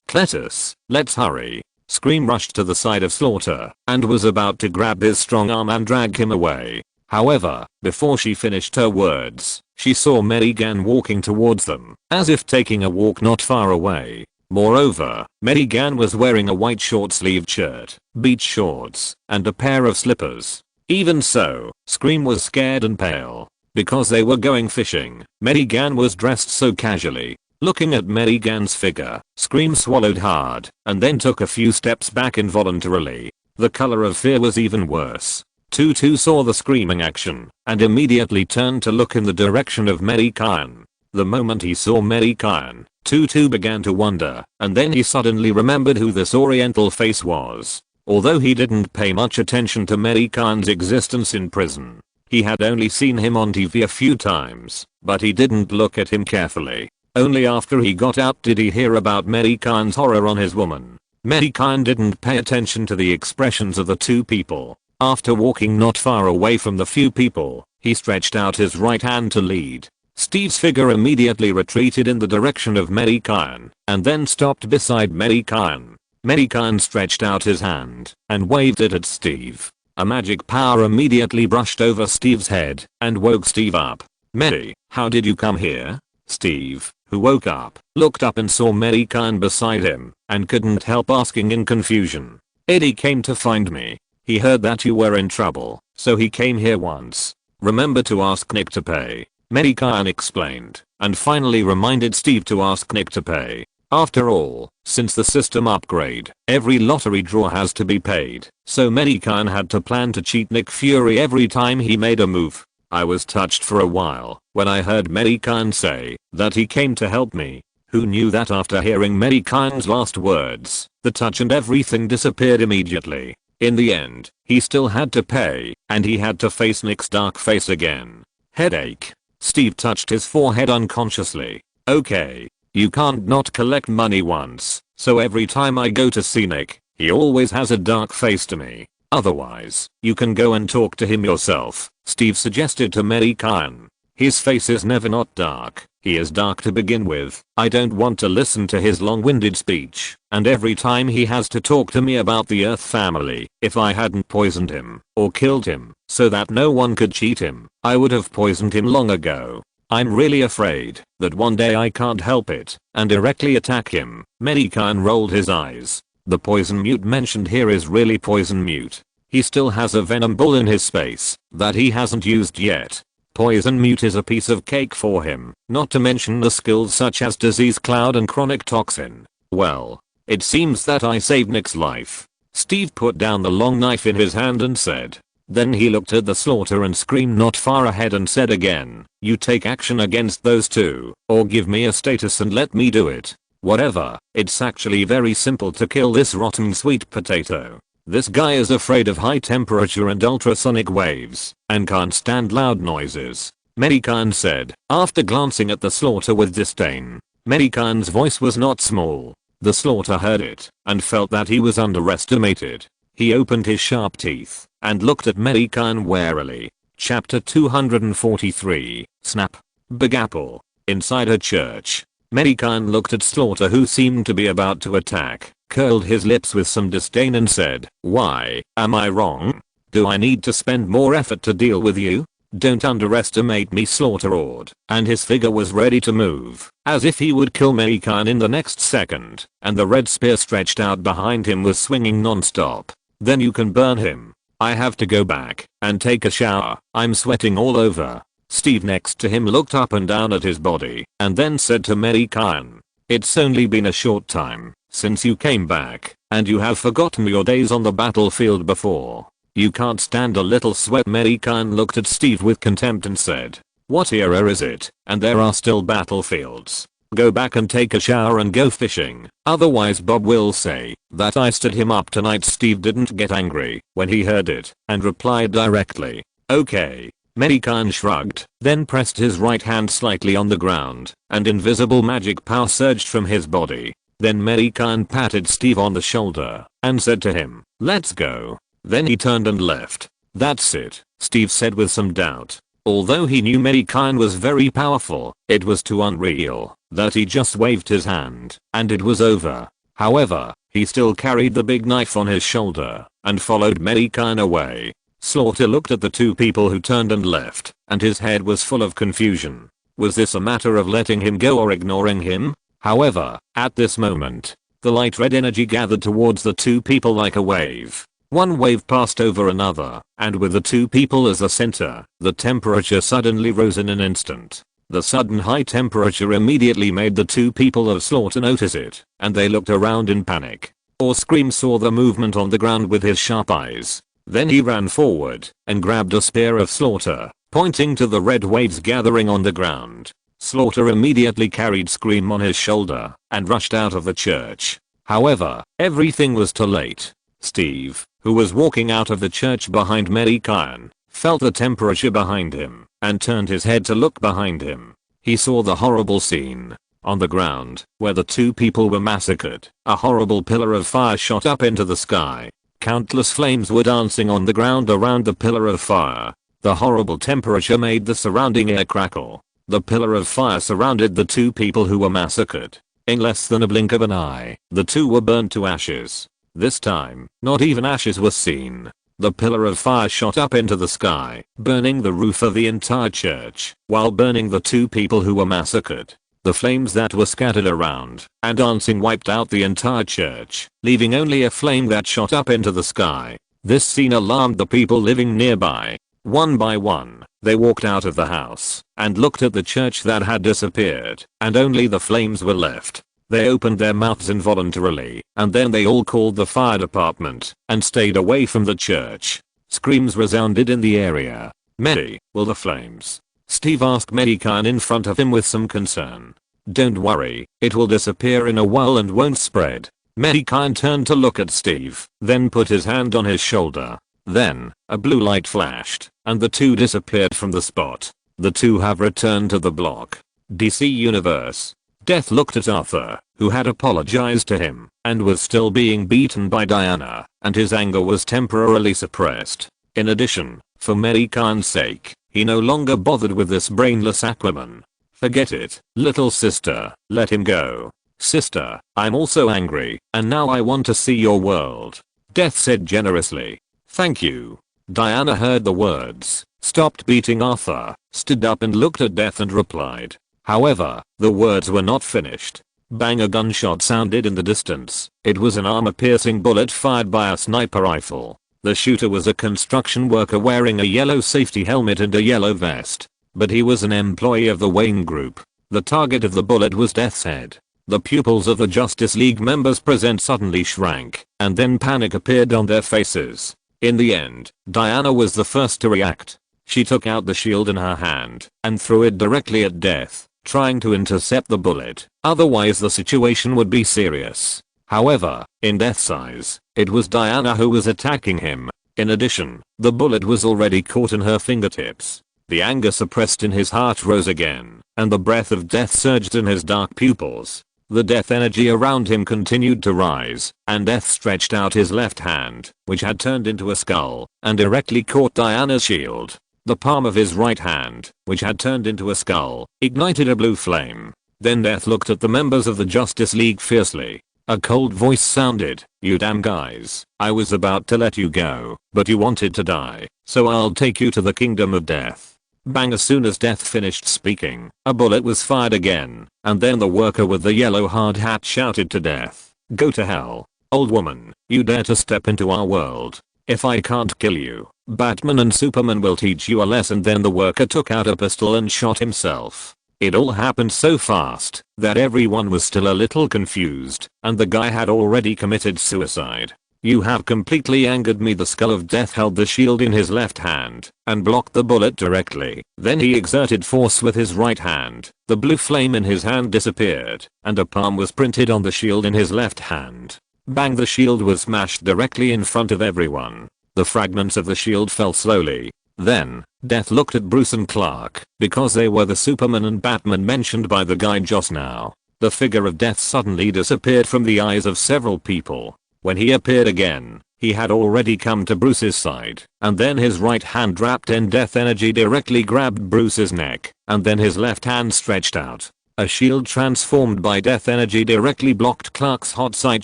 Cletus, let's hurry." Scream rushed to the side of Slaughter and was about to grab his strong arm and drag him away. However, before she finished her words, she saw Mei Gan walking towards them, as if taking a walk not far away. Moreover, Mei Gan was wearing a white short-sleeved shirt, beach shorts, and a pair of slippers. Even so, Scream was scared and pale. Because they were going fishing, Mei Gan was dressed so casually. Looking at Mei Gan's figure, Scream swallowed hard, and then took a few steps back involuntarily. The color of fear was even worse. Tutu saw the screaming action, and immediately turned to look in the direction of Mei Gan. The moment he saw Mei Gan, Tutu began to wonder, and then he suddenly remembered who this oriental face was. Although he didn't pay much attention to Mei Gan's existence in prison, he had only seen him on TV a few times, but he didn't look at him carefully. Only after he got out did he hear about Mei Gan's horror on his woman. Mei Gan didn't pay attention to the expressions of the two people. After walking not far away from the few people, he stretched out his right hand to lead. Steve's figure immediately retreated in the direction of Mei Gan, and then stopped beside Mei Gan. Mei Gan stretched out his hand and waved it at Steve. A magic power immediately brushed over Steve's head and woke Steve up. "Mei, how did you come here?" Steve, who woke up, looked up and saw Mei Gan beside him and couldn't help asking in confusion. "Eddie came to find me. He heard that you were in trouble, so he came here once. Remember to ask Nick to pay," Mei Gan explained, and finally reminded Steve to ask Nick to pay. After all, since the system upgrade, every lottery draw has to be paid, so Mei Gan had to plan to cheat Nick Fury every time he made a move. I was touched for a while when I heard Mei Gan say that he came to help me. Who knew that after hearing Mei Gan's last words, the touch and everything disappeared immediately. In the end, he still had to pay, and he had to face Nick's dark face again. Headache. Steve touched his forehead unconsciously. "Okay. You can't not collect money once, so every time I go to see Nick, he always has a dark face to me. Otherwise, you can go and talk to him yourself," Steve suggested to Mei Gan. "His face is never not dark. He is dark to begin with. I don't want to listen to his long-winded speech, and every time he has to talk to me about the Earth family. If I hadn't poisoned him or killed him so that no one could cheat him, I would have poisoned him long ago. I'm really afraid that one day I can't help it and directly attack him." Mei Gan rolled his eyes. The poison mute mentioned here is really poison mute. He still has a venom ball in his space that he hasn't used yet. Poison mute is a piece of cake for him, not to mention the skills such as disease cloud and chronic toxin. "Well, it seems that I saved Nick's life." Steve put down the long knife in his hand and said. Then he looked at the slaughter and screamed not far ahead and said again, "You take action against those two, or give me a status and let me do it. Whatever, it's actually very simple to kill this rotten sweet potato. This guy is afraid of high temperature and ultrasonic waves, and can't stand loud noises," Mei Gan said, after glancing at the slaughter with disdain. Mei Gan's voice was not small. The slaughter heard it, and felt that he was underestimated. He opened his sharp teeth, and looked at Mei Gan warily. Chapter 243, Snap. Big Apple. Inside a church. Mei Gan looked at Slaughter, who seemed to be about to attack, curled his lips with some disdain and said, "Why, am I wrong? Do I need to spend more effort to deal with you? Don't underestimate me," Slaughter roared, and his figure was ready to move, as if he would kill Mei Gan in the next second, and the red spear stretched out behind him was swinging non-stop. "Then you can burn him. I have to go back and take a shower. I'm sweating all over." Steve next to him looked up and down at his body and then said to Mei Gan, "It's only been a short time since you came back, and you have forgotten your days on the battlefield before. You can't stand a little sweat." Mei Gan looked at Steve with contempt and said, "What era is it, and there are still battlefields? Go back and take a shower and go fishing, otherwise Bob will say that I stood him up tonight." Steve didn't get angry when he heard it and replied directly, "Okay." Mei Gan shrugged, then pressed his right hand slightly on the ground, and invisible magic power surged from his body. Then Mei Gan patted Steve on the shoulder and said to him, "Let's go." Then he turned and left. "That's it," Steve said with some doubt. Although he knew Mei Gan was very powerful, it was too unreal that he just waved his hand and it was over. However, he still carried the big knife on his shoulder and followed Mei Gan away. Slaughter looked at the two people who turned and left, and his head was full of confusion. Was this a matter of letting him go or ignoring him? However, at this moment, the light red energy gathered towards the two people like a wave. One wave passed over another, and with the two people as the center, the temperature suddenly rose in an instant. The sudden high temperature immediately made the two people of Slaughter notice it, and they looked around in panic. Scream saw the movement on the ground with his sharp eyes. Then he ran forward and grabbed a spear of Slaughter, pointing to the red waves gathering on the ground. Slaughter immediately carried Scream on his shoulder and rushed out of the church. However, everything was too late. Steve, who was walking out of the church behind Mei Gan, felt the temperature behind him and turned his head to look behind him. He saw the horrible scene. On the ground, where the two people were massacred, a horrible pillar of fire shot up into the sky. Countless flames were dancing on the ground around the pillar of fire. The horrible temperature made the surrounding air crackle. The pillar of fire surrounded the two people who were massacred. In less than a blink of an eye, the two were burned to ashes. This time, not even ashes were seen. The pillar of fire shot up into the sky, burning the roof of the entire church, while burning the two people who were massacred. The flames that were scattered around and dancing wiped out the entire church, leaving only a flame that shot up into the sky. This scene alarmed the people living nearby. One by one, they walked out of the house and looked at the church that had disappeared, and only the flames were left. They opened their mouths involuntarily, and then they all called the fire department and stayed away from the church. Screams resounded in the area. "Mei, will the flames?" Steve asked Mei Gan in front of him with some concern. "Don't worry, it will disappear in a while and won't spread." Mei Gan turned to look at Steve, then put his hand on his shoulder. Then, a blue light flashed, and the two disappeared from the spot. The two have returned to the block. DC Universe. Death looked at Arthur, who had apologized to him, and was still being beaten by Diana, and his anger was temporarily suppressed. In addition, for Mei Gan's sake, he no longer bothered with this brainless Aquaman. "Forget it, little sister, let him go." "Sister, I'm also angry, and now I want to see your world," Death said generously. "Thank you." Diana heard the words, stopped beating Arthur, stood up and looked at Death and replied. However, the words were not finished. Bang, a gunshot sounded in the distance. It was an armor-piercing bullet fired by a sniper rifle. The shooter was a construction worker wearing a yellow safety helmet and a yellow vest. But he was an employee of the Wayne Group. The target of the bullet was Death's head. The pupils of the Justice League members present suddenly shrank, and then panic appeared on their faces. In the end, Diana was the first to react. She took out the shield in her hand and threw it directly at Death, trying to intercept the bullet, otherwise the situation would be serious. However, in Death's eyes, it was Diana who was attacking him. In addition, the bullet was already caught in her fingertips. The anger suppressed in his heart rose again, and the breath of death surged in his dark pupils. The death energy around him continued to rise, and Death stretched out his left hand, which had turned into a skull, and directly caught Diana's shield. The palm of his right hand, which had turned into a skull, ignited a blue flame. Then Death looked at the members of the Justice League fiercely. A cold voice sounded, "You damn guys, I was about to let you go, but you wanted to die, so I'll take you to the kingdom of death." Bang, as soon as Death finished speaking, a bullet was fired again, and then the worker with the yellow hard hat shouted to Death, "Go to hell, old woman, you dare to step into our world. If I can't kill you, Batman and Superman will teach you a lesson." Then the worker took out a pistol and shot himself. It all happened so fast that everyone was still a little confused, and the guy had already committed suicide. "You have completely angered me." The skull of Death held the shield in his left hand and blocked the bullet directly. Then he exerted force with his right hand. The blue flame in his hand disappeared, and a palm was printed on the shield in his left hand. Bang, the shield was smashed directly in front of everyone. The fragments of the shield fell slowly. Then, Death looked at Bruce and Clark, because they were the Superman and Batman mentioned by the guy just now. The figure of Death suddenly disappeared from the eyes of several people. When he appeared again, he had already come to Bruce's side, and then his right hand wrapped in death energy directly grabbed Bruce's neck, and then his left hand stretched out. A shield transformed by death energy directly blocked Clark's hot sight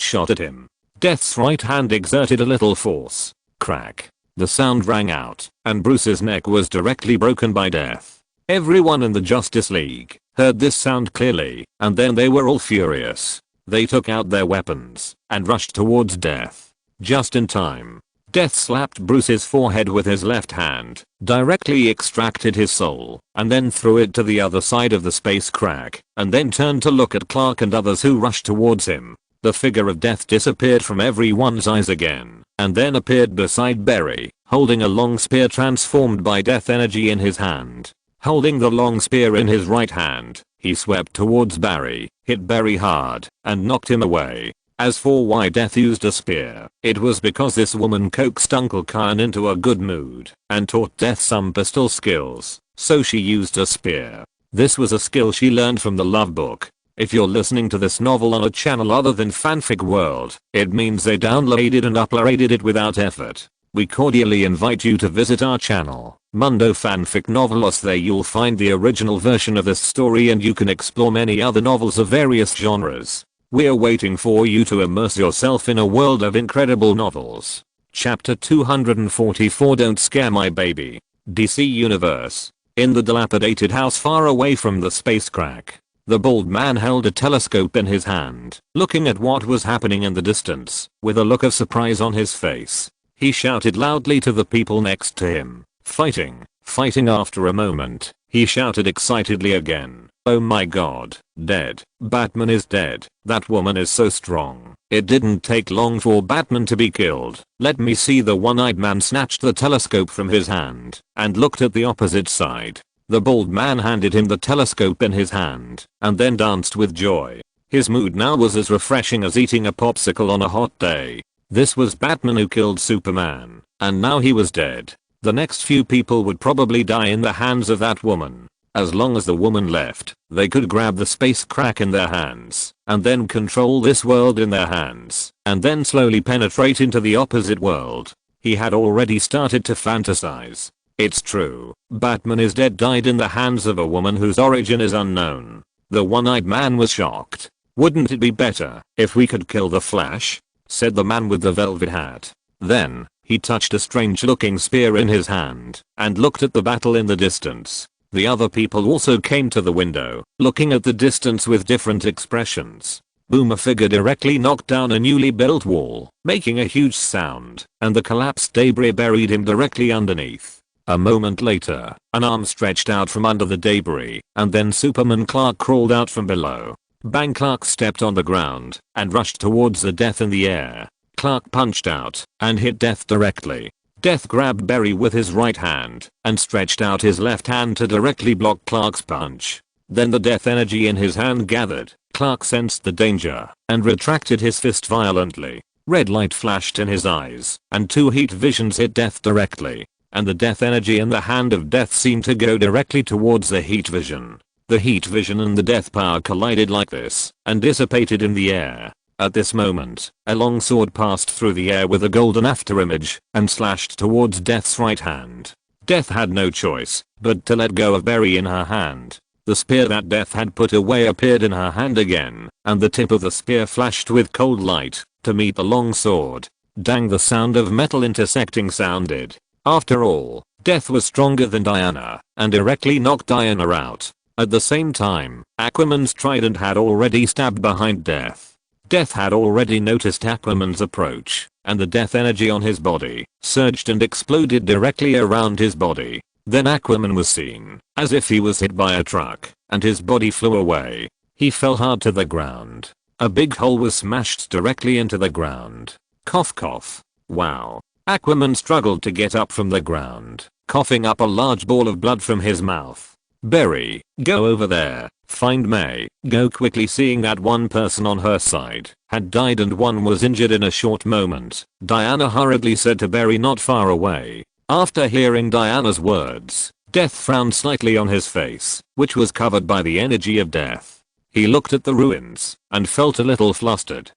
shot at him. Death's right hand exerted a little force. Crack. The sound rang out, and Bruce's neck was directly broken by Death. Everyone in the Justice League heard this sound clearly, and then they were all furious. They took out their weapons and rushed towards Death. Just in time. Death slapped Bruce's forehead with his left hand, directly extracted his soul, and then threw it to the other side of the space crack, and then turned to look at Clark and others who rushed towards him. The figure of Death disappeared from everyone's eyes again, and then appeared beside Barry, holding a long spear transformed by death energy in his hand. Holding the long spear in his right hand, he swept towards Barry, hit Barry hard, and knocked him away. As for why Death used a spear, it was because this woman coaxed Uncle Kyan into a good mood and taught Death some pistol skills, so she used a spear. This was a skill she learned from the love book. If you're listening to this novel on a channel other than Fanfic World, it means they downloaded and uploaded it without effort. We cordially invite you to visit our channel, Mundo Fanfic Novelos. There you'll find the original version of this story and you can explore many other novels of various genres. We're waiting for you to immerse yourself in a world of incredible novels. Chapter 244 Don't Scare My Baby. DC Universe. In the dilapidated house far away from the space crack, the bald man held a telescope in his hand, looking at what was happening in the distance, with a look of surprise on his face. He shouted loudly to the people next to him, "Fighting! Fighting!" After a moment, he shouted excitedly again, "Oh my god, dead. Batman is dead. That woman is so strong. It didn't take long for Batman to be killed." "Let me see." The one-eyed man snatched the telescope from his hand and looked at the opposite side. The bald man handed him the telescope in his hand and then danced with joy. His mood now was as refreshing as eating a popsicle on a hot day. This was Batman who killed Superman, and now he was dead. The next few people would probably die in the hands of that woman. As long as the woman left, they could grab the space crack in their hands, and then control this world in their hands, and then slowly penetrate into the opposite world. He had already started to fantasize. It's true, Batman is dead. Died in the hands of a woman whose origin is unknown. The one-eyed man was shocked. "Wouldn't it be better if we could kill the Flash?" said the man with the velvet hat. Then, he touched a strange-looking spear in his hand and looked at the battle in the distance. The other people also came to the window, looking at the distance with different expressions. Boom! A figure directly knocked down a newly built wall, making a huge sound, and the collapsed debris buried him directly underneath. A moment later, an arm stretched out from under the debris, and then Superman Clark crawled out from below. Bang! Clark stepped on the ground and rushed towards the Death in the air. Clark punched out and hit Death directly. Death grabbed Barry with his right hand and stretched out his left hand to directly block Clark's punch. Then the Death energy in his hand gathered. Clark sensed the danger and retracted his fist violently. Red light flashed in his eyes and two heat visions hit Death directly, and the Death energy in the hand of Death seemed to go directly towards the heat vision. The heat vision and the Death power collided like this and dissipated in the air. At this moment, a long sword passed through the air with a golden afterimage and slashed towards Death's right hand. Death had no choice but to let go of Barry in her hand. The spear that Death had put away appeared in her hand again, and the tip of the spear flashed with cold light to meet the long sword. Dang! The sound of metal intersecting sounded. After all, Death was stronger than Diana and directly knocked Diana out. At the same time, Aquaman's trident had already stabbed behind Death. Death had already noticed Aquaman's approach, and the Death energy on his body surged and exploded directly around his body. Then Aquaman was seen, as if he was hit by a truck, and his body flew away. He fell hard to the ground. A big hole was smashed directly into the ground. Cough cough. Wow. Aquaman struggled to get up from the ground, coughing up a large ball of blood from his mouth. "Barry, go over there, find May, go quickly." Seeing that one person on her side had died and one was injured in a short moment, Diana hurriedly said to Barry not far away. After hearing Diana's words, Death frowned slightly on his face, which was covered by the energy of Death. He looked at the ruins and felt a little flustered.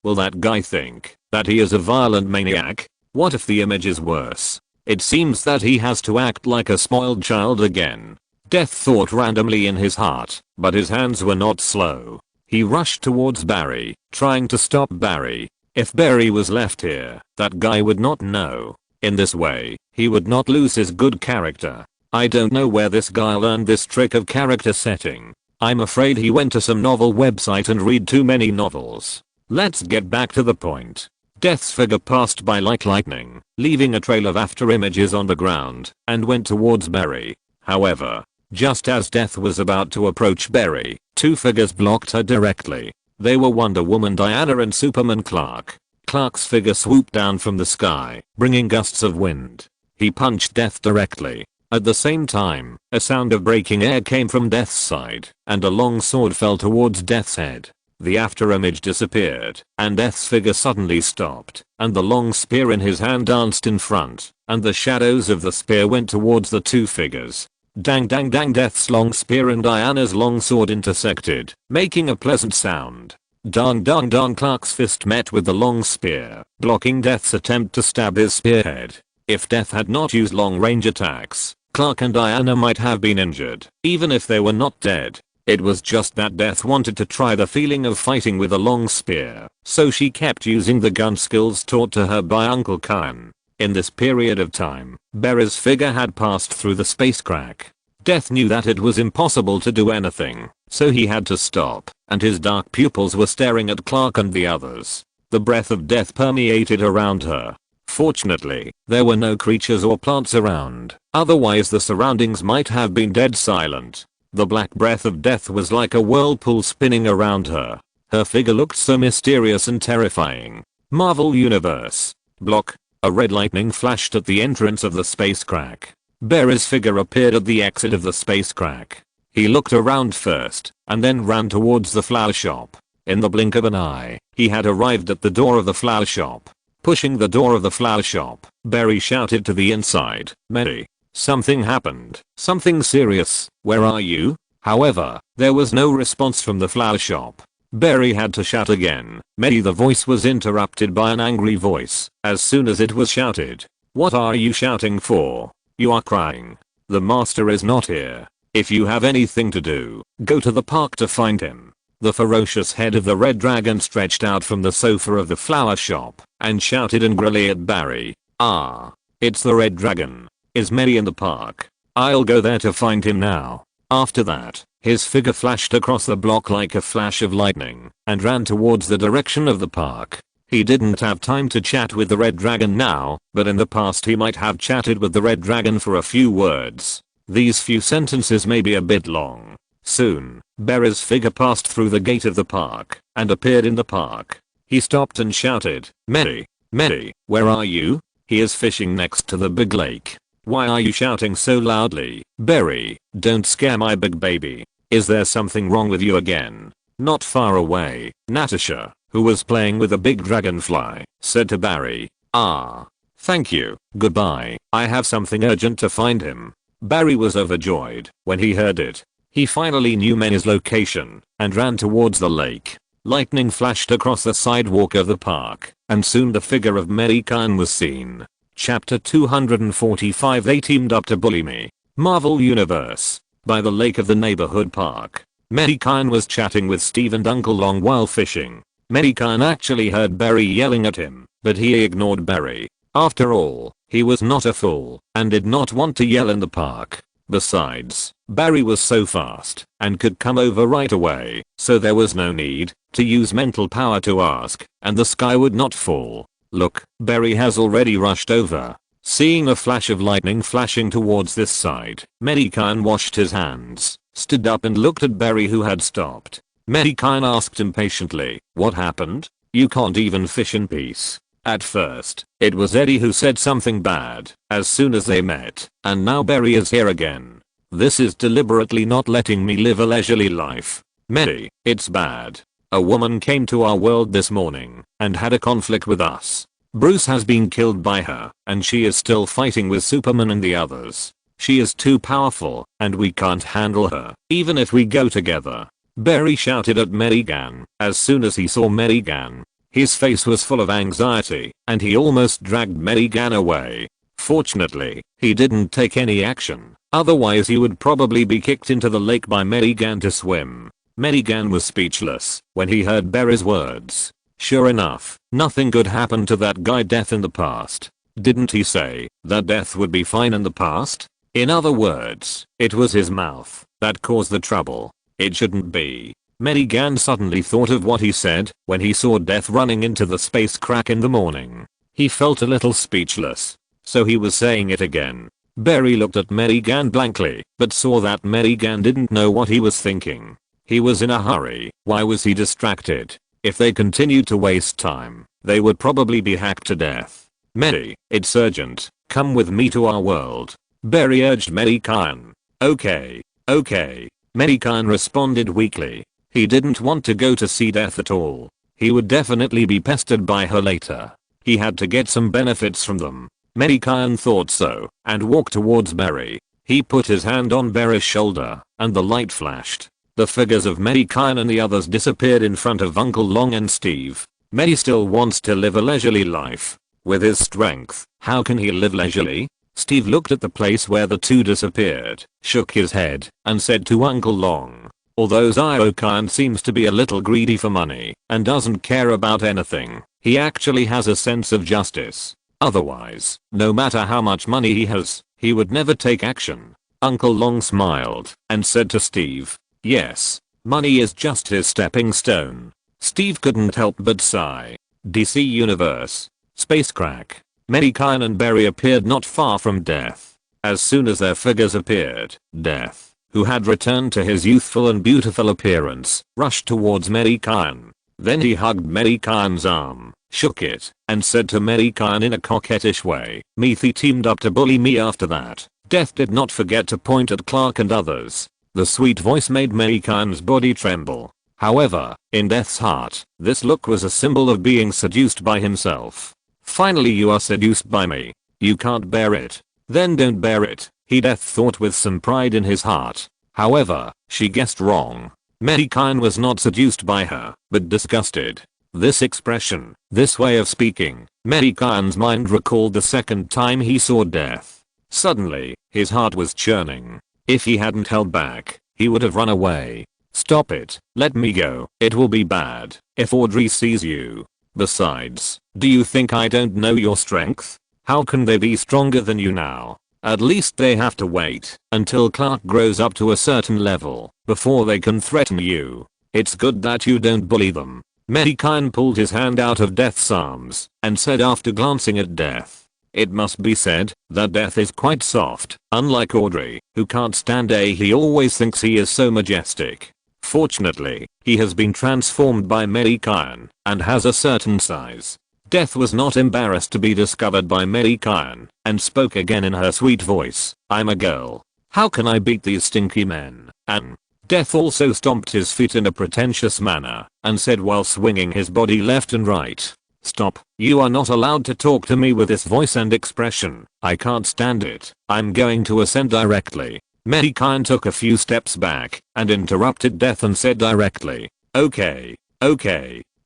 Will that guy think that he is a violent maniac? What if the image is worse? It seems that he has to act like a spoiled child again. Death thought randomly in his heart, but his hands were not slow. He rushed towards Barry, trying to stop Barry. If Barry was left here, that guy would not know. In this way, he would not lose his good character. I don't know where this guy learned this trick of character setting. I'm afraid he went to some novel website and read too many novels. Let's get back to the point. Death's figure passed by like lightning, leaving a trail of afterimages on the ground, and went towards Barry. However, just as Death was about to approach Barry, two figures blocked her directly. They were Wonder Woman Diana and Superman Clark. Clark's figure swooped down from the sky, bringing gusts of wind. He punched Death directly. At the same time, a sound of breaking air came from Death's side, and a long sword fell towards Death's head. The afterimage disappeared, and Death's figure suddenly stopped, and the long spear in his hand danced in front, and the shadows of the spear went towards the two figures. Dang dang dang, Death's long spear and Diana's long sword intersected, making a pleasant sound. Dang dang dang, Clark's fist met with the long spear, blocking Death's attempt to stab his spearhead. If Death had not used long range attacks, Clark and Diana might have been injured, even if they were not dead. It was just that Death wanted to try the feeling of fighting with a long spear, so she kept using the gun skills taught to her by Uncle Khan. In this period of time, Barry's figure had passed through the space crack. Death knew that it was impossible to do anything, so he had to stop, and his dark pupils were staring at Clark and the others. The breath of death permeated around her. Fortunately, there were no creatures or plants around, otherwise the surroundings might have been dead silent. The black breath of death was like a whirlpool spinning around her. Her figure looked so mysterious and terrifying. Marvel Universe. Block. A red lightning flashed at the entrance of the space crack. Barry's figure appeared at the exit of the space crack. He looked around first, and then ran towards the flower shop. In the blink of an eye, he had arrived at the door of the flower shop. Pushing the door of the flower shop, Barry shouted to the inside, "Mei, something happened. Something serious. Where are you?" However, there was no response from the flower shop. Barry had to shout again. "Mei." The voice was interrupted by an angry voice. As soon as it was shouted, "What are you shouting for? You are crying. The master is not here. If you have anything to do, go to the park to find him." The ferocious head of the red dragon stretched out from the sofa of the flower shop and shouted angrily at Barry. "Ah, it's the red dragon. Is Mei in the park? I'll go there to find him now." After that, his figure flashed across the block like a flash of lightning and ran towards the direction of the park. He didn't have time to chat with the red dragon now, but in the past he might have chatted with the red dragon for a few words. These few sentences may be a bit long. Soon, Barry's figure passed through the gate of the park and appeared in the park. He stopped and shouted, "Mei, Mei, where are you?" "He is fishing next to the big lake." "Why are you shouting so loudly?" "Barry, don't scare my big baby. Is there something wrong with you again?" Not far away, Natasha, who was playing with a big dragonfly, said to Barry, "Ah, thank you, goodbye. I have something urgent to find him." Barry was overjoyed when he heard it. He finally knew Mei's location and ran towards the lake. Lightning flashed across the sidewalk of the park, and soon the figure of Mei Gan was seen. Chapter 245. They teamed up to bully me. Marvel Universe. By the lake of the neighborhood park, Mei Gan was chatting with Steve and Uncle Long while fishing. Mei Gan actually heard Barry yelling at him, but he ignored Barry. After all, he was not a fool and did not want to yell in the park. Besides, Barry was so fast and could come over right away, so there was no need to use mental power to ask, and the sky would not fall. Look, Barry has already rushed over. Seeing a flash of lightning flashing towards this side, Mei Gan washed his hands, stood up and looked at Barry, who had stopped. Mei Gan asked impatiently, "What happened? You can't even fish in peace." At first, it was Eddie who said something bad as soon as they met, and now Barry is here again. This is deliberately not letting me live a leisurely life. Mei, it's bad. A woman came to our world this morning and had a conflict with us. Bruce has been killed by her, and she is still fighting with Superman and the others. She is too powerful, and we can't handle her, even if we go together. Barry shouted at Mei Gan as soon as he saw Mei Gan. His face was full of anxiety, and he almost dragged Mei Gan away. Fortunately, he didn't take any action, otherwise he would probably be kicked into the lake by Mei Gan to swim. Mei Gan was speechless when he heard Barry's words. Sure enough, nothing good happened to that guy Death in the past. Didn't he say that Death would be fine in the past? In other words, it was his mouth that caused the trouble. It shouldn't be. Mei Gan suddenly thought of what he said when he saw Death running into the space crack in the morning. He felt a little speechless, so he was saying it again. Barry looked at Mei Gan blankly, but saw that Mei Gan didn't know what he was thinking. He was in a hurry. Why was he distracted? If they continued to waste time, they would probably be hacked to death. "Mei, it's urgent. Come with me to our world." Barry urged Mei Gan. Okay. Mei Gan responded weakly. He didn't want to go to see Death at all. He would definitely be pestered by her later. He had to get some benefits from them. Mei Gan thought so and walked towards Barry. He put his hand on Barry's shoulder and the light flashed. The figures of Mei Gan and the others disappeared in front of Uncle Long and Steve. Mei still wants to live a leisurely life. With his strength, how can he live leisurely? Steve looked at the place where the two disappeared, shook his head, and said to Uncle Long, although Zio-Kan seems to be a little greedy for money and doesn't care about anything, he actually has a sense of justice. Otherwise, no matter how much money he has, he would never take action. Uncle Long smiled and said to Steve, yes, money is just his stepping stone. Steve couldn't help but sigh. DC Universe. Space crack. Mei Gan and Barry appeared not far from Death. As soon as their figures appeared, Death, who had returned to his youthful and beautiful appearance, rushed towards Mei Gan. Then he hugged Mei Gan's arm, shook it, and said to Mei Gan in a coquettish way, Meaty teamed up to bully me after that. Death did not forget to point at Clark and others. The sweet voice made Mei Gan's body tremble. However, in Death's heart, this look was a symbol of being seduced by himself. Finally you are seduced by me. You can't bear it. Then don't bear it, Death thought with some pride in his heart. However, she guessed wrong. Mei Gan was not seduced by her, but disgusted. This expression, this way of speaking, Mei Gan's mind recalled the second time he saw Death. Suddenly, his heart was churning. If he hadn't held back, he would have run away. Stop it, let me go, it will be bad if Audrey sees you. Besides, do you think I don't know your strength? How can they be stronger than you now? At least they have to wait until Clark grows up to a certain level before they can threaten you. It's good that you don't bully them. Mei Gan pulled his hand out of Death's arms and said after glancing at Death. It must be said that Death is quite soft, unlike Audrey, who can't stand he always thinks he is so majestic. Fortunately, he has been transformed by Mei Gan and has a certain size. Death was not embarrassed to be discovered by Mei Gan and spoke again in her sweet voice, I'm a girl. How can I beat these stinky men? And Death also stomped his feet in a pretentious manner and said while swinging his body left and right, stop, you are not allowed to talk to me with this voice and expression. I can't stand it. I'm going to ascend directly. Mei Gan took a few steps back and interrupted Death and said directly, okay.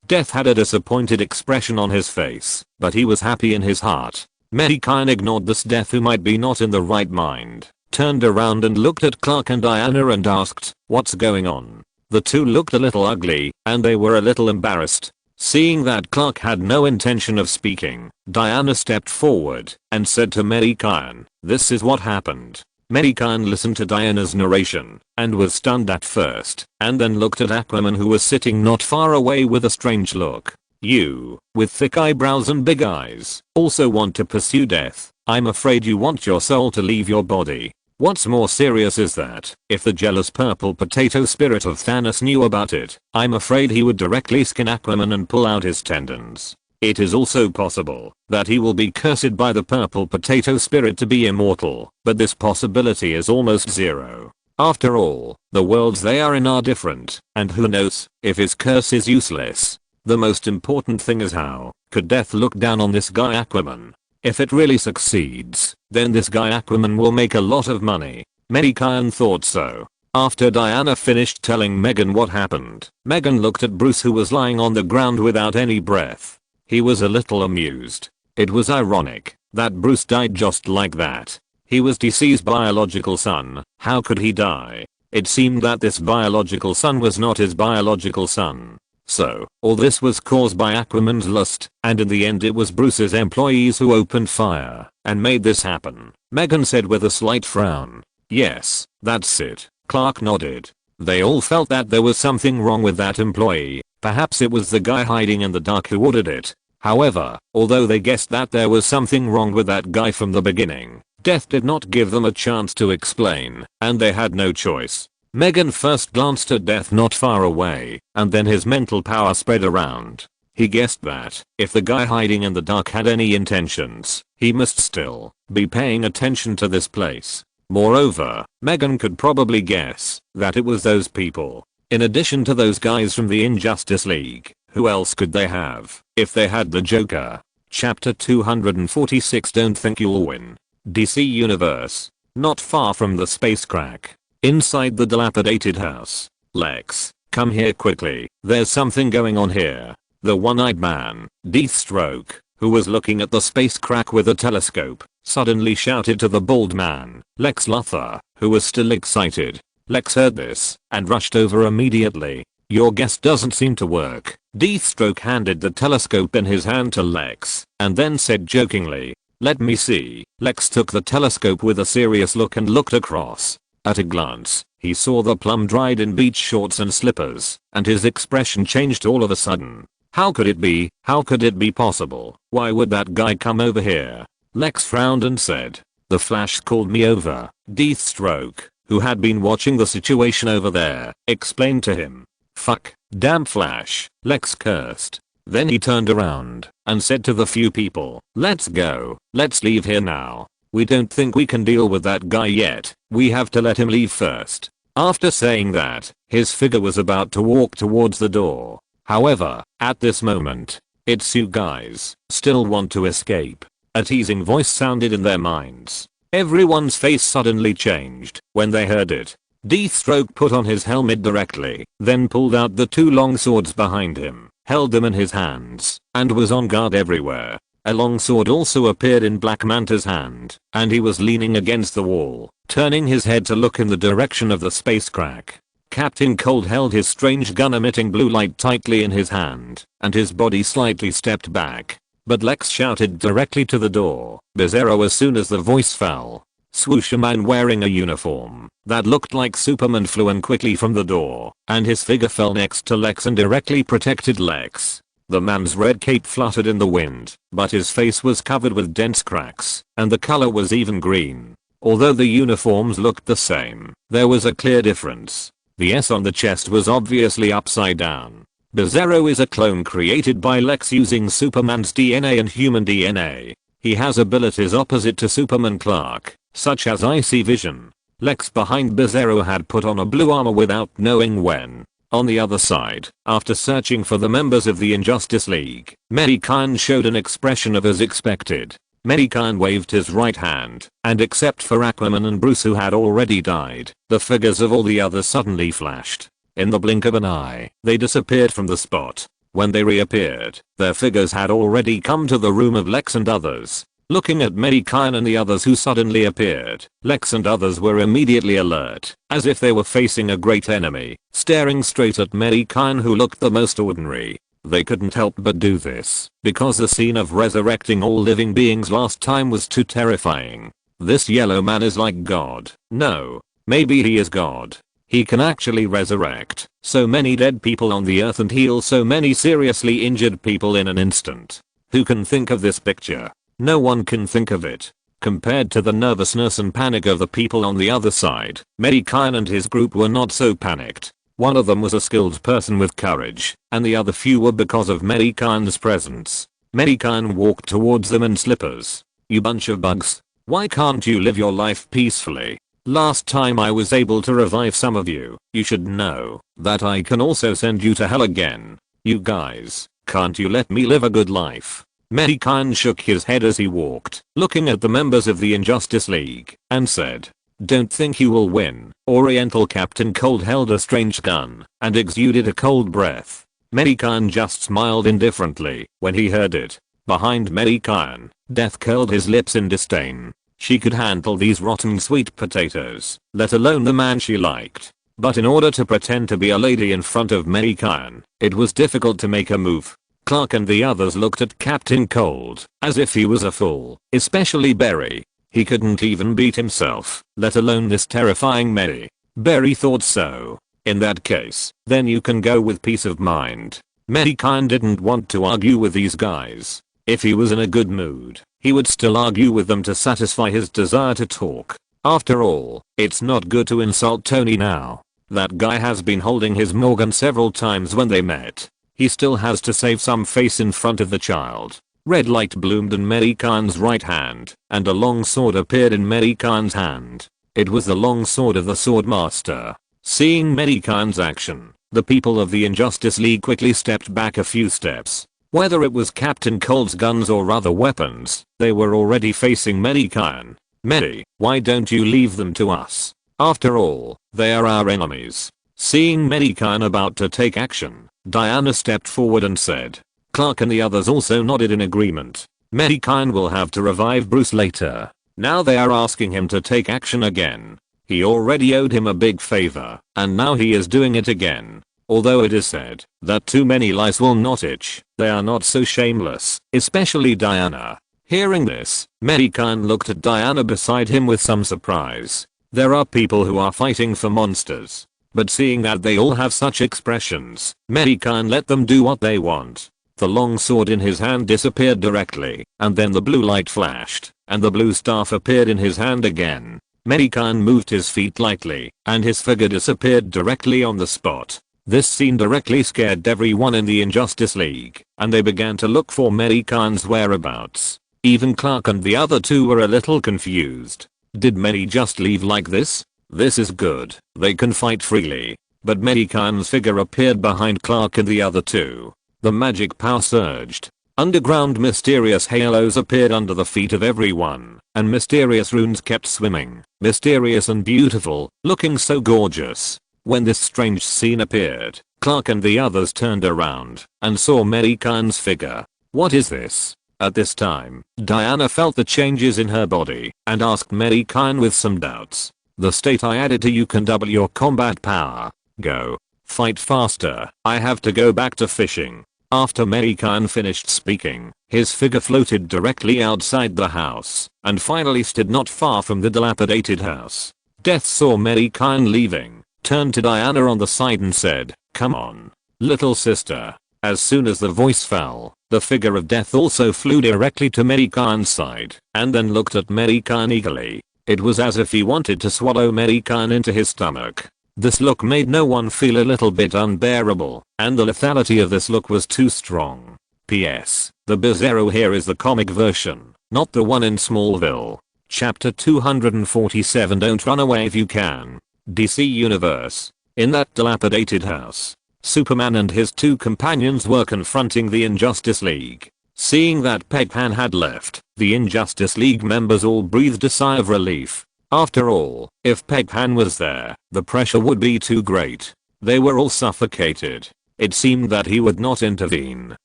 Death had a disappointed expression on his face, but he was happy in his heart. Mei Gan ignored this Death who might be not in the right mind, turned around and looked at Clark and Diana and asked, what's going on? The two looked a little ugly and they were a little embarrassed. Seeing that Clark had no intention of speaking, Diana stepped forward and said to Mei Gan, this is what happened. Mei Gan listened to Diana's narration and was stunned at first and then looked at Aquaman who was sitting not far away with a strange look. You, with thick eyebrows and big eyes, also want to pursue Death. I'm afraid you want your soul to leave your body. What's more serious is that, if the jealous purple potato spirit of Thanos knew about it, I'm afraid he would directly skin Aquaman and pull out his tendons. It is also possible that he will be cursed by the purple potato spirit to be immortal, but this possibility is almost zero. After all, the worlds they are in are different, and who knows if his curse is useless. The most important thing is how could Death look down on this guy Aquaman? If it really succeeds, then this guy Aquaman will make a lot of money. Mei Gan thought so. After Diana finished telling Megan what happened, Megan looked at Bruce who was lying on the ground without any breath. He was a little amused. It was ironic that Bruce died just like that. He was DC's biological son. How could he die? It seemed that this biological son was not his biological son. So, all this was caused by Aquaman's lust, and in the end it was Bruce's employees who opened fire and made this happen. Megan said with a slight frown. Yes, that's it. Clark nodded. They all felt that there was something wrong with that employee. Perhaps it was the guy hiding in the dark who ordered it. However, although they guessed that there was something wrong with that guy from the beginning, Death did not give them a chance to explain, and they had no choice. Megan first glanced at Death not far away, and then his mental power spread around. He guessed that if the guy hiding in the dark had any intentions, he must still be paying attention to this place. Moreover, Mei Gan could probably guess that it was those people. In addition to those guys from the Injustice League, who else could they have if they had the Joker? Chapter 246. Don't think you'll win. DC Universe. Not far from the space crack. Inside the dilapidated house. Lex, come here quickly. There's something going on here. The one-eyed man, Deathstroke, who was looking at the space crack with a telescope, suddenly shouted to the bald man, Lex Luthor, who was still excited. Lex heard this and rushed over immediately. Your guess doesn't seem to work. Deathstroke handed the telescope in his hand to Lex and then said jokingly, let me see. Lex took the telescope with a serious look and looked across. At a glance, he saw the plum-dried in beach shorts and slippers, and his expression changed all of a sudden. How could it be? How could it be possible? Why would that guy come over here? Lex frowned and said, the Flash called me over. Deathstroke, who had been watching the situation over there, explained to him. Fuck, damn Flash, Lex cursed. Then he turned around and said to the few people, let's go, let's leave here now. We don't think we can deal with that guy yet, we have to let him leave first. After saying that, his figure was about to walk towards the door. However, at this moment, it's you guys still want to escape. A teasing voice sounded in their minds. Everyone's face suddenly changed when they heard it. Deathstroke put on his helmet directly, then pulled out the two long swords behind him, held them in his hands, and was on guard everywhere. A long sword also appeared in Black Manta's hand, and he was leaning against the wall, turning his head to look in the direction of the space crack. Captain Cold held his strange gun-emitting blue light tightly in his hand, and his body slightly stepped back. But Lex shouted directly to the door, Bizarro as soon as the voice fell. Swoosh, a man wearing a uniform that looked like Superman flew in quickly from the door, and his figure fell next to Lex and directly protected Lex. The man's red cape fluttered in the wind, but his face was covered with dense cracks, and the color was even green. Although the uniforms looked the same, there was a clear difference. The S on the chest was obviously upside down. Bizarro is a clone created by Lex using Superman's DNA and human DNA. He has abilities opposite to Superman Clark, such as icy vision. Lex behind Bizarro had put on a blue armor without knowing when. On the other side, after searching for the members of the Injustice League, Mei Gan showed an expression of as expected. Mei Gan waved his right hand, and except for Aquaman and Bruce who had already died, the figures of all the others suddenly flashed. In the blink of an eye, they disappeared from the spot. When they reappeared, their figures had already come to the room of Lex and others. Looking at Mei Gan and the others who suddenly appeared, Lex and others were immediately alert, as if they were facing a great enemy, staring straight at Mei Gan who looked the most ordinary. They couldn't help but do this, because the scene of resurrecting all living beings last time was too terrifying. This yellow man is like God. No, maybe he is God. He can actually resurrect so many dead people on the earth and heal so many seriously injured people in an instant. Who can think of this picture? No one can think of it. Compared to the nervousness and panic of the people on the other side, Mei Gan and his group were not so panicked. One of them was a skilled person with courage, and the other few were because of Mei Gan's presence. Mei Gan walked towards them in slippers. You bunch of bugs. Why can't you live your life peacefully? Last time I was able to revive some of you. You should know that I can also send you to hell again. You guys, can't you let me live a good life? Mei Gan shook his head as he walked, looking at the members of the Injustice League, and said, don't think you will win. Oriental Captain Cold held a strange gun and exuded a cold breath. Mei Gan just smiled indifferently when he heard it. Behind Mei Gan, Death curled his lips in disdain. She could handle these rotten sweet potatoes, let alone the man she liked. But in order to pretend to be a lady in front of Mei Gan, it was difficult to make a move. Clark and the others looked at Captain Cold as if he was a fool, especially Barry. He couldn't even beat himself, let alone this terrifying Mei. Barry thought so. In that case, then you can go with peace of mind. Mei Gan didn't want to argue with these guys. If he was in a good mood, he would still argue with them to satisfy his desire to talk. After all, it's not good to insult Tony now. That guy has been holding his Morgan several times when they met. He still has to save some face in front of the child. Red light bloomed in Mei Gan's right hand, and a long sword appeared in Mei Gan's hand. It was the long sword of the sword master. Seeing Mei Gan's action, the people of the Injustice League quickly stepped back a few steps. Whether it was Captain Cold's guns or other weapons, they were already facing Mei Gan. Mei, why don't you leave them to us? After all, they are our enemies. Seeing Mei Gan about to take action, Diana stepped forward and said. Clark and the others also nodded in agreement. Mei Gan will have to revive Bruce later. Now they are asking him to take action again. He already owed him a big favor, and now he is doing it again. Although it is said that too many lies will not itch, they are not so shameless, especially Diana. Hearing this, Mei Gan looked at Diana beside him with some surprise. There are people who are fighting for monsters. But seeing that they all have such expressions, Mei Gan let them do what they want. The long sword in his hand disappeared directly, and then the blue light flashed, and the blue staff appeared in his hand again. Mei Gan moved his feet lightly, and his figure disappeared directly on the spot. This scene directly scared everyone in the Injustice League, and they began to look for Mei Gan's whereabouts. Even Clark and the other two were a little confused. Did Mei just leave like this? This is good, they can fight freely. But Mei Gan's figure appeared behind Clark and the other two. The magic power surged. Underground mysterious halos appeared under the feet of everyone, and mysterious runes kept swimming, mysterious and beautiful, looking so gorgeous. When this strange scene appeared, Clark and the others turned around and saw Mei Gan's figure. What is this? At this time, Diana felt the changes in her body and asked Mei Gan with some doubts. The state I added to you can double your combat power. Go. Fight faster. I have to go back to fishing. After Mei Gan finished speaking, his figure floated directly outside the house and finally stood not far from the dilapidated house. Death saw Mei Gan leaving, turned to Diana on the side and said, "Come on, little sister." As soon as the voice fell, the figure of Death also flew directly to Mei Gan's side and then looked at Mei Gan eagerly. It was as if he wanted to swallow Mei Gan into his stomach. This look made no one feel a little bit unbearable, and the lethality of this look was too strong. P.S. The Bizarro here is the comic version, not the one in Smallville. Chapter 247. Don't run away if you can. DC Universe. In that dilapidated house, Superman and his two companions were confronting the Injustice League. Seeing that Pegpan had left, the Injustice League members all breathed a sigh of relief. After all, if Pegpan was there, the pressure would be too great. They were all suffocated. It seemed that he would not intervene.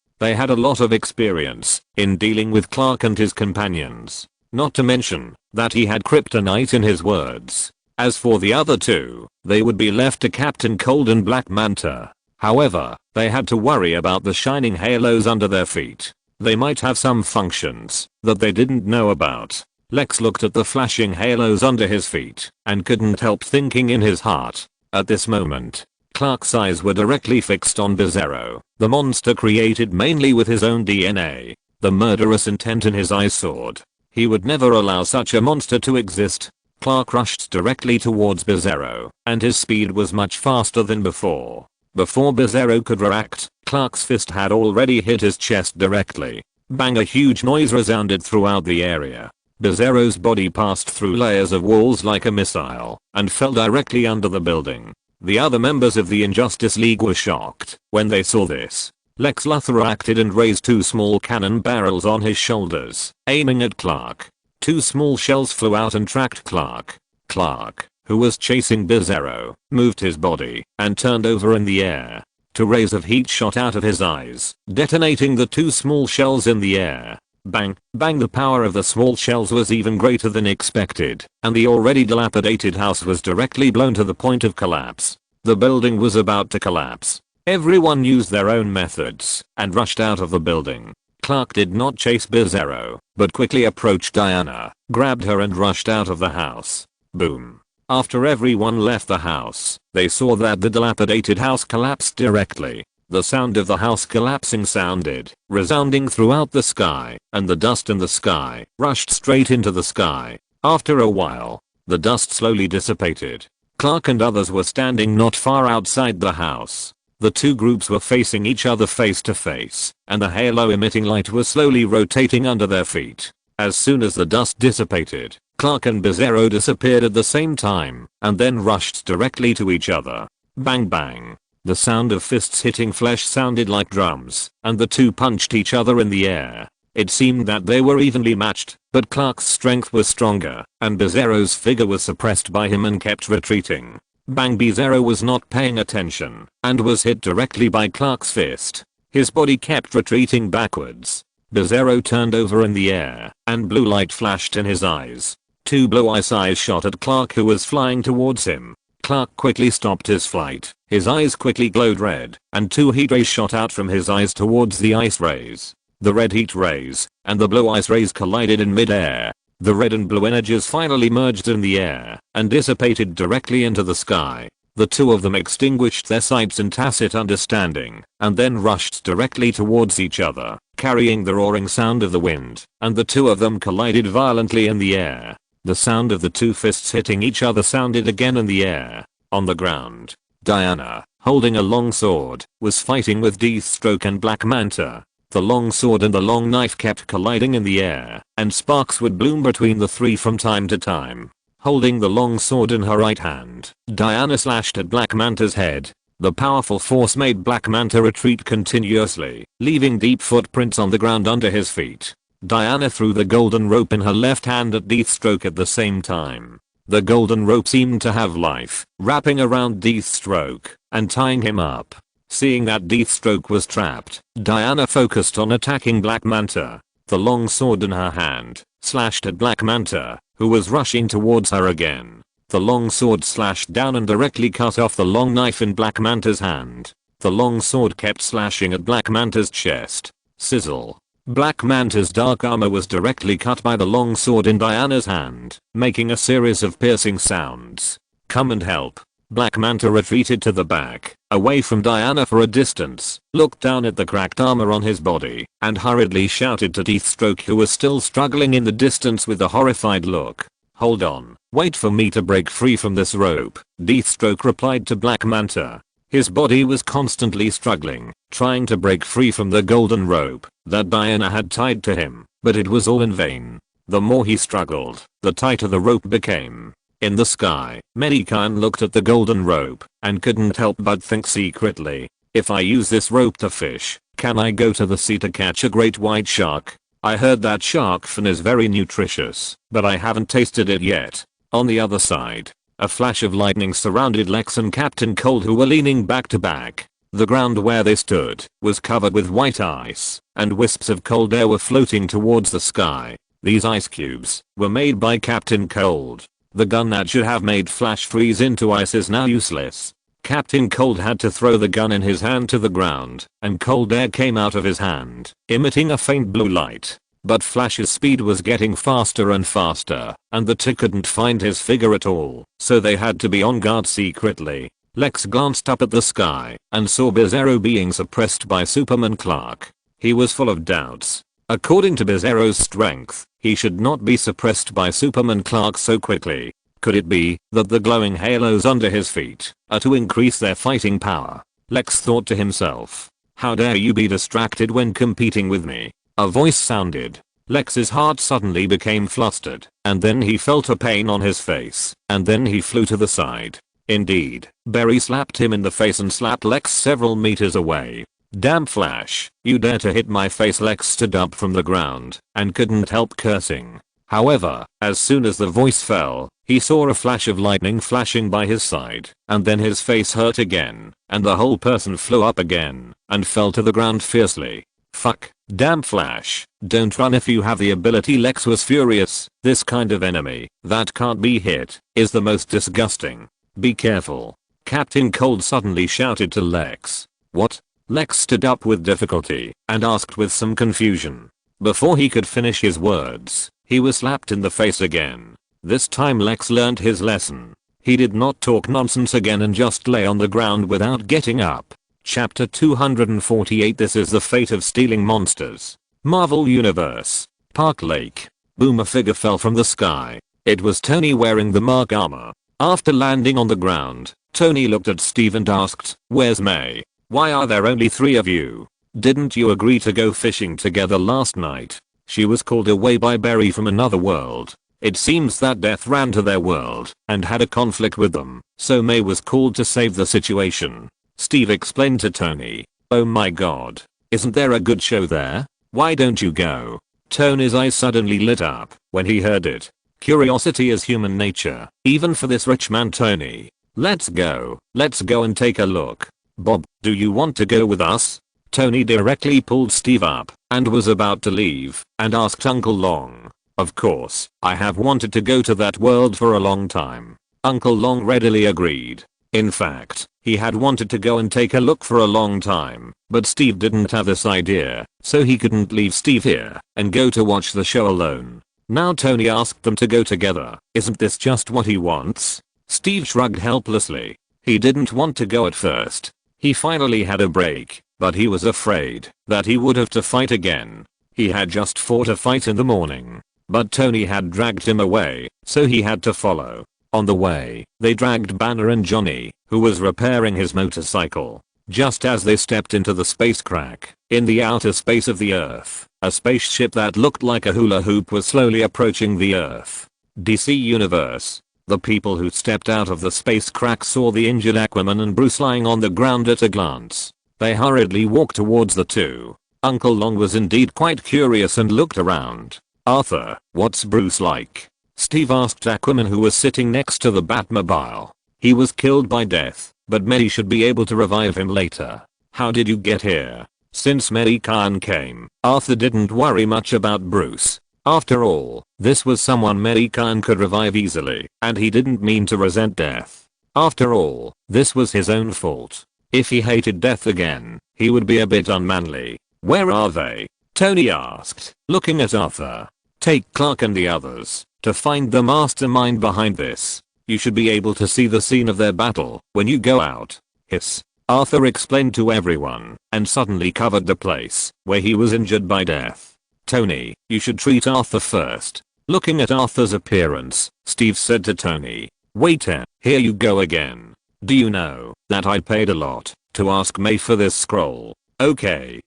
They had a lot of experience in dealing with Clark and his companions. Not to mention that he had kryptonite in his words. As for the other two, they would be left to Captain Cold and Black Manta. However, they had to worry about the shining halos under their feet. They might have some functions that they didn't know about. Lex looked at the flashing halos under his feet and couldn't help thinking in his heart. At this moment, Clark's eyes were directly fixed on Bizarro, the monster created mainly with his own DNA. The murderous intent in his eyes soared. He would never allow such a monster to exist. Clark rushed directly towards Bizarro, and his speed was much faster than before. Before Bizarro could react, Clark's fist had already hit his chest directly. Bang! A huge noise resounded throughout the area. Bizarro's body passed through layers of walls like a missile and fell directly under the building. The other members of the Injustice League were shocked when they saw this. Lex Luthor acted and raised two small cannon barrels on his shoulders, aiming at Clark. Two small shells flew out and tracked Clark. Clark, who was chasing Bizarro, moved his body and turned over in the air. Two rays of heat shot out of his eyes, detonating the two small shells in the air. Bang, bang! The power of the small shells was even greater than expected, and the already dilapidated house was directly blown to the point of collapse. The building was about to collapse. Everyone used their own methods and rushed out of the building. Clark did not chase Bizarro, but quickly approached Diana, grabbed her and rushed out of the house. Boom. After everyone left the house, they saw that the dilapidated house collapsed directly. The sound of the house collapsing sounded, resounding throughout the sky, and the dust in the sky rushed straight into the sky. After a while, the dust slowly dissipated. Clark and others were standing not far outside the house. The two groups were facing each other face to face, and the halo emitting light was slowly rotating under their feet. As soon as the dust dissipated, Clark and Bizarro disappeared at the same time, and then rushed directly to each other. Bang bang. The sound of fists hitting flesh sounded like drums, and the two punched each other in the air. It seemed that they were evenly matched, but Clark's strength was stronger, and Bizarro's figure was suppressed by him and kept retreating. Bang. Bizarro was not paying attention, and was hit directly by Clark's fist. His body kept retreating backwards. Bizarro turned over in the air, and blue light flashed in his eyes. Two blue-ice eyes shot at Clark, who was flying towards him. Clark quickly stopped his flight. His eyes quickly glowed red, and two heat rays shot out from his eyes towards the ice rays. The red heat rays and the blue ice rays collided in mid-air. The red and blue energies finally merged in the air and dissipated directly into the sky. The two of them extinguished their sights in tacit understanding, and then rushed directly towards each other, carrying the roaring sound of the wind, and the two of them collided violently in the air. The sound of the two fists hitting each other sounded again in the air. On the ground, Diana, holding a long sword, was fighting with Deathstroke and Black Manta. The long sword and the long knife kept colliding in the air, and sparks would bloom between the three from time to time. Holding the long sword in her right hand, Diana slashed at Black Manta's head. The powerful force made Black Manta retreat continuously, leaving deep footprints on the ground under his feet. Diana threw the golden rope in her left hand at Deathstroke at the same time. The golden rope seemed to have life, wrapping around Deathstroke and tying him up. Seeing that Deathstroke was trapped, Diana focused on attacking Black Manta. The long sword in her hand slashed at Black Manta, who was rushing towards her again. The long sword slashed down and directly cut off the long knife in Black Manta's hand. The long sword kept slashing at Black Manta's chest. Sizzle. Black Manta's dark armor was directly cut by the long sword in Diana's hand, making a series of piercing sounds. Come and help. Black Manta retreated to the back, away from Diana for a distance, looked down at the cracked armor on his body, and hurriedly shouted to Deathstroke, who was still struggling in the distance with a horrified look. Hold on, wait for me to break free from this rope, Deathstroke replied to Black Manta. His body was constantly struggling, trying to break free from the golden rope that Diana had tied to him, but it was all in vain. The more he struggled, the tighter the rope became. In the sky, Mei Gan looked at the golden rope and couldn't help but think secretly, if I use this rope to fish, can I go to the sea to catch a great white shark? I heard that shark fin is very nutritious, but I haven't tasted it yet. On the other side, a flash of lightning surrounded Lex and Captain Cold, who were leaning back to back. The ground where they stood was covered with white ice, and wisps of cold air were floating towards the sky. These ice cubes were made by Captain Cold. The gun that should have made Flash freeze into ice is now useless. Captain Cold had to throw the gun in his hand to the ground, and cold air came out of his hand, emitting a faint blue light. But Flash's speed was getting faster and faster, and the two couldn't find his figure at all, so they had to be on guard secretly. Lex glanced up at the sky and saw Bizarro being suppressed by Superman Clark. He was full of doubts. According to Bizarro's strength, he should not be suppressed by Superman Clark so quickly. Could it be that the glowing halos under his feet are to increase their fighting power? Lex thought to himself. How dare you be distracted when competing with me? A voice sounded. Lex's heart suddenly became flustered, and then he felt a pain on his face, and then he flew to the side. Indeed, Barry slapped him in the face and slapped Lex several meters away. Damn Flash, you dare to hit my face. Lex stood up from the ground and couldn't help cursing. However, as soon as the voice fell, he saw a flash of lightning flashing by his side, and then his face hurt again, and the whole person flew up again and fell to the ground fiercely. Fuck, damn Flash, don't run if you have the ability. Lex was furious. This kind of enemy that can't be hit is the most disgusting. Be careful. Captain Cold suddenly shouted to Lex. What? Lex stood up with difficulty and asked with some confusion. Before he could finish his words, he was slapped in the face again. This time Lex learned his lesson. He did not talk nonsense again and just lay on the ground without getting up. Chapter 248. This is the fate of stealing monsters. Marvel Universe. Park Lake. Boom, a figure fell from the sky. It was Tony wearing the Mark armor. After landing on the ground, Tony looked at Steve and asked, "Where's May?" Why are there only 3 of you? Didn't you agree to go fishing together last night? She was called away by Barry from another world. It seems that Death ran to their world and had a conflict with them, so Mei was called to save the situation. Steve explained to Tony. Oh my god. Isn't there a good show there? Why don't you go? Tony's eyes suddenly lit up when he heard it. Curiosity is human nature, even for this rich man Tony. Let's go and take a look. Bob, do you want to go with us? Tony directly pulled Steve up and was about to leave and asked Uncle Long. Of course, I have wanted to go to that world for a long time. Uncle Long readily agreed. In fact, he had wanted to go and take a look for a long time, but Steve didn't have this idea, so he couldn't leave Steve here and go to watch the show alone. Now Tony asked them to go together. Isn't this just what he wants? Steve shrugged helplessly. He didn't want to go at first. He finally had a break, but he was afraid that he would have to fight again. He had just fought a fight in the morning, but Tony had dragged him away, so he had to follow. On the way, they dragged Banner and Johnny, who was repairing his motorcycle. Just as they stepped into the space crack, in the outer space of the Earth, a spaceship that looked like a hula hoop was slowly approaching the Earth. DC Universe. The people who stepped out of the space crack saw the injured Aquaman and Bruce lying on the ground at a glance. They hurriedly walked towards the two. Uncle Long was indeed quite curious and looked around. Arthur, what's Bruce like? Steve asked Aquaman, who was sitting next to the Batmobile. He was killed by Death, but Mei should be able to revive him later. How did you get here? Since Mei Gan came, Arthur didn't worry much about Bruce. After all, this was someone Mei Gan could revive easily, and he didn't mean to resent Death. After all, this was his own fault. If he hated Death again, he would be a bit unmanly. Where are they? Tony asked, looking at Arthur. Take Clark and the others to find the mastermind behind this. You should be able to see the scene of their battle when you go out. Hiss. Arthur explained to everyone and suddenly covered the place where he was injured by Death. Tony, you should treat Arthur first. Looking at Arthur's appearance, Steve said to Tony. Waiter, here you go again. Do you know that I paid a lot to ask Mei for this scroll? Okay,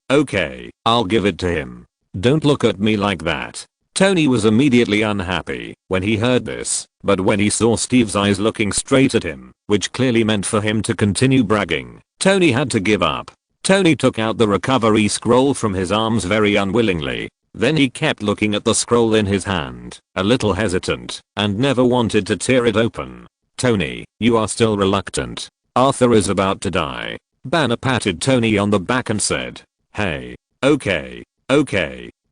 I'll give it to him. Don't look at me like that. Tony was immediately unhappy when he heard this, but when he saw Steve's eyes looking straight at him, which clearly meant for him to continue bragging, Tony had to give up. Tony took out the recovery scroll from his arms very unwillingly. Then he kept looking at the scroll in his hand, a little hesitant, and never wanted to tear it open. Tony, you are still reluctant. Arthur is about to die. Banner patted Tony on the back and said, hey, okay.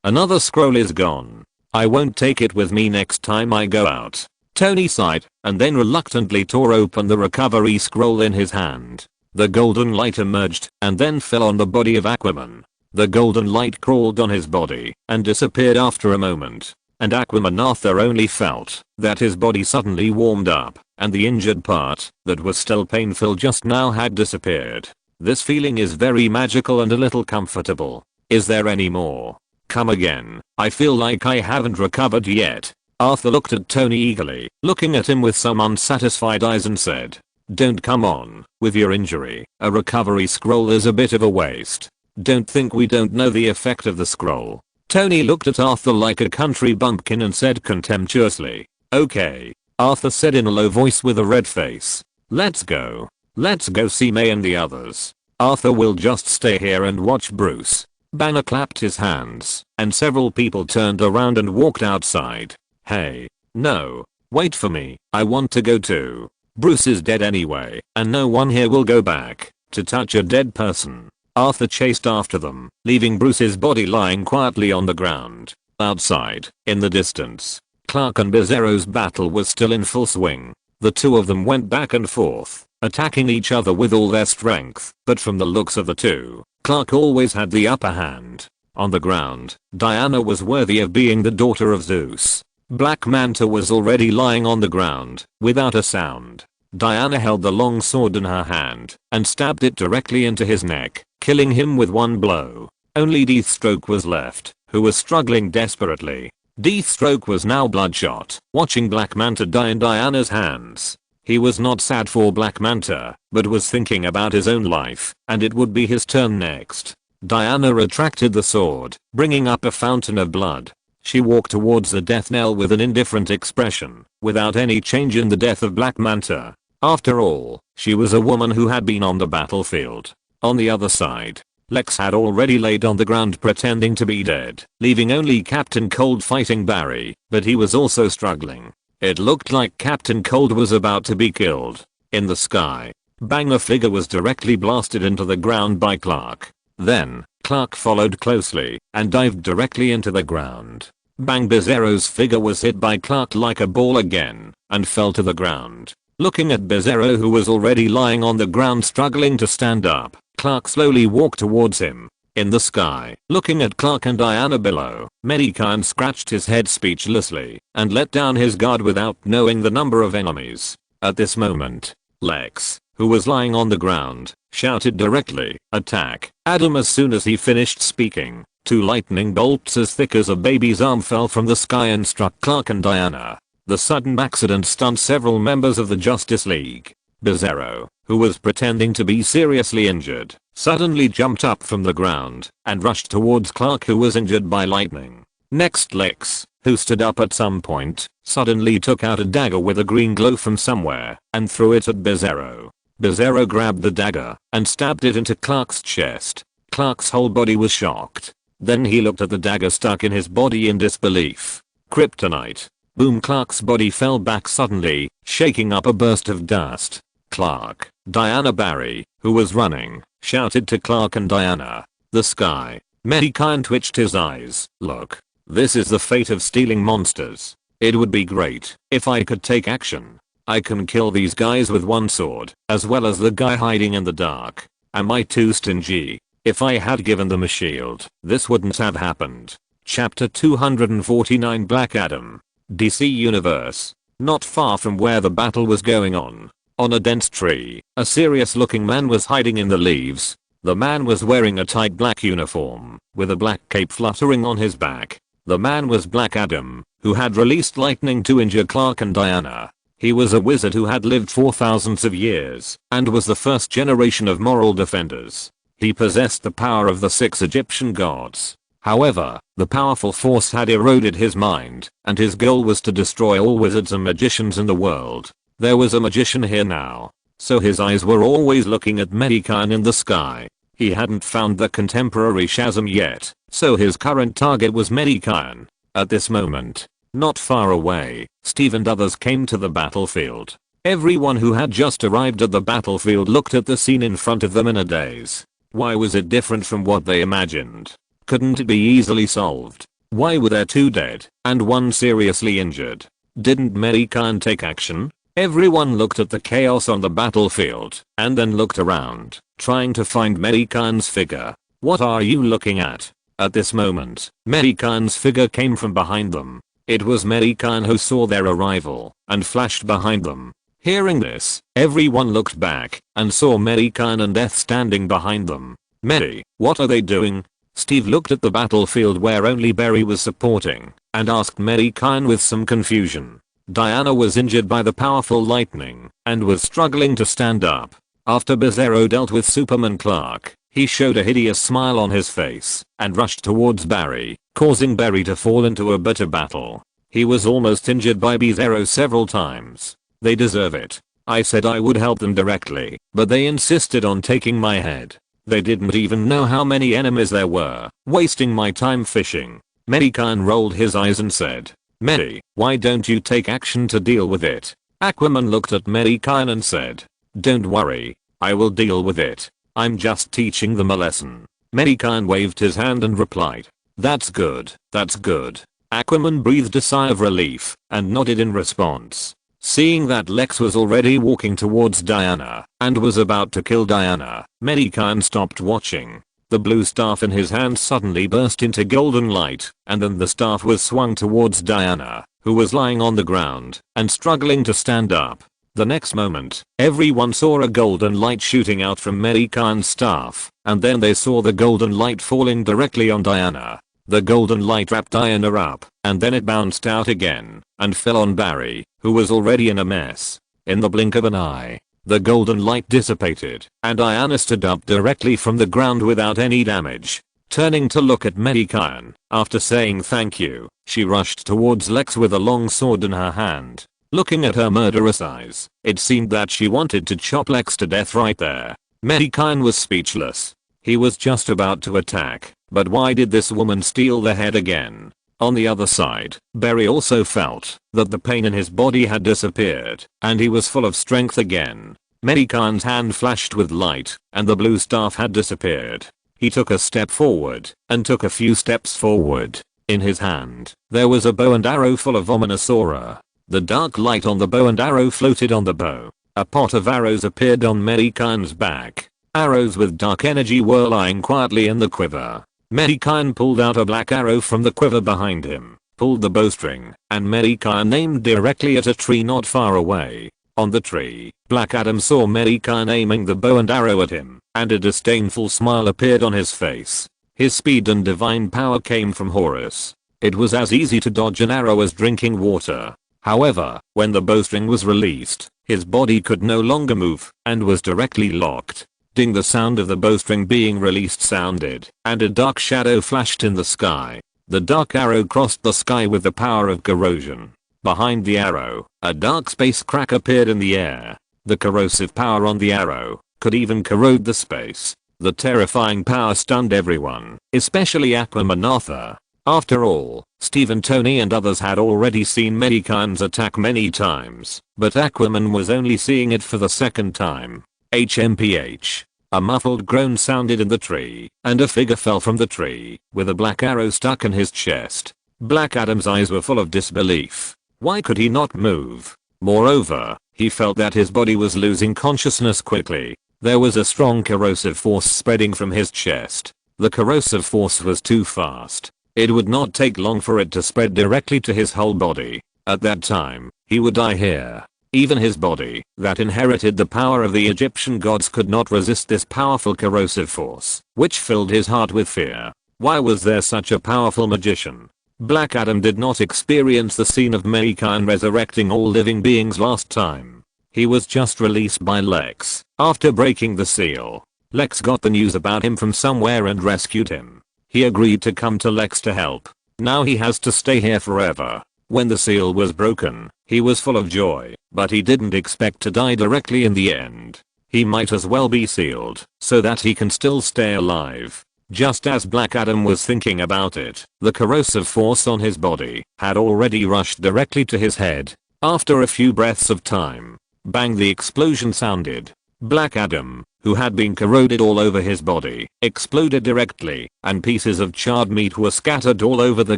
Another scroll is gone. I won't take it with me next time I go out. Tony sighed and then reluctantly tore open the recovery scroll in his hand. The golden light emerged and then fell on the body of Aquaman. The golden light crawled on his body and disappeared after a moment. And Aquaman Arthur only felt that his body suddenly warmed up and the injured part that was still painful just now had disappeared. This feeling is very magical and a little comfortable. Is there any more? Come again. I feel like I haven't recovered yet. Arthur looked at Tony eagerly, looking at him with some unsatisfied eyes and said, don't come on with your injury. A recovery scroll is a bit of a waste. Don't think we don't know the effect of the scroll. Tony looked at Arthur like a country bumpkin and said contemptuously, okay. Arthur said in a low voice with a red face. Let's go. Let's go see Mei and the others. Arthur will just stay here and watch Bruce. Banner clapped his hands, and several people turned around and walked outside. Hey. No. Wait for me. I want to go too. Bruce is dead anyway, and no one here will go back to touch a dead person. Arthur chased after them, leaving Bruce's body lying quietly on the ground. Outside, in the distance, Clark and Bizarro's battle was still in full swing. The two of them went back and forth, attacking each other with all their strength, but from the looks of the two, Clark always had the upper hand. On the ground, Diana was worthy of being the daughter of Zeus. Black Manta was already lying on the ground, without a sound. Diana held the long sword in her hand, and stabbed it directly into his neck, killing him with one blow. Only Deathstroke was left, who was struggling desperately. Deathstroke was now bloodshot, watching Black Manta die in Diana's hands. He was not sad for Black Manta, but was thinking about his own life, and it would be his turn next. Diana retracted the sword, bringing up a fountain of blood. She walked towards the death knell with an indifferent expression, without any change in the death of Black Manta. After all, she was a woman who had been on the battlefield. On the other side, Lex had already laid on the ground pretending to be dead, leaving only Captain Cold fighting Barry, but he was also struggling. It looked like Captain Cold was about to be killed. In the sky, bang, a figure was directly blasted into the ground by Clark. Then, Clark followed closely and dived directly into the ground. Bang, Bizarro's figure was hit by Clark like a ball again and fell to the ground. Looking at Bizarro, who was already lying on the ground struggling to stand up, Clark slowly walked towards him. In the sky, looking at Clark and Diana below, Mei Gan scratched his head speechlessly and let down his guard without knowing the number of enemies. At this moment, Lex, who was lying on the ground, shouted directly, "Attack, Adam!" As soon as he finished speaking, 2 lightning bolts as thick as a baby's arm fell from the sky and struck Clark and Diana. The sudden accident stunned several members of the Justice League. Bizarro, who was pretending to be seriously injured, suddenly jumped up from the ground and rushed towards Clark, who was injured by lightning. Next, Lex, who stood up at some point, suddenly took out a dagger with a green glow from somewhere and threw it at Bizarro. Bizarro grabbed the dagger and stabbed it into Clark's chest. Clark's whole body was shocked. Then he looked at the dagger stuck in his body in disbelief. Kryptonite. Boom, Clark's body fell back suddenly, shaking up a burst of dust. Clark, Diana, Barry, who was running, shouted to Clark and Diana. The sky. Mei Gan twitched his eyes. Look. This is the fate of stealing monsters. It would be great if I could take action. I can kill these guys with one sword, as well as the guy hiding in the dark. Am I too stingy? If I had given them a shield, this wouldn't have happened. Chapter 249, Black Adam. DC Universe. Not far from where the battle was going on a dense tree, a serious looking man was hiding in the leaves. The man was wearing a tight black uniform, with a black cape fluttering on his back. The man was Black Adam, who had released lightning to injure Clark and Diana. He was a wizard who had lived for thousands of years, and was the first generation of moral defenders. He possessed the power of the 6 Egyptian gods. However, the powerful force had eroded his mind, and his goal was to destroy all wizards and magicians in the world. There was a magician here now, so his eyes were always looking at Mei Gan in the sky. He hadn't found the contemporary Shazam yet, so his current target was Mei Gan. At this moment, not far away, Steve and others came to the battlefield. Everyone who had just arrived at the battlefield looked at the scene in front of them in a daze. Why was it different from what they imagined? Couldn't it be easily solved? Why were there 2 dead and 1 seriously injured? Didn't Mei Gan take action? Everyone looked at the chaos on the battlefield and then looked around, trying to find Mei Gan's figure. What are you looking at? At this moment, Mei Gan's figure came from behind them. It was Mei Gan who saw their arrival and flashed behind them. Hearing this, everyone looked back and saw Mei Gan and Death standing behind them. Mei, what are they doing? Steve looked at the battlefield where only Barry was supporting and asked Mei Gan with some confusion. Diana was injured by the powerful lightning and was struggling to stand up. After Bizarro dealt with Superman Clark, he showed a hideous smile on his face and rushed towards Barry, causing Barry to fall into a bitter battle. He was almost injured by Bizarro several times. They deserve it. I said I would help them directly, but they insisted on taking my head. They didn't even know how many enemies there were, wasting my time fishing. Mei Gan rolled his eyes and said, Mei, why don't you take action to deal with it? Aquaman looked at Mei Gan and said, don't worry, I will deal with it. I'm just teaching them a lesson. Mei Gan waved his hand and replied, that's good, that's good. Aquaman breathed a sigh of relief and nodded in response. Seeing that Lex was already walking towards Diana and was about to kill Diana, Mei Gan stopped watching. The blue staff in his hand suddenly burst into golden light, and then the staff was swung towards Diana, who was lying on the ground and struggling to stand up. The next moment, everyone saw a golden light shooting out from Mei Gan's staff, and then they saw the golden light falling directly on Diana. The golden light wrapped Diana up, and then it bounced out again and fell on Barry, who was already in a mess. In the blink of an eye, the golden light dissipated, and Diana stood up directly from the ground without any damage. Turning to look at Mei Gan, after saying thank you, she rushed towards Lex with a long sword in her hand. Looking at her murderous eyes, it seemed that she wanted to chop Lex to death right there. Mei Gan was speechless. He was just about to attack, but why did this woman steal the head again? On the other side, Barry also felt that the pain in his body had disappeared, and he was full of strength again. Mei Gan's hand flashed with light, and the blue staff had disappeared. He took a step forward, and took a few steps forward. In his hand, there was a bow and arrow full of ominous aura. The dark light on the bow and arrow floated on the bow. A pot of arrows appeared on Mei Gan's back. Arrows with dark energy were lying quietly in the quiver. Mei Gan pulled out a black arrow from the quiver behind him, pulled the bowstring, and Mei Gan aimed directly at a tree not far away. On the tree, Black Adam saw Mei Gan aiming the bow and arrow at him, and a disdainful smile appeared on his face. His speed and divine power came from Horus. It was as easy to dodge an arrow as drinking water. However, when the bowstring was released, his body could no longer move, and was directly locked. Ding, the sound of the bowstring being released sounded, and a dark shadow flashed in the sky. The dark arrow crossed the sky with the power of corrosion. Behind the arrow, a dark space crack appeared in the air. The corrosive power on the arrow could even corrode the space. The terrifying power stunned everyone, especially Aquaman. After all, Steve, Tony and others had already seen Mei Gan's attack many times, but Aquaman was only seeing it for the second time. HMPH. A muffled groan sounded in the tree, and a figure fell from the tree, with a black arrow stuck in his chest. Black Adam's eyes were full of disbelief. Why could he not move? Moreover, he felt that his body was losing consciousness quickly. There was a strong corrosive force spreading from his chest. The corrosive force was too fast. It would not take long for it to spread directly to his whole body. At that time, he would die here. Even his body, that inherited the power of the Egyptian gods, could not resist this powerful corrosive force, which filled his heart with fear. Why was there such a powerful magician? Black Adam did not experience the scene of Mei Gan resurrecting all living beings last time. He was just released by Lex after breaking the seal. Lex got the news about him from somewhere and rescued him. He agreed to come to Lex to help. Now he has to stay here forever. When the seal was broken, he was full of joy, but he didn't expect to die directly in the end. He might as well be sealed, so that he can still stay alive. Just as Black Adam was thinking about it, the corrosive force on his body had already rushed directly to his head. After a few breaths of time, bang, the explosion sounded. Black Adam, who had been corroded all over his body, exploded directly, and pieces of charred meat were scattered all over the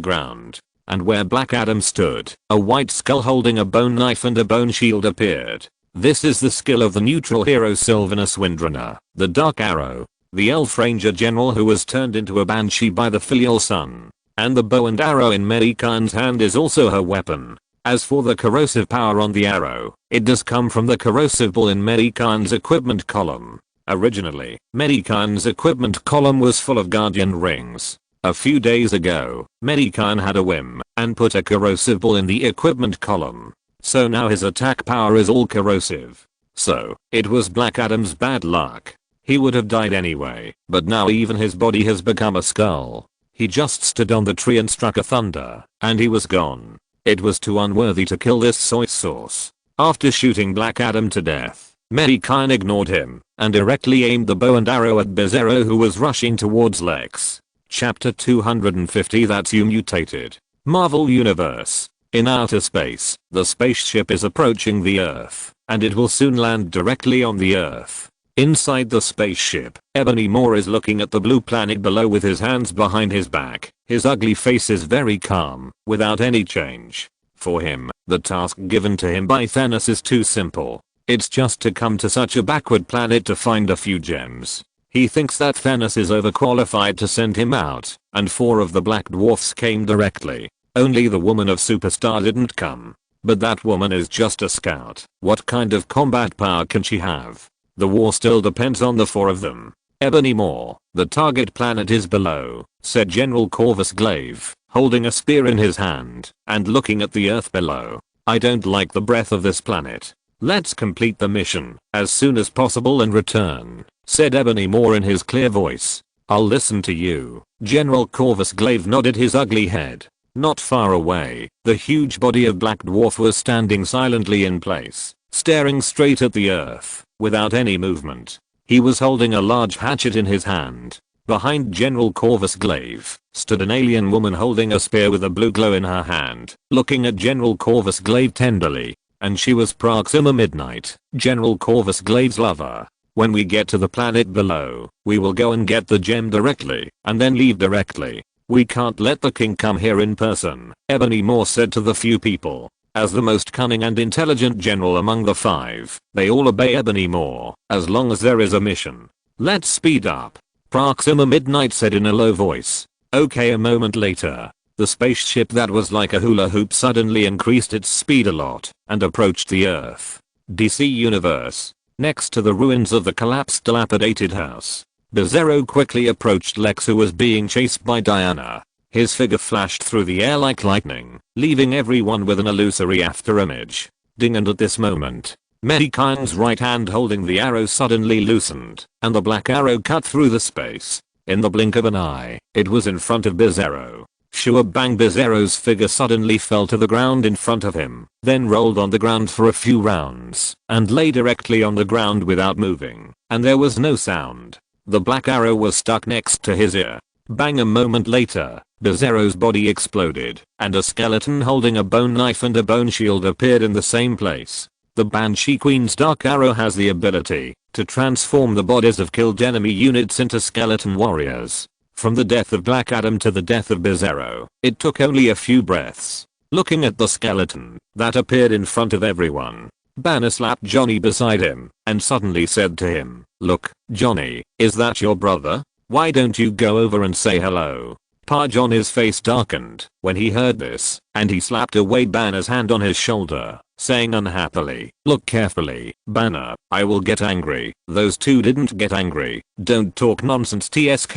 ground. And where Black Adam stood, a white skull holding a bone knife and a bone shield appeared. This is the skill of the neutral hero Sylvanus Windrunner, the Dark Arrow, the Elf Ranger General who was turned into a banshee by the filial son. And the bow and arrow in Mei Gan's hand is also her weapon. As for the corrosive power on the arrow, it does come from the corrosive ball in Mei Gan's equipment column. Originally, Mei Gan's equipment column was full of guardian rings. A few days ago, Mei Gan had a whim and put a corrosive ball in the equipment column. So now his attack power is all corrosive. So, it was Black Adam's bad luck. He would have died anyway, but now even his body has become a skull. He just stood on the tree and struck a thunder, and he was gone. It was too unworthy to kill this soy sauce. After shooting Black Adam to death, Mei Gan ignored him and directly aimed the bow and arrow at Bizarro, who was rushing towards Lex. Chapter 250, That's You Mutated. Marvel Universe. In outer space, the spaceship is approaching the Earth, and it will soon land directly on the Earth. Inside the spaceship, Audrey Moore is looking at the blue planet below with his hands behind his back. His ugly face is very calm, without any change. For him, the task given to him by Thanos is too simple. It's just to come to such a backward planet to find a few gems. He thinks that Thanos is overqualified to send him out, and 4 of the Black Dwarfs came directly. Only the woman of Superstar didn't come. But that woman is just a scout. What kind of combat power can she have? The war still depends on the 4 of them. Audrey Moore, the target planet is below, said General Corvus Glaive, holding a spear in his hand, and looking at the Earth below. I don't like the breath of this planet. Let's complete the mission as soon as possible and return, said Ebony Moore in his clear voice. I'll listen to you. General Corvus Glaive nodded his ugly head. Not far away, the huge body of Black Dwarf was standing silently in place, staring straight at the earth, without any movement. He was holding a large hatchet in his hand. Behind General Corvus Glaive stood an alien woman holding a spear with a blue glow in her hand, looking at General Corvus Glaive tenderly. And she was Proxima Midnight, General Corvus Glaive's lover. When we get to the planet below, we will go and get the gem directly, and then leave directly. We can't let the king come here in person, Ebony Moore said to the few people. As the most cunning and intelligent general among the 5, they all obey Ebony Moore, as long as there is a mission. Let's speed up, Proxima Midnight said in a low voice. Okay, a moment later, the spaceship that was like a hula hoop suddenly increased its speed a lot, and approached the Earth. DC Universe. Next to the ruins of the collapsed dilapidated house, Bizarro quickly approached Lex, who was being chased by Diana. His figure flashed through the air like lightning, leaving everyone with an illusory afterimage. Ding, and at this moment, Mei Gan's right hand holding the arrow suddenly loosened, and the black arrow cut through the space. In the blink of an eye, it was in front of Bizarro. Shua bang, Bizarro's figure suddenly fell to the ground in front of him, then rolled on the ground for a few rounds, and lay directly on the ground without moving, and there was no sound. The black arrow was stuck next to his ear. Bang, a moment later, Bizarro's body exploded, and a skeleton holding a bone knife and a bone shield appeared in the same place. The Banshee Queen's dark arrow has the ability to transform the bodies of killed enemy units into skeleton warriors. From the death of Black Adam to the death of Bizarro, it took only a few breaths. Looking at the skeleton that appeared in front of everyone, Banner slapped Johnny beside him and suddenly said to him, "Look, Johnny, is that your brother? Why don't you go over and say hello?" Pa Johnny's face darkened when he heard this, and he slapped away Banner's hand on his shoulder, saying unhappily, "Look carefully, Banner, I will get angry." Those two didn't get angry. "Don't talk nonsense, tsk.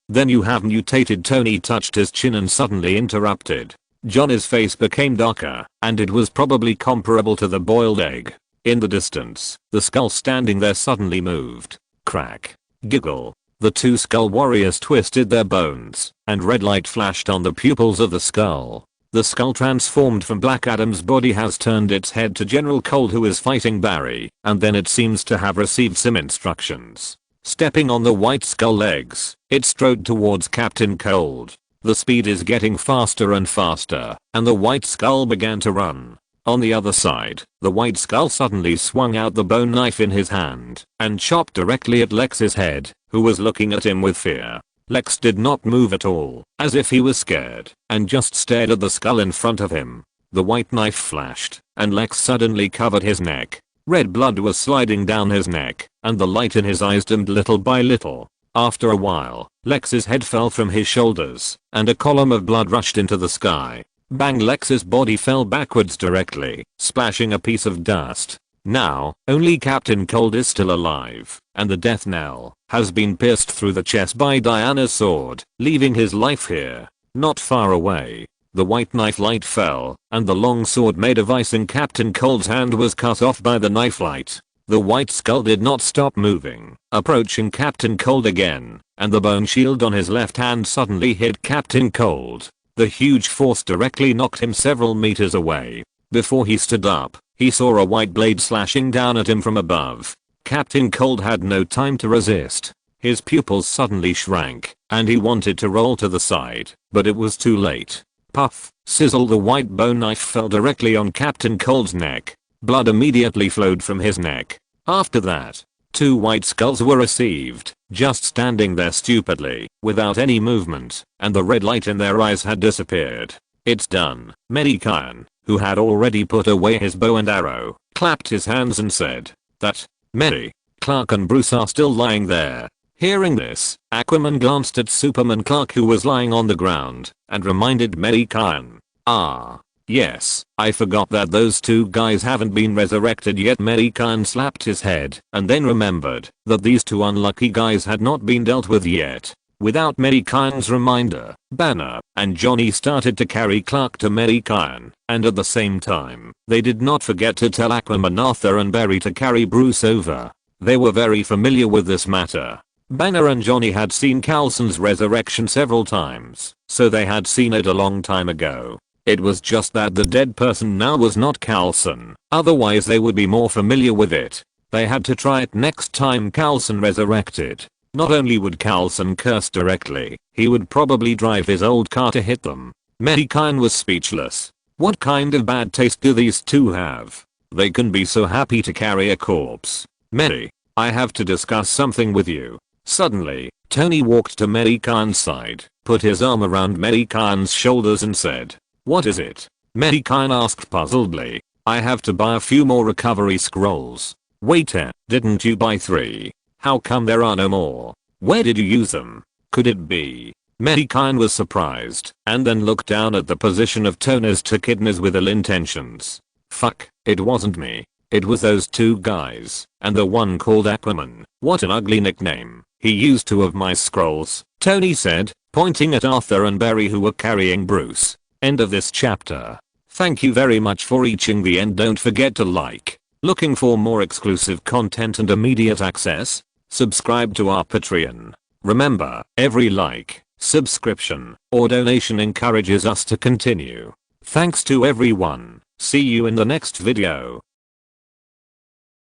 Then you have mutated." Tony touched his chin and suddenly interrupted. Johnny's face became darker, and it was probably comparable to the boiled egg. In the distance, the skull standing there suddenly moved. Crack. Giggle. The two skull warriors twisted their bones, and red light flashed on the pupils of the skull. The skull transformed from Black Adam's body has turned its head to General Cold, who is fighting Barry, and then it seems to have received some instructions. Stepping on the white skull legs, it strode towards Captain Cold. The speed is getting faster and faster, and the white skull began to run. On the other side, the white skull suddenly swung out the bone knife in his hand and chopped directly at Lex's head, who was looking at him with fear. Lex did not move at all, as if he was scared, and just stared at the skull in front of him. The white knife flashed, and Lex suddenly covered his neck. Red blood was sliding down his neck, and the light in his eyes dimmed little by little. After a while, Lex's head fell from his shoulders, and a column of blood rushed into the sky. Bang, Lex's body fell backwards directly, splashing a piece of dust. Now, only Captain Cold is still alive, and the death knell has been pierced through the chest by Diana's sword, leaving his life here. Not far away, the white knife light fell, and the long sword made of ice in Captain Cold's hand was cut off by the knife light. The white skull did not stop moving, approaching Captain Cold again, and the bone shield on his left hand suddenly hit Captain Cold. The huge force directly knocked him several meters away. Before he stood up, he saw a white blade slashing down at him from above. Captain Cold had no time to resist. His pupils suddenly shrank, and he wanted to roll to the side, but it was too late. Puff, sizzle, the white bone knife fell directly on Captain Cold's neck. Blood immediately flowed from his neck. After that, two white skulls were received, just standing there stupidly, without any movement, and the red light in their eyes had disappeared. "It's done." Mei Gan, who had already put away his bow and arrow, clapped his hands and said, "That, Mary, Clark and Bruce are still lying there." Hearing this, Aquaman glanced at Superman Clark, who was lying on the ground, and reminded Mei Gan, "Ah, yes, I forgot that those two guys haven't been resurrected yet." Mei Gan slapped his head, and then remembered that these two unlucky guys had not been dealt with yet. Without Mei Gan's reminder, Banner and Johnny started to carry Clark to Mei Gan, and at the same time, they did not forget to tell Aquaman, Arthur and Barry to carry Bruce over. They were very familiar with this matter. Banner and Johnny had seen Coulson's resurrection several times, so they had seen it a long time ago. It was just that the dead person now was not Coulson, otherwise they would be more familiar with it. They had to try it next time Coulson resurrected. Not only would Coulson curse directly, he would probably drive his old car to hit them. Mei Gan was speechless. What kind of bad taste do these two have? They can be so happy to carry a corpse. Mei, I have to discuss something with you. Suddenly, Tony walked to Mei Gan's side, put his arm around Mei Gan's shoulders and said, "What is it?" Mei Gan asked puzzledly. "I have to buy a few more recovery scrolls." "Wait, didn't you buy 3? How come there are no more? Where did you use them? Could it be?" Mei Gan was surprised, and then looked down at the position of Tony's two kidneys with ill intentions. "Fuck, it wasn't me. It was those 2 guys, and the one called Aquaman. What an ugly nickname. He used 2 of my scrolls," Tony said, pointing at Arthur and Barry who were carrying Bruce. End of this chapter. Thank you very much for reaching the end. Don't forget to like. Looking for more exclusive content and immediate access? Subscribe to our Patreon. Remember, every like, subscription, or donation encourages us to continue. Thanks to everyone. See you in the next video.